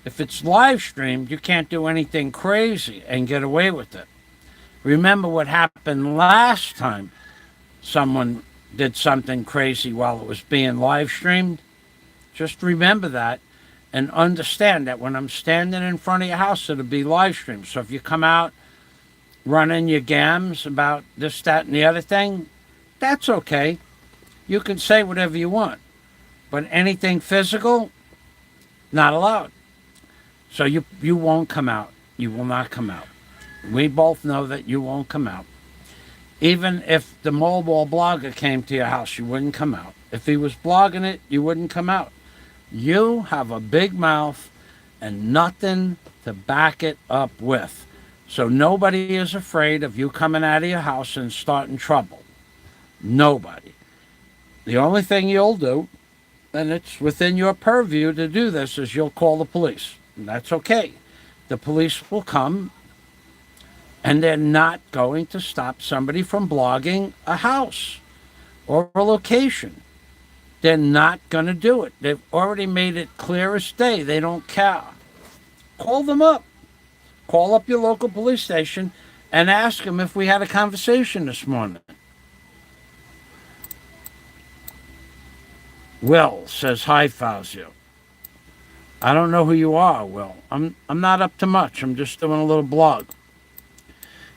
if it's live streamed, you can't do anything crazy and get away with it. Remember what happened last time someone did something crazy while it was being live streamed? Just remember that and understand that when I'm standing in front of your house, it'll be live streamed. So if you come out running your gams about this, that, and the other thing, that's okay. You can say whatever you want. But anything physical, not allowed. So you won't come out. You will not come out. We both know that you won't come out. Even if the mobile blogger came to your house, you wouldn't come out. If he was blogging it, you wouldn't come out. You have a big mouth and nothing to back it up with. So nobody is afraid of you coming out of your house and starting trouble. Nobody. The only thing you'll do, and it's within your purview to do this, is you'll call the police. And that's okay. The police will come, and they're not going to stop somebody from blogging a house or a location. They're not going to do it. They've already made it clear as day. They don't care. Call them up. Call up your local police station and ask them if we had a conversation this morning. Will says, hi, Fazio. I don't know who you are, Will. I'm not up to much. I'm just doing a little blog.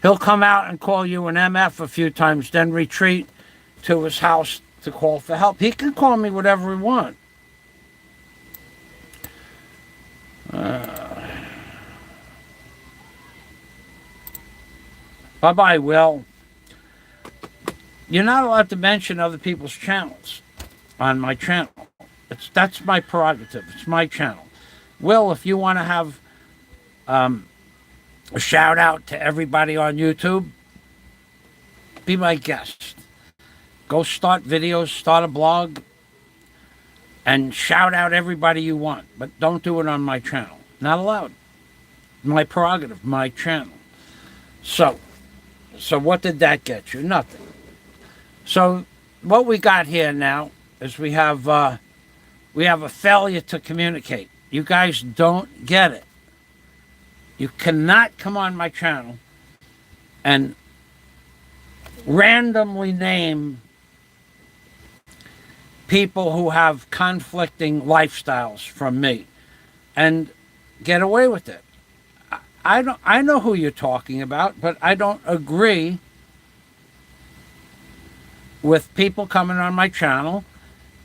He'll come out and call you an MF a few times, then retreat to his house to call for help. He can call me whatever he wants. Bye-bye, Will. You're not allowed to mention other people's channels on my channel. That's my prerogative. It's my channel. Will, if you want to have a shout out to everybody on YouTube, be my guest. Go start videos, start a blog, and shout out everybody you want. But don't do it on my channel. Not allowed. My prerogative, my channel. So what did that get you? Nothing. So what we got here now is we have a failure to communicate. You guys don't get it. You cannot come on my channel and randomly name people who have conflicting lifestyles from me and get away with it. I know who you're talking about, but I don't agree with people coming on my channel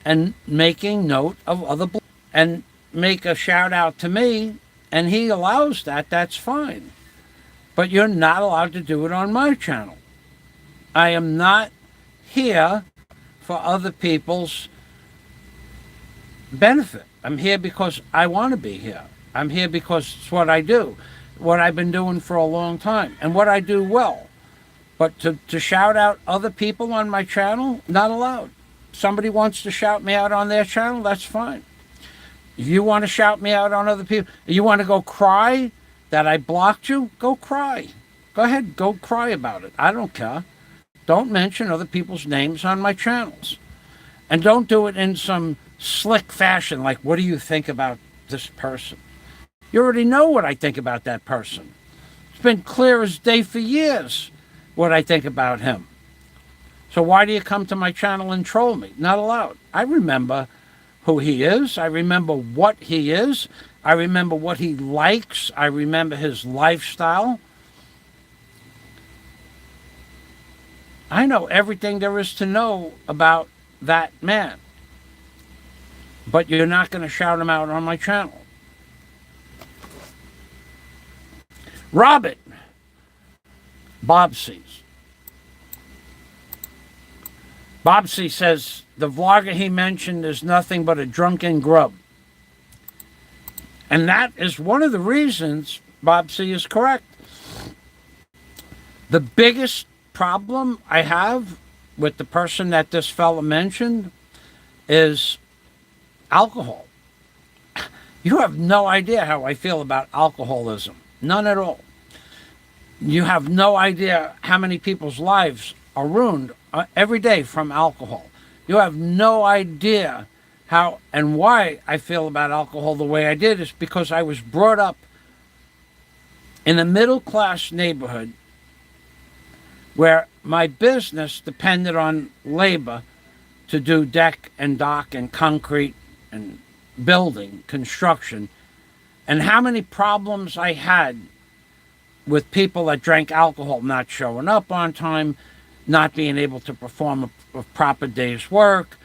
and making note of other and make a shout out to me, and he allows that, that's fine. But you're not allowed to do it on my channel. I am not here for other people's benefit. I'm here because I want to be here. I'm here because it's what I do, what I've been doing for a long time, and what I do well. But to shout out other people on my channel, not allowed. Somebody wants to shout me out on their channel, that's fine. If you want to shout me out on other people, you want to go cry that I blocked you, go cry. Go ahead, go cry about it. I don't care. Don't mention other people's names on my channels. And don't do it in some slick fashion, like, what do you think about this person? You already know what I think about that person. It's been clear as day for years what I think about him. So why do you come to my channel and troll me? Not allowed. I remember who he is. I remember what he is. I remember what he likes. I remember his lifestyle. I know everything there is to know about that man. But you're not going to shout him out on my channel. Robert, Bob sees. Bob C says, the vlogger he mentioned is nothing but a drunken grub. And that is one of the reasons Bob C is correct. The biggest problem I have with the person that this fella mentioned is alcohol. You have no idea how I feel about alcoholism. None at all. You have no idea how many people's lives are ruined every day from alcohol. You have no idea how and why I feel about alcohol the way I did. Is because I was brought up in a middle-class neighborhood where my business depended on labor to do deck and dock and concrete and building, construction, and how many problems I had with people that drank alcohol not showing up on time, not being able to perform a proper day's work,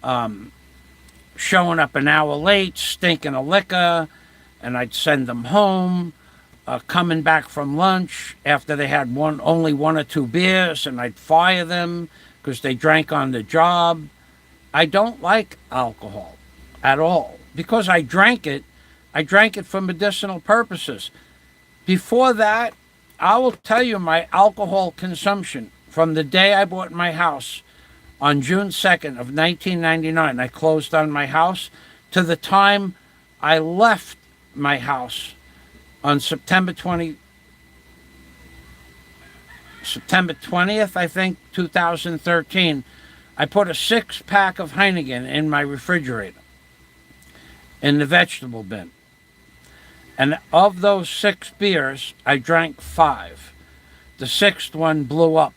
showing up an hour late, stinking of liquor, and I'd send them home, coming back from lunch after they had only one or two beers, and I'd fire them because they drank on the job. I don't like alcohol at all. Because I drank it for medicinal purposes. Before that, I will tell you my alcohol consumption from the day I bought my house on June 2nd of 1999. I closed on my house to the time I left my house on September 20th, I think, 2013. I put a 6-pack of Heineken in my refrigerator in the vegetable bin. And of those 6 beers, I drank 5. The 6th one blew up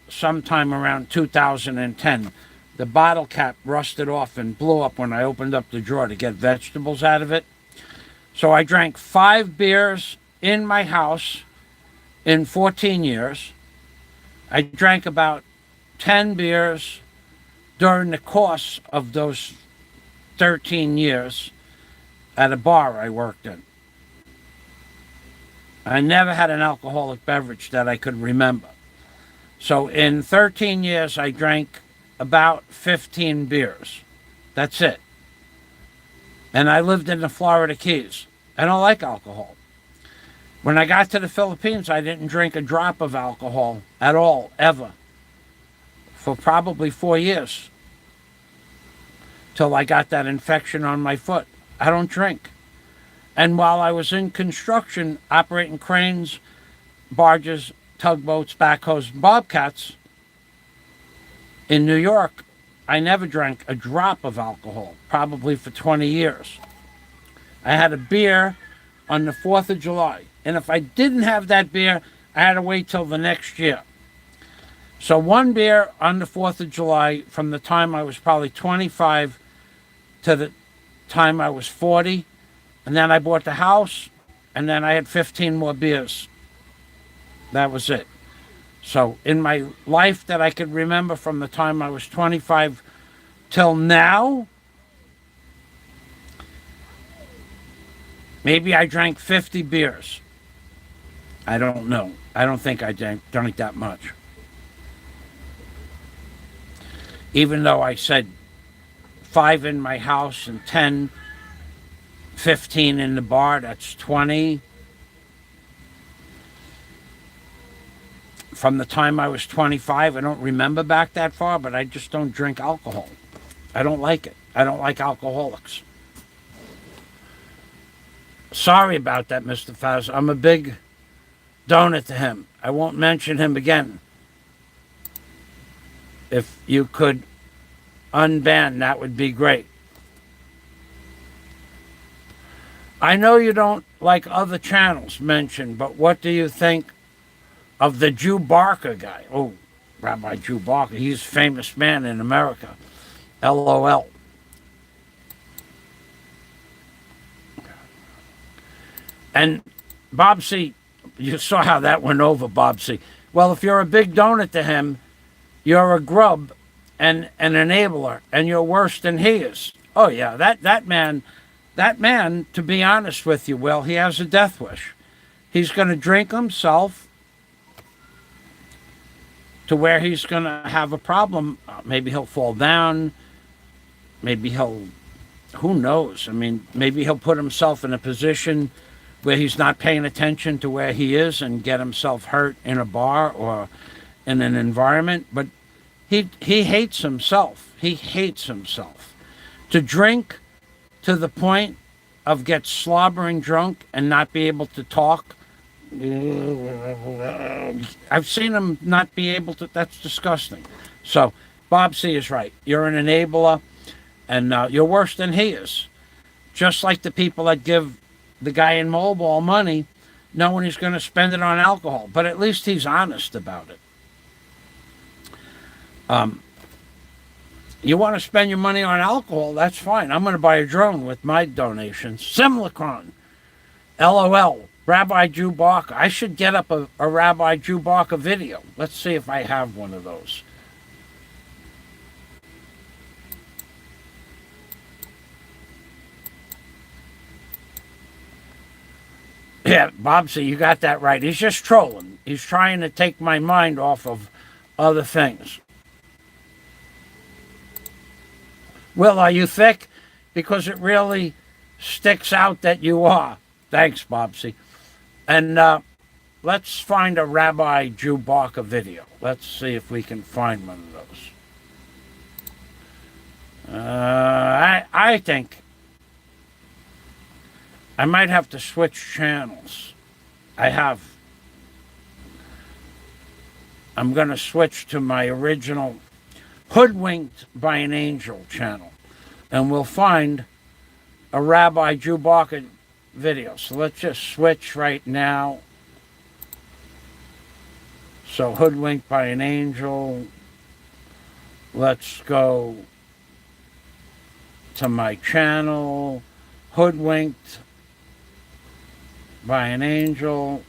sometime around 2010. The bottle cap rusted off and blew up when I opened up the drawer to get vegetables out of it. So I drank 5 beers in my house in 14 years. I drank about 10 beers during the course of those 13 years at a bar I worked in. I never had an alcoholic beverage that I could remember. So in 13 years, I drank about 15 beers. That's it. And I lived in the Florida Keys. I don't like alcohol. When I got to the Philippines, I didn't drink a drop of alcohol at all, ever, for probably 4 years, till I got that infection on my foot. I don't drink. And while I was in construction, operating cranes, barges, tugboats, backhoes, and bobcats in New York, I never drank a drop of alcohol, probably for 20 years. I had a beer on the 4th of July. And if I didn't have that beer, I had to wait till the next year. So one beer on the 4th of July from the time I was probably 25 to the time I was 40. And then I bought the house, and then I had 15 more beers. That was it. So in my life that I could remember from the time I was 25 till now, maybe I drank 50 beers. I don't know. I don't think I drank that much. Even though I said 5 in my house and 10, 15 in the bar, that's 20. From the time I was 25, I don't remember back that far, but I just don't drink alcohol. I don't like it. I don't like alcoholics. Sorry about that, Mr. Faz. I'm a big donut to him. I won't mention him again. If you could unban, that would be great. I know you don't like other channels mentioned, but what do you think of the Jew Barker guy? Oh, Rabbi Jew Barker. He's a famous man in America. LOL. And Bob C., you saw how that went over, Bob C. Well, if you're a big donut to him, you're a grub and an enabler, and you're worse than he is. Oh, yeah, that man, to be honest with you, Will, he has a death wish. He's going to drink himself to where he's going to have a problem. Maybe he'll fall down. Maybe who knows? I mean, maybe he'll put himself in a position where he's not paying attention to where he is and get himself hurt in a bar or in an environment. But he hates himself. He hates himself. To drink to the point of get slobbering drunk and not be able to talk. I've seen him not be able to. That's disgusting. So Bob C. is right. You're an enabler, and you're worse than he is. Just like the people that give the guy in Mobile money, knowing he's going to spend it on alcohol. But at least he's honest about it. You want to spend your money on alcohol, that's fine. I'm going to buy a drone with my donations. Simulacron. LOL. Rabbi Jew Barker. I should get up a Rabbi Jew Barker video. Let's see if I have one of those. Yeah, Bobsy, you got that right. He's just trolling. He's trying to take my mind off of other things. Will, are you thick? Because it really sticks out that you are. Thanks, Bobsy. And let's find a Rabbi Jew Barker video. Let's see if we can find one of those. I think I might have to switch channels. I'm going to switch to my original Hoodwinked by an Angel channel. And we'll find a Rabbi Jew Barker video. So let's just switch right now. So Hoodwinked by an Angel. Let's go to my channel. Hoodwinked by an Angel.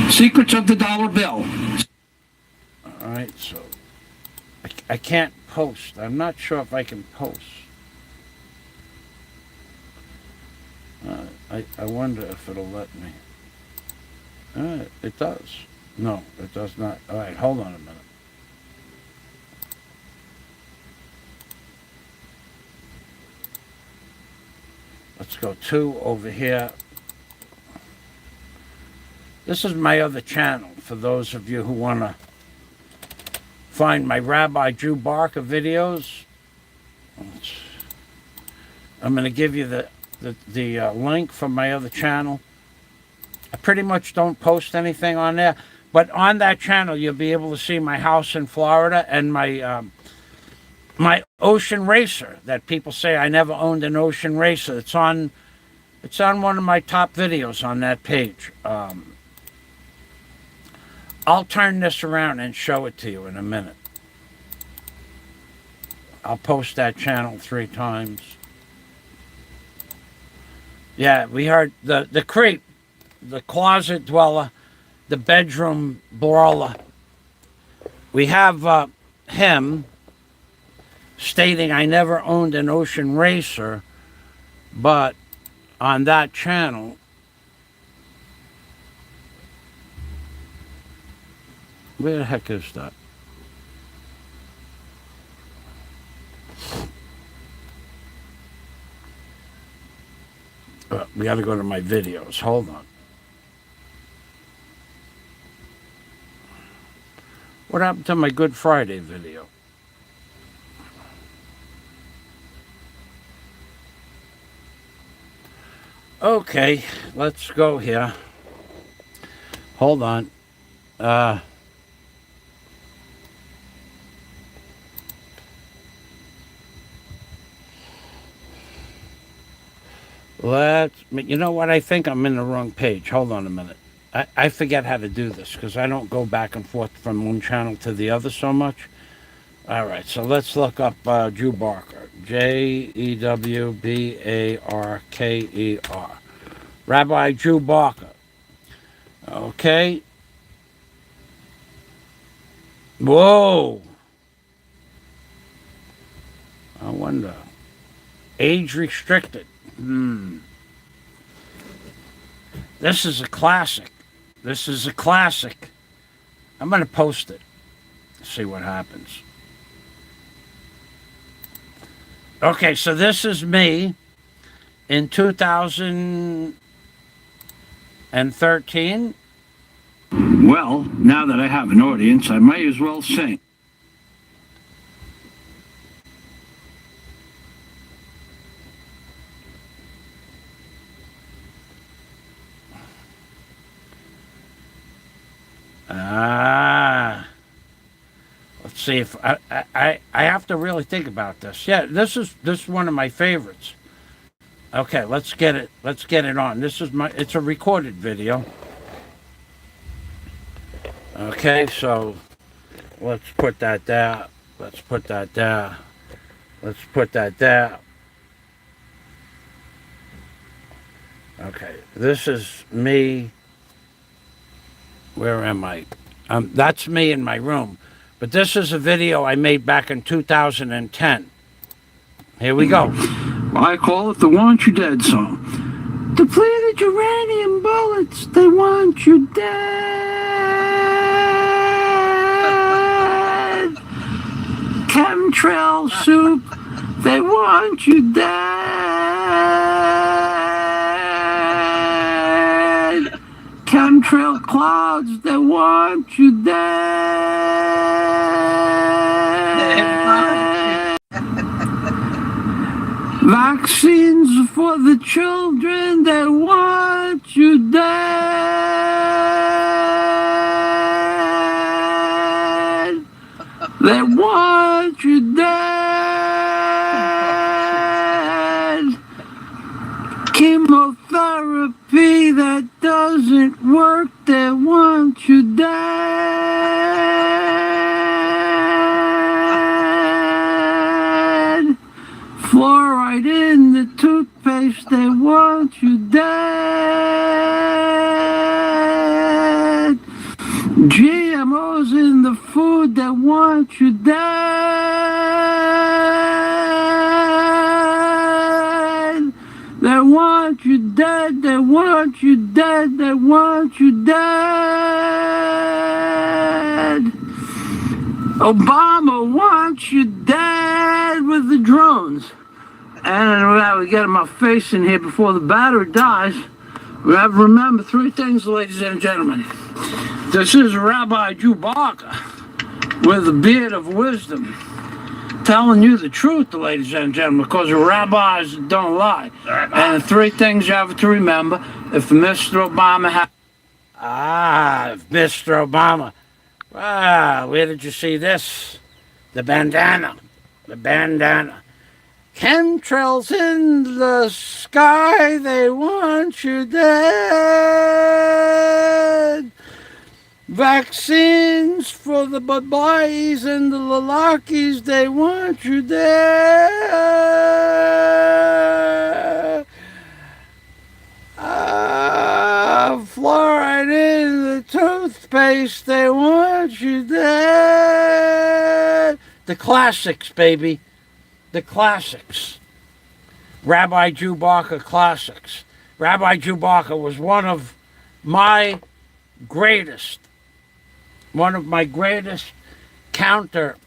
Secrets of the Dollar Bill. All right, so I can't post. I'm not sure if I can post. I wonder if it'll let me. It does. No, it does not. All right, hold on a minute. Let's go 2 over here. This is my other channel for those of you who want to find my Rabbi Drew Barker videos. I'm going to give you the link from my other channel. I pretty much don't post anything on there, but on that channel you'll be able to see my house in Florida and my my ocean racer that people say I never owned an ocean racer. It's on one of my top videos on that page. I'll turn this around and show it to you in a minute. I'll post that channel 3 times. Yeah, we heard the creep, the closet dweller, the bedroom brawler. We have him stating I never owned an ocean racer, but on that channel, where the heck is that? We got to go to my videos. Hold on. What happened to my Good Friday video? Okay, let's go here. Hold on. You know what? I think I'm in the wrong page. Hold on a minute. I forget how to do this because I don't go back and forth from one channel to the other so much. All right, so let's look up Drew Barker. Jewbarker. Rabbi Drew Barker. Okay. Whoa. I wonder. Age restricted. This is a classic. This is a classic. I'm going to post it. See what happens. Okay, so this is me in 2013. Well, now that I have an audience, I might as well sing. Let's see if I have to really think about this. Yeah, this is one of my favorites. Okay, let's get it on. It's a recorded video. Okay, so let's put that there. Let's put that there. Let's put that there. Okay, this is me. Where am I? That's me in my room. But this is a video I made back in 2010. Here we go. I call it the Want You Dead song. Depleted uranium bullets, they want you dead. Chemtrail soup, they want you dead. Chemtrail clouds, they want you dead. Vaccines for the children, they want you dead. They want you dead. Chemotherapy that doesn't work, they want you dead. Fluoride in the toothpaste, they want you dead. GMOs in the food, they want you dead. They want you dead, they want you dead, they want you dead. Obama wants you dead with the drones. And we gotta get my face in here before the battery dies. We have to remember three things, ladies and gentlemen. This is Rabbi Chewbacca with a beard of wisdom, telling you the truth, ladies and gentlemen, because the rabbis don't lie. And the three things you have to remember, if Mr. Obama had... Mr. Obama. Where did you see this? The bandana. The bandana. Chemtrails in the sky, they want you dead. Vaccines for the babais and the lalakis, they want you dead. Fluoride in the toothpaste, they want you dead. The classics, baby. The classics. Rabbi Chewbacca classics. Rabbi Chewbacca was one of my greatest counter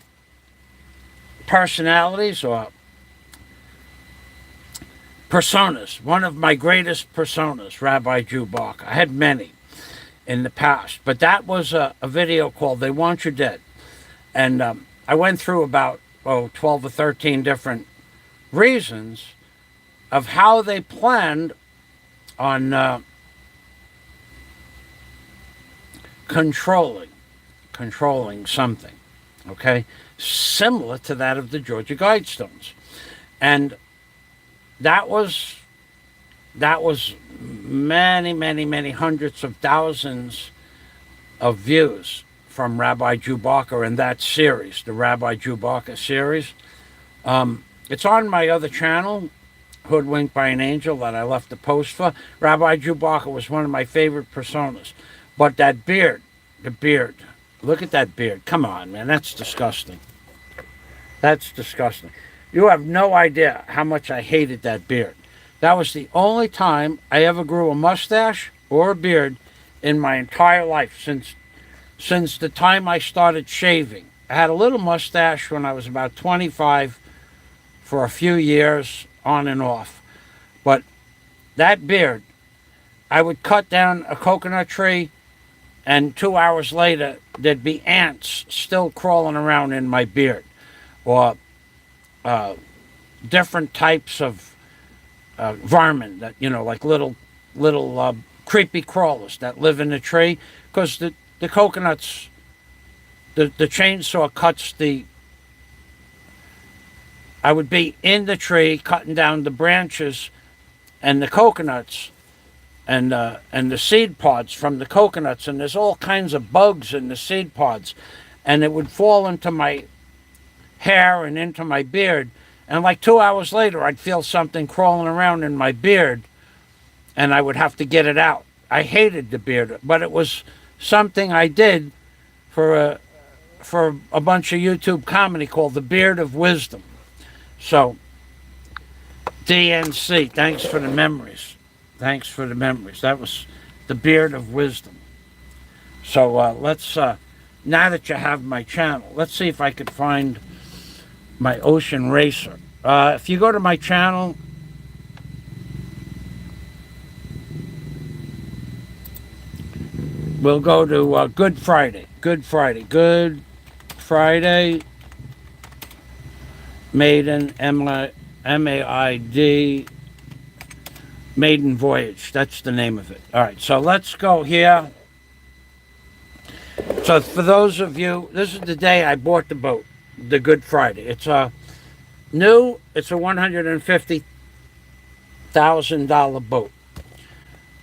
personalities or personas. One of my greatest personas, Rabbi Chewbacca. I had many in the past, but that was a video called They Want You Dead. And I went through about 12 or 13 different reasons of how they planned on controlling something, okay, similar to that of the Georgia Guidestones. And that was many hundreds of thousands of views from Rabbi Chewbacca in that series, the Rabbi Chewbacca series. It's on my other channel, Hoodwinked by an Angel, that I left a post for. Rabbi Chewbacca was one of my favorite personas. But that beard, the beard, look at that beard. Come on, man, that's disgusting. That's disgusting. You have no idea how much I hated that beard. That was the only time I ever grew a mustache or a beard in my entire life since the time I started shaving. I had a little mustache when I was about 25 for a few years, on and off. But that beard, I would cut down a coconut tree, and 2 hours later, there'd be ants still crawling around in my beard. Or different types of varmint that, like little creepy crawlers that live in the tree, because the coconuts, the chainsaw cuts I would be in the tree cutting down the branches and the coconuts and the seed pods from the coconuts, and there's all kinds of bugs in the seed pods, and it would fall into my hair and into my beard, and like 2 hours later I'd feel something crawling around in my beard, and I would have to get it out. I hated the beard, but it was something I did for a bunch of YouTube comedy called The Beard of Wisdom. So, DNC, thanks for the memories. Thanks for the memories. That was The Beard of Wisdom. So let's, now that you have my channel, let's see if I could find my Ocean Racer. If you go to my channel, we'll go to Good Friday. Good Friday. Maiden, M-A-I-D, Maiden Voyage. That's the name of it. All right, so let's go here. So for those of you, this is the day I bought the boat, the Good Friday. It's a $150,000 boat.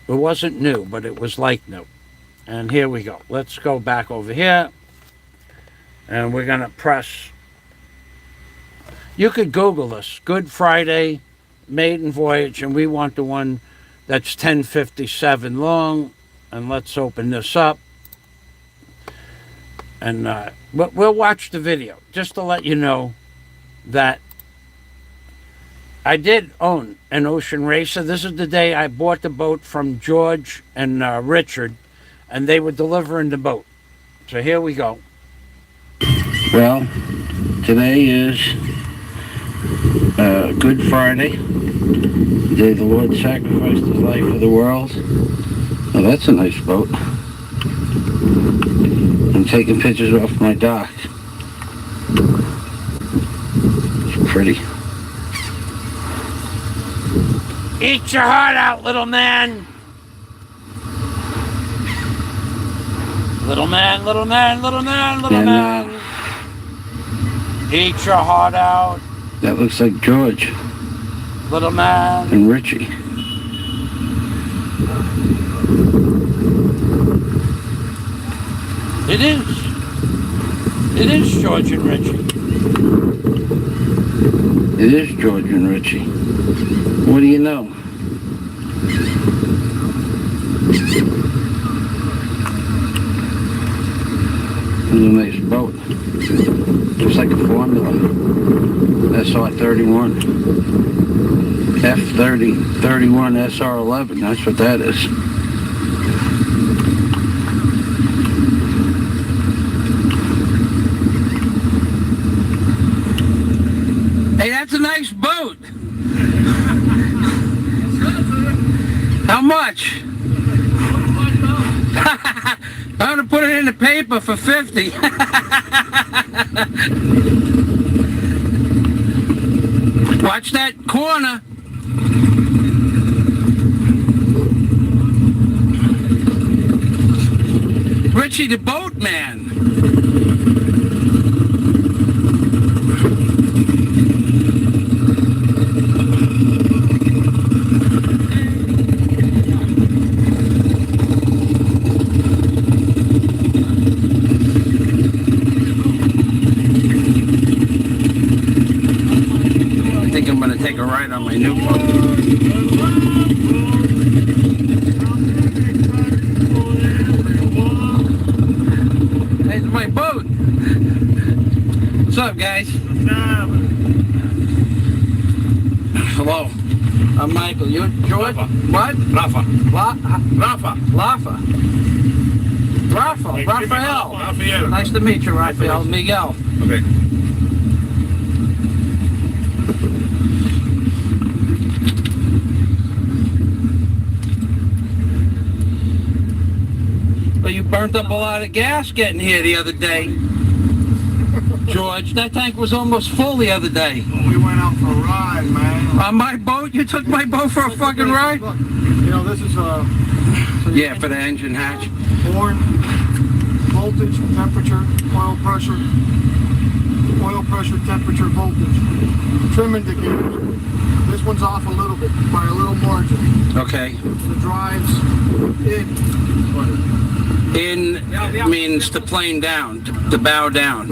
It wasn't new, but it was like new. And here we go. Let's go back over here. And we're going to press. You could Google us, Good Friday, Maiden Voyage, and we want the one that's 1057 long. And let's open this up. And we'll watch the video, just to let you know that I did own an Ocean Racer. This is the day I bought the boat from George and Richard, and they were delivering the boat. So here we go. Well, today is Good Friday, the day the Lord sacrificed his life for the world. Oh, that's a nice boat. I'm taking pictures off my dock. It's pretty. Eat your heart out, little man. Little man, little man, little man, little man. Eat your heart out. That looks like George. Little man. And Richie. It is. It is George and Richie. It is George and Richie. What do you know? It's a nice boat. Looks like a formula. SR31. F3031 SR11. That's what that is. Hey, that's a nice boat. How much? I'm gonna put it in the paper for 50. Watch that corner. Richie the boatman. Take a ride on my new boat. There's my boat. What's up, guys? Hello. I'm Michael. You're George? Rafa. What? Rafa. Rafa. Raphael. Raphael. Nice to meet you, Raphael. Miguel. Okay. Well, you burnt up a lot of gas getting here the other day. George, that tank was almost full the other day. We went out for a ride, man. On my boat? You took my boat for a fucking ride? Look, you know, this is Yeah, for the engine hatch. horn, voltage, temperature, oil pressure, temperature, voltage. Trim indicators. This one's off a little bit, by a little margin. Okay. The drives in. In means to plane down, to bow down.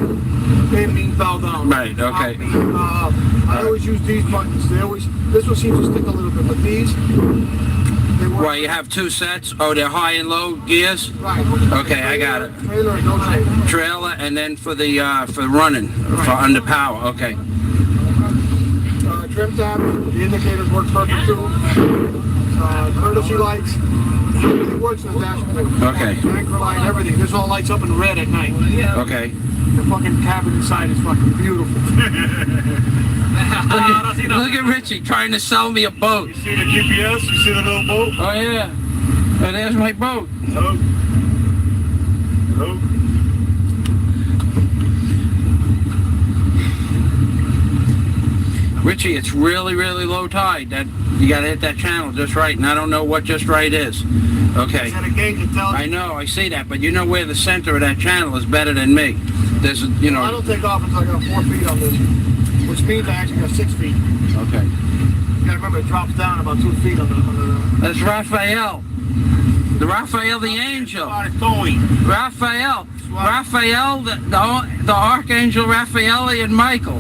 In means bow down. Right, okay. I always use these buttons. This one seems to stick a little bit, but these, they work. Well, you have two sets. Oh, they're high and low gears? Right. Okay, I got it. Trailer and no trailer. Trailer, and then for the running, for under power. Okay. Trim tab, the indicators work perfect too. Courtesy lights, everything works in the dashboard. Okay. Anchor light, everything. This all lights up in red at night. Okay. The fucking cabin inside is fucking beautiful. Look at Richie trying to sell me a boat. You see the GPS? You see the little boat? Oh yeah. Oh, there's my boat. Hello. Hello. Richie, it's really, really low tide. That you gotta hit that channel just right, and I don't know what just right is. Okay. Is that a gauge that tells I know, I see that, but you know where the center of that channel is better than me. There's, you I know. don't take off until I got 4 feet on this, which means I actually got 6 feet. Okay. You gotta remember it drops down about 2 feet on the That's Raphael. The Raphael the angel. towing. Raphael. Raphael, the archangel Raphael and Michael.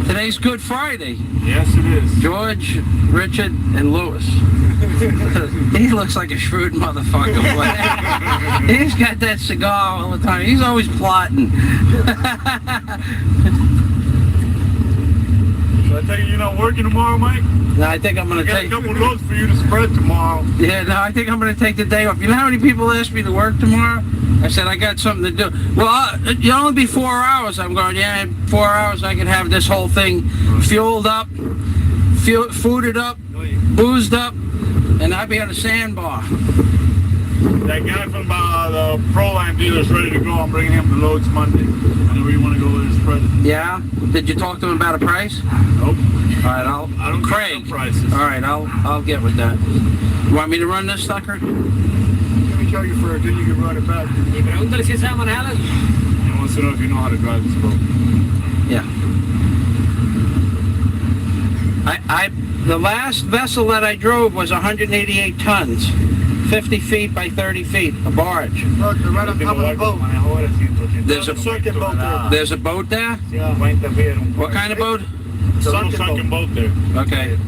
Today's Good Friday. Yes, it is. George, Richard, and Lewis. He looks like a shrewd motherfucker. Boy. He's got that cigar all the time. He's always plotting. So I tell you, you're not working tomorrow, Mike? No, I think I'm gonna I got take. a couple loads for you to spread tomorrow. Yeah, no, I think I'm gonna take the day off. You know how many people ask me to work tomorrow? I said I got something to do. Well, it'll only be 4 hours. I'm going. Yeah, in 4 hours I can have this whole thing fueled up, fooded up, boozed up, and I'll be on a sandbar. That guy from the Pro-Line dealer is ready to go. I'm bringing him the loads Monday. I know where you want to go with his spread. Yeah. Did you talk to him about a price? Nope. All right, I don't Craig. get prices. All right, I'll get with that. You want me to run this sucker? Let me show you first, then you can run it back. Y pregúntale si sabe manejarlas. He wants to know if you know how to drive this boat. Yeah. The last vessel that I drove was 188 tons, 50 feet by 30 feet, a barge. Look, they're right on top of the boat. There's a sunken boat there. There's a boat there? Yeah. What kind of boat? It's a little sunken boat there. Okay.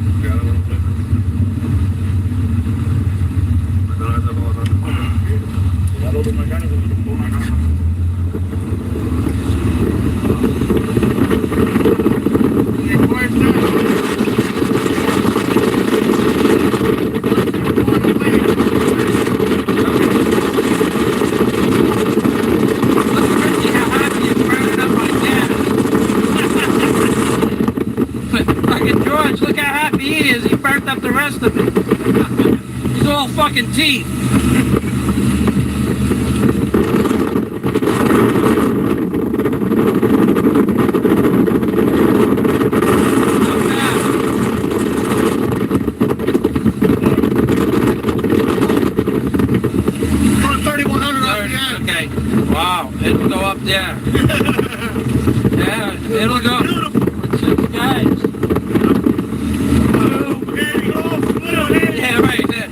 George, look how happy he is. He burnt up the rest of it. He's all fucking teeth. Okay. Wow, it'll go up there. Yeah, it'll go. Guys. Yeah, right there.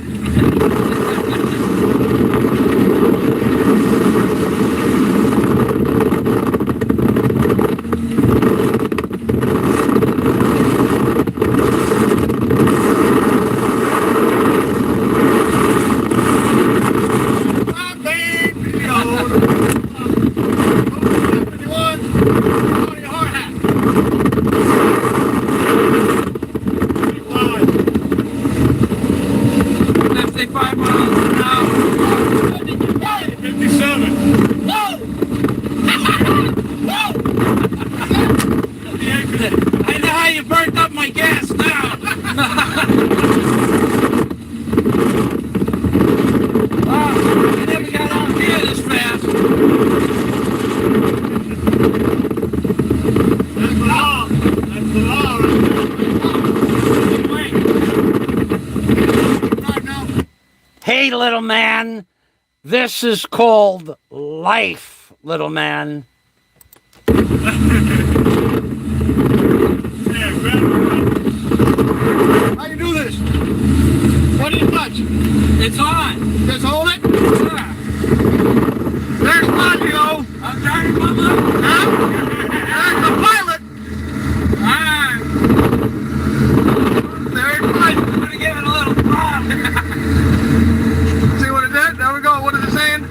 Hey, little man, this is called life, little man. How you do this? What do you touch? It's on. Just hold it. Yeah. There's Maggio. I'm trying to come up. There's the pilot. Alright. There's Mike. I'm gonna give it a little pop. See what it did? There we go. What is it saying?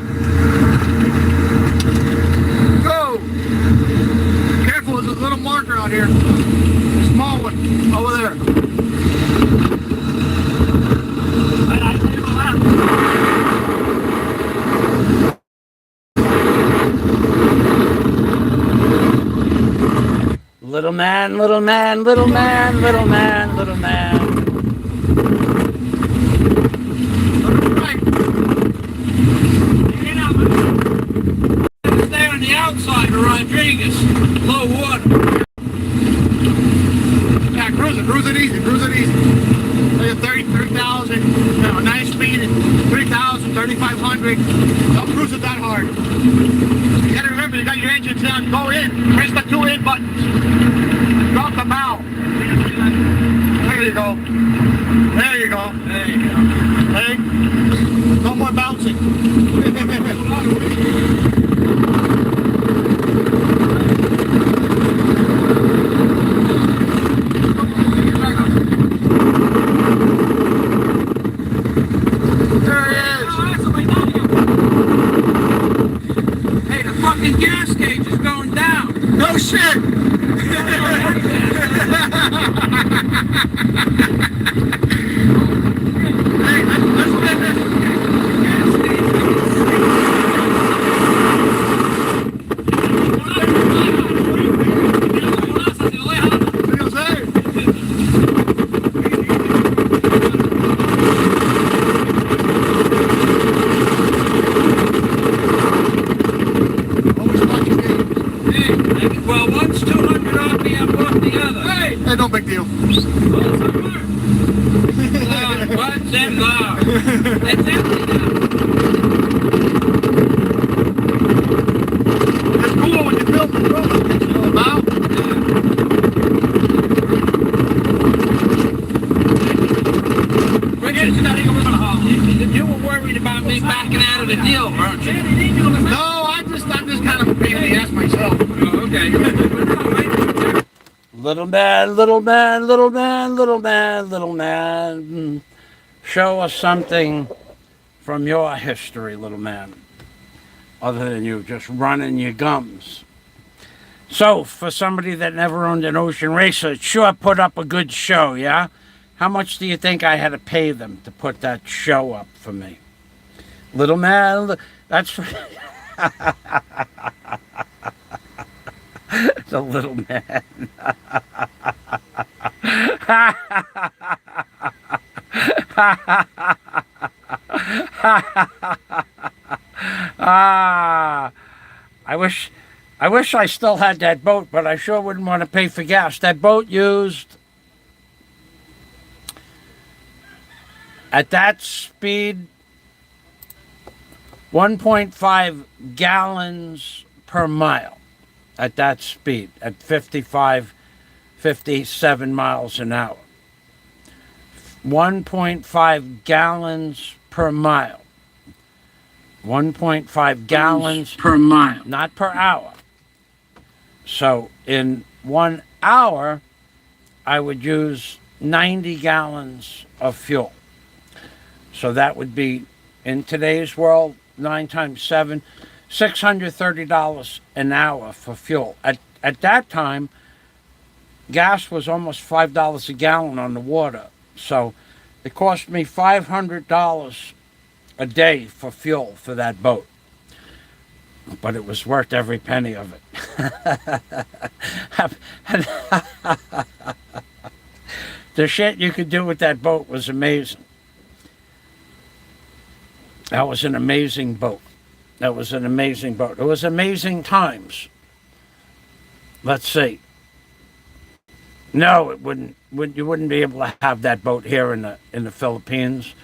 Go. Careful, there's a little marker out here. A small one over there. Little man, little man, little man, little man, little man. Stay on the outside of Rodriguez. Low water. Yeah, cruise it easy, Like a 33,000, nice speed, 3,000, 3,500. Don't cruise it that hard. You gotta remember, you got your engines down. Go in, press the 2 in buttons. Drop the bow. There you go. There you go. There you go. Hey, no more bouncing. Hey, the fucking gas gauge is going down. Good. No shit. Hey, let's look at this. Well, one's 200 RPM off the other. Hey, no big deal. What's in love? It's empty now. It's cool when you build the road. You know about? You were worried about me backing out of the deal, weren't you? No, I'm just kind of a pain in the ass myself. Oh, okay. Little man, little man, little man, little man, little man. Show us something from your history, little man. Other than you just running your gums. So, for somebody that never owned an Ocean Racer, it sure put up a good show, yeah? How much do you think I had to pay them to put that show up for me? Little man, that's the little man. I wish I still had that boat, but I sure wouldn't want to pay for gas. That boat used, at that speed, 1.5 gallons per mile. At that speed, at 55, 57 miles an hour. 1.5 gallons per mile. 1.5 gallons per mile, not per hour. So in 1 hour, I would use 90 gallons of fuel. So that would be, in today's world, 9 times 7, $630 an hour for fuel. At that time, gas was almost $5 a gallon on the water. So it cost me $500 a day for fuel for that boat. But it was worth every penny of it. The shit you could do with that boat was amazing. That was an amazing boat. That was an amazing boat. It was amazing times. Let's see. No, it wouldn't. You wouldn't be able to have that boat here in the Philippines.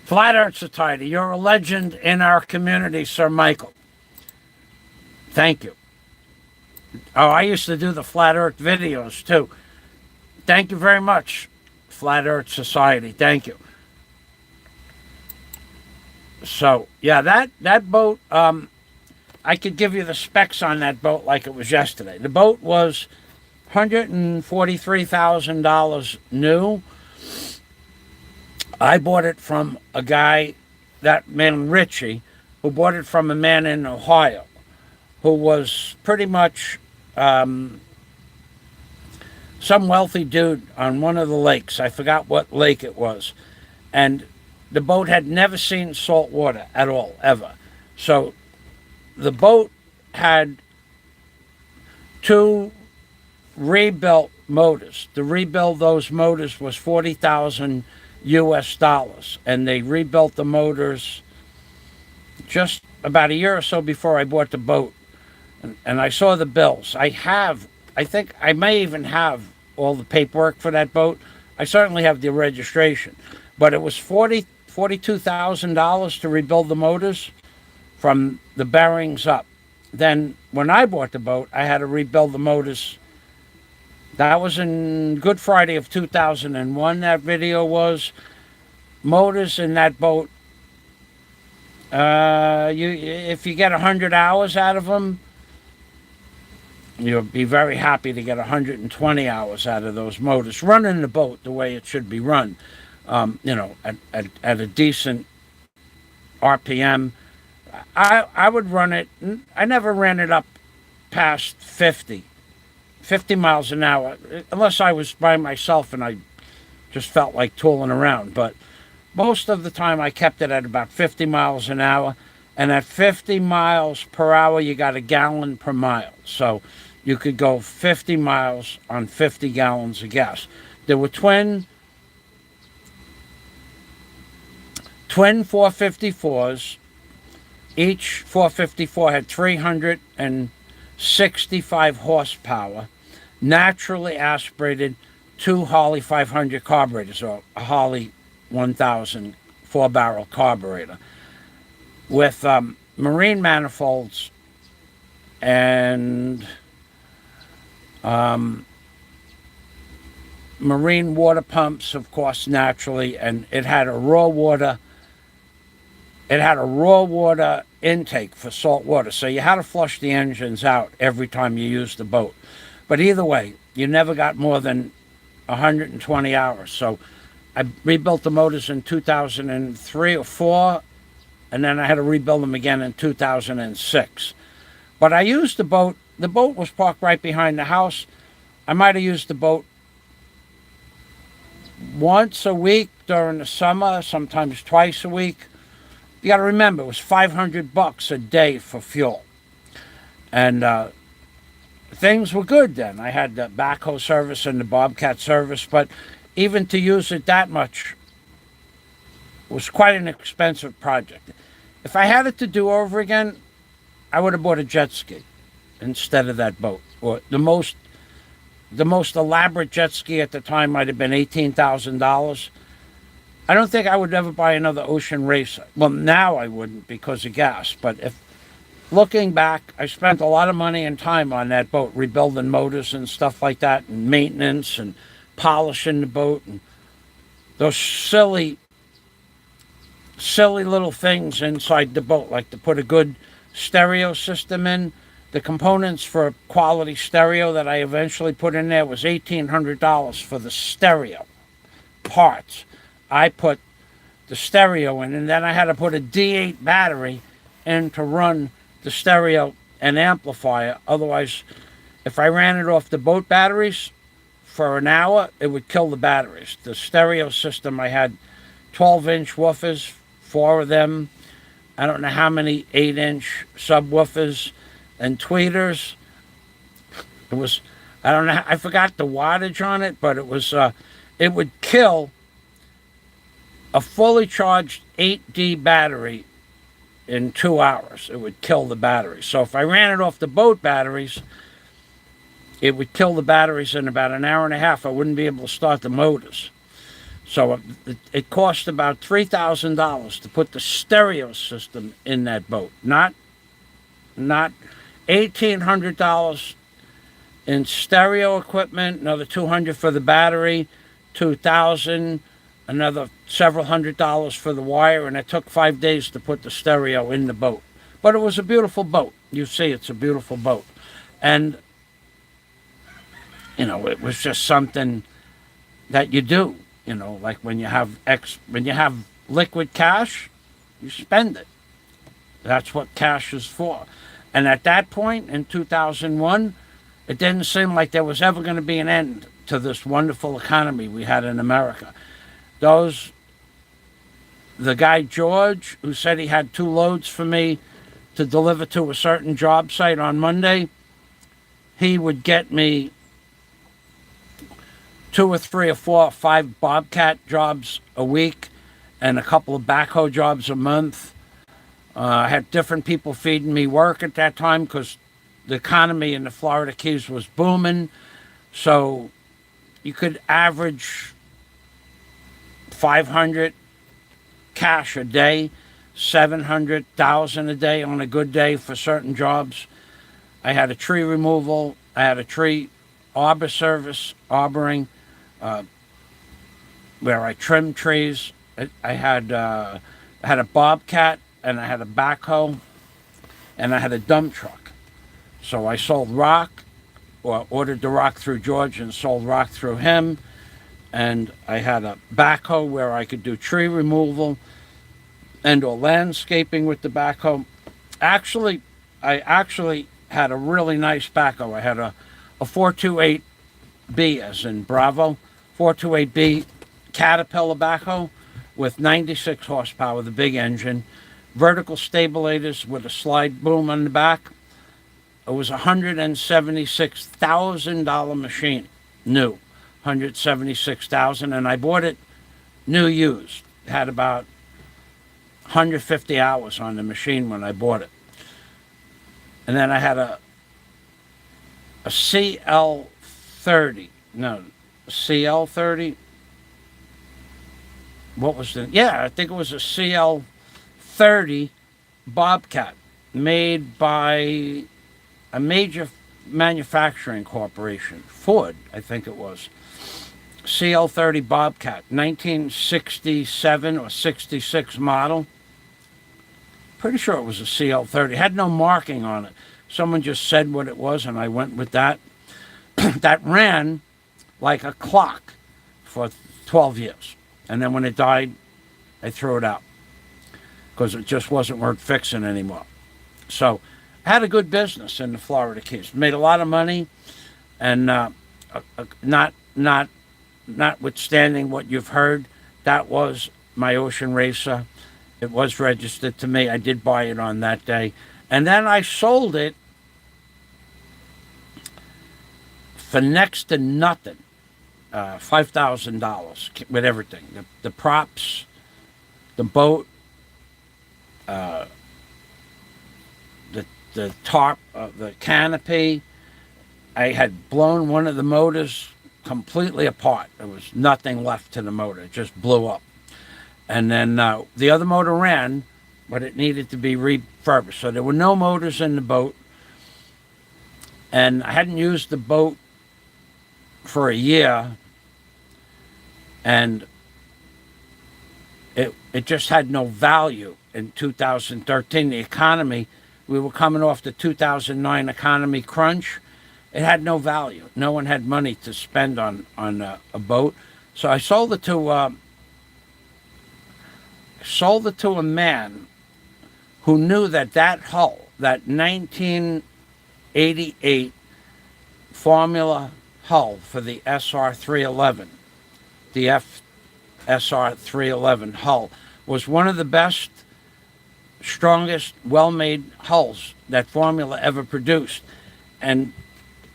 Flat Earth Society, you're a legend in our community, Sir Michael. Thank you. Oh, I used to do the Flat Earth videos too. Thank you very much, Flat Earth Society. Thank you. So, yeah, that boat, I could give you the specs on that boat like it was yesterday. The boat was $143,000 new. I bought it from a guy, that man Richie, who bought it from a man in Ohio, who was pretty much some wealthy dude on one of the lakes. I forgot what lake it was. And the boat had never seen salt water at all, ever. So the boat had 2 rebuilt motors. To rebuild those motors was $40,000 US, and they rebuilt the motors just about a year or so before I bought the boat. And I saw the bills. I think I may even have all the paperwork for that boat. I certainly have the registration. But it was $42,000 to rebuild the motors from the bearings up. Then when I bought the boat, I had to rebuild the motors. That was in Good Friday of 2001, that video was. Motors in that boat, if you get 100 hours out of them, you'll be very happy to get 120 hours out of those motors. Running the boat the way it should be run, at a decent RPM. I would run it. I never ran it up past 50 miles an hour, unless I was by myself and I just felt like tooling around. But most of the time I kept it at about 50 miles an hour. And at 50 miles per hour, you got a gallon per mile. So you could go 50 miles on 50 gallons of gas. There were twin 454s. Each 454 had 365 horsepower, naturally aspirated, 2 Harley 500 carburetors, or a Harley 1000 4-barrel carburetor, with marine manifolds and marine water pumps, of course, naturally, and it had a raw water intake for salt water, so you had to flush the engines out every time you used the boat. But either way, you never got more than 120 hours. So I rebuilt the motors in 2003 or 4, and then I had to rebuild them again in 2006. But I used the boat. The boat was parked right behind the house. I might have used the boat once a week during the summer, sometimes twice a week. You got to remember, it was $500 a day for fuel. And things were good then. I had the backhoe service and the Bobcat service, but even to use it that much was quite an expensive project. If I had it to do over again, I would have bought a jet ski instead of that boat. Or the most elaborate jet ski at the time might have been $18,000. I don't think I would ever buy another ocean racer. Well, now I wouldn't because of gas. But if looking back, I spent a lot of money and time on that boat, rebuilding motors and stuff like that, and maintenance and polishing the boat, and those silly little things inside the boat, like to put a good stereo system in. The components for a quality stereo that I eventually put in there was $1,800 for the stereo parts. I put the stereo in, and then I had to put a D8 battery in to run the stereo and amplifier. Otherwise, if I ran it off the boat batteries for an hour, it would kill the batteries. The stereo system, I had 12-inch woofers, 4 of them. I don't know how many 8-inch subwoofers and tweeters. It was, I don't know, I forgot the wattage on it, but it was, it would kill a fully charged 8D battery in 2 hours. It would kill the battery. So if I ran it off the boat batteries, it would kill the batteries in about an hour and a half. I wouldn't be able to start the motors. So it cost about $3,000 to put the stereo system in that boat. Not $1,800 in stereo equipment, another $200 for the battery, $2,000, another several $100 for the wire, and it took 5 days to put the stereo in the boat. But it was a beautiful boat. You see, it's a beautiful boat. And, you know, it was just something that you do. You know, like when you have liquid cash, you spend it. That's what cash is for. And at that point, in 2001, it didn't seem like there was ever going to be an end to this wonderful economy we had in America. The guy George, who said he had 2 loads for me to deliver to a certain job site on Monday, he would get me 2 or 3 or 4 or 5 Bobcat jobs a week and a couple of backhoe jobs a month. I had different people feeding me work at that time because the economy in the Florida Keys was booming. So you could average 500 cash a day, 700,000 a day on a good day for certain jobs. I had a tree removal. I had a tree arbor service, arboring, where I trimmed trees. I had a Bobcat, and I had a backhoe, and I had a dump truck. So I sold rock, or ordered the rock through George and sold rock through him. And I had a backhoe where I could do tree removal. and or landscaping with the backhoe. Actually, I actually had a really nice backhoe. I had a 428B, as in Bravo, 428B Caterpillar backhoe with 96 horsepower, the big engine, vertical stabilators with a slide boom on the back. It was a $176,000 machine, new, $176,000, and I bought it new used. It had about 150 hours on the machine when I bought it. And then I had a CL30. No, CL30. What was the? Yeah, I think it was a CL30 Bobcat made by a major manufacturing corporation, Ford, I think it was. CL30 Bobcat, 1967 or 66 model. Pretty sure it was a CL30. It had no marking on it. Someone just said what it was, and I went with that. That ran like a clock for 12 years. And then when it died, I threw it out because it just wasn't worth fixing anymore. So I had a good business in the Florida Keys. Made a lot of money, and notwithstanding what you've heard, that was my Ocean Racer. It was registered to me. I did buy it on that day. And then I sold it for next to nothing. $5,000 with everything. The props, the boat, the tarp, the canopy. I had blown one of the motors completely apart. There was nothing left to the motor. It just blew up. And then the other motor ran, but it needed to be refurbished. So there were no motors in the boat. And I hadn't used the boat for a year. And it just had no value in 2013. The economy, we were coming off the 2009 economy crunch. It had no value. No one had money to spend on a boat. So I sold it to a man who knew that hull, that 1988 Formula hull for the SR311, the SR311 hull, was one of the best, strongest, well-made hulls that Formula ever produced. And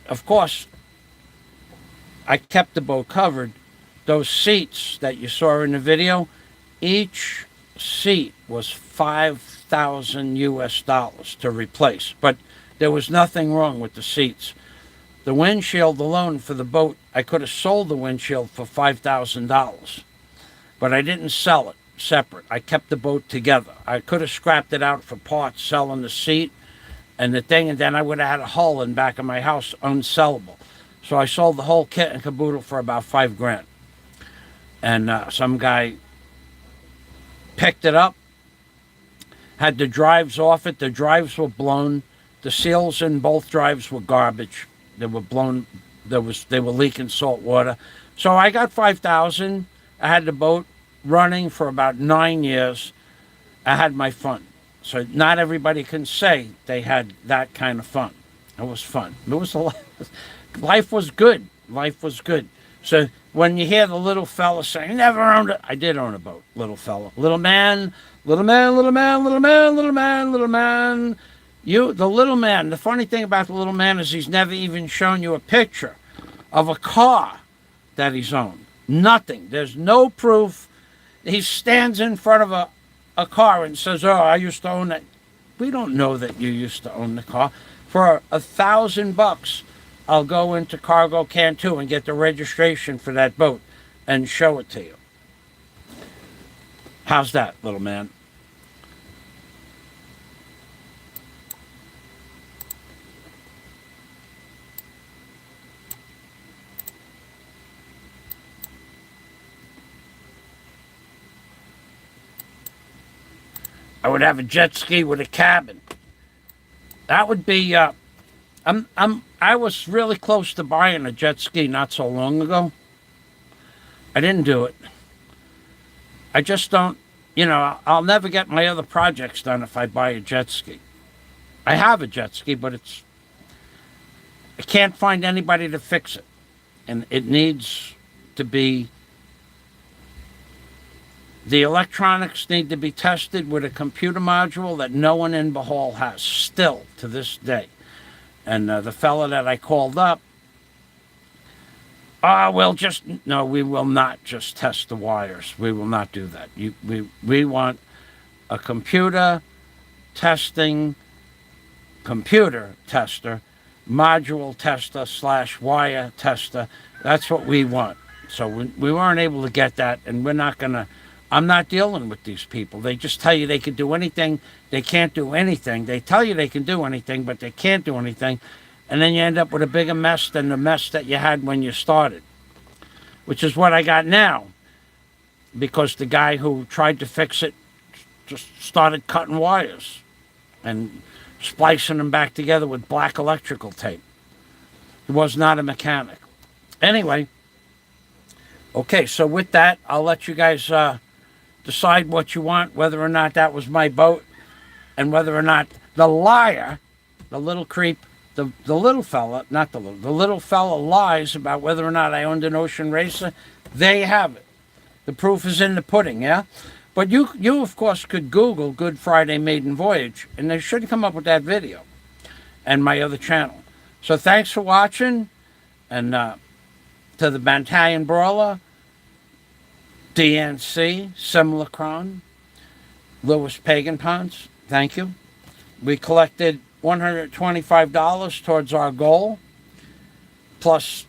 of course, I kept the boat covered. Those seats that you saw in the video, each seat was $5,000 US to replace. But there was nothing wrong with the seats. The windshield alone for the boat, I could have sold the windshield for $5,000. But I didn't sell it separate. I kept the boat together. I could have scrapped it out for parts, selling the seat and the thing, and then I would have had a hull in back of my house unsellable. So I sold the whole kit and caboodle for about $5,000. And some guy picked it up, had the drives off it. The drives were blown. The seals in both drives were garbage. They were blown. They were leaking salt water. So I got $5,000. I had the boat running for about 9 years. I had my fun. So not everybody can say they had that kind of fun. It was fun. It was a lot. Life was good. Life was good. So when you hear the little fella saying, never owned it, I did own a boat, little fella. Little man, little man, little man, little man, little man, little man. The little man, the funny thing about the little man is he's never even shown you a picture of a car that he's owned. Nothing. There's no proof. He stands in front of a car and says, oh, I used to own it. We don't know that you used to own the car. For $1,000, I'll go into Cargo Cantu and get the registration for that boat and show it to you. How's that, little man? I would have a jet ski with a cabin. That would be. I was really close to buying a jet ski not so long ago. I didn't do it. I just don't I'll never get my other projects done if I buy a jet ski. I have a jet ski, but I can't find anybody to fix it. And it needs to be, the electronics need to be tested with a computer module that no one in Bahal has, still to this day. And the fella that I called up, no, we will not just test the wires. We will not do that. We want a computer tester, module tester / wire tester. That's what we want. So we weren't able to get that, and I'm not dealing with these people. They just tell you they can do anything. They can't do anything. They tell you they can do anything, but they can't do anything. And then you end up with a bigger mess than the mess that you had when you started, which is what I got now, because the guy who tried to fix it just started cutting wires and splicing them back together with black electrical tape. He was not a mechanic. Anyway, okay, so with that, I'll let you guys decide what you want, whether or not that was my boat, and whether or not the liar, the little creep, the little fella, not the little fella lies about whether or not I owned an ocean racer. There you have it. The proof is in the pudding, yeah? But you of course, could Google Good Friday Maiden Voyage, and they should come up with that video and my other channel. So thanks for watching, and to the Bantalion Brawler, DNC, Simulacron, Lewis Pagan Ponds, thank you. We collected $125 towards our goal, plus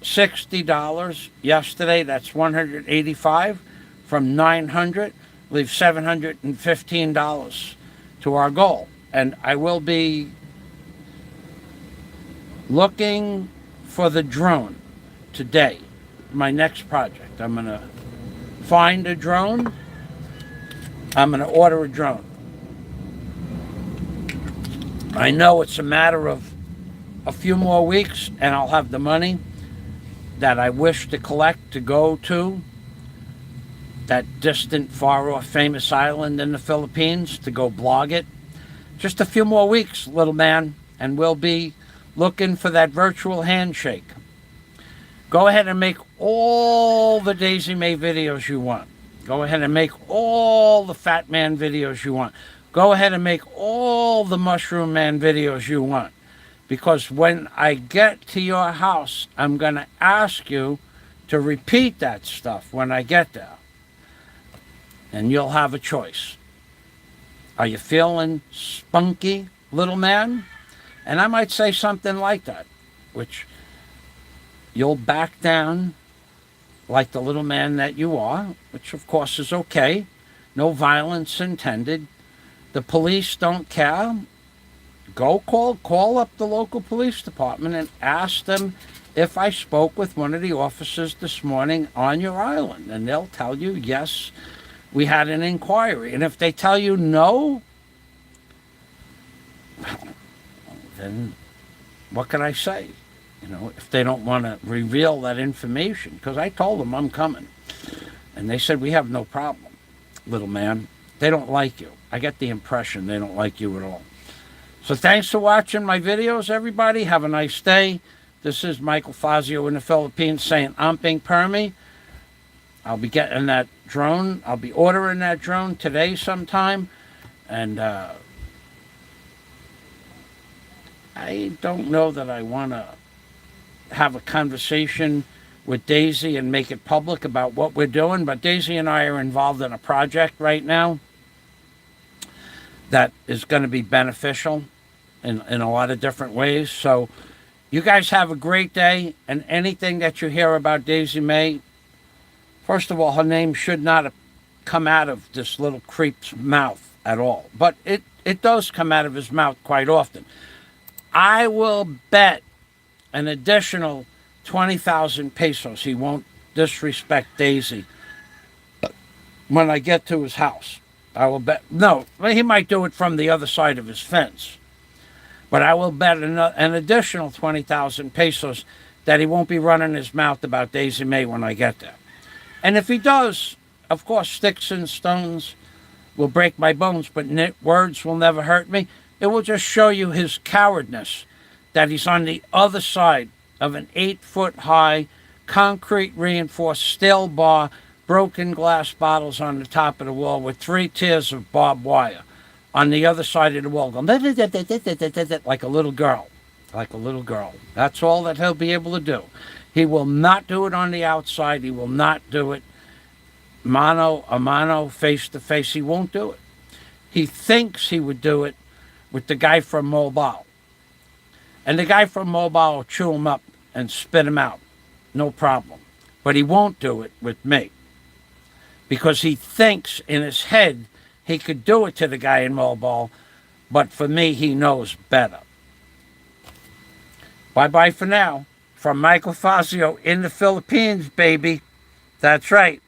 $60 yesterday. That's $185 from $900, leave $715 to our goal. And I will be looking for the drone today, my next project. I'm going to find a drone. I'm going to order a drone. I know it's a matter of a few more weeks, and I'll have the money that I wish to collect to go to that distant, far-off, famous island in the Philippines to go blog it. Just a few more weeks, little man, and we'll be looking for that virtual handshake. Go ahead and make all the Daisy May videos you want. Go ahead and make all the Fat Man videos you want. Go ahead and make all the Mushroom Man videos you want. Because when I get to your house, I'm going to ask you to repeat that stuff when I get there. And you'll have a choice. Are you feeling spunky, little man? And I might say something like that, which you'll back down like the little man that you are, which of course is okay. No violence intended. The police don't care. Go call up the local police department and ask them if I spoke with one of the officers this morning on your island. And they'll tell you, yes, we had an inquiry. And if they tell you no, then what can I say? If they don't want to reveal that information, because I told them I'm coming. And they said, we have no problem, little man. They don't like you. I get the impression they don't like you at all. So thanks for watching my videos, everybody. Have a nice day. This is Michael Fazio in the Philippines saying Amping Permi. I'll be getting that drone. I'll be ordering that drone today sometime. And I don't know that I want to have a conversation with Daisy and make it public about what we're doing. But Daisy and I are involved in a project right now that is going to be beneficial in a lot of different ways. So you guys have a great day, and anything that you hear about Daisy May, first of all, her name should not have come out of this little creep's mouth at all. But it does come out of his mouth quite often. I will bet an additional 20,000 pesos he won't disrespect Daisy when I get to his house. I will bet, no, he might do it from the other side of his fence. But I will bet an additional 20,000 pesos that he won't be running his mouth about Daisy May when I get there. And if he does, of course, sticks and stones will break my bones, but words will never hurt me. It will just show you his cowardness, that he's on the other side of an 8-foot-high, concrete reinforced steel bar, broken glass bottles on the top of the wall with 3 tiers of barbed wire on the other side of the wall, going like a little girl. Like a little girl. That's all that he'll be able to do. He will not do it on the outside. He will not do it mano a mano, face to face. He won't do it. He thinks he would do it with the guy from Mobile. And the guy from Mobile will chew him up and spit him out. No problem. But he won't do it with me. Because he thinks in his head he could do it to the guy in Mobile. But for me, he knows better. Bye-bye for now. From Michael Fazio in the Philippines, baby. That's right.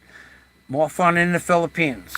More fun in the Philippines.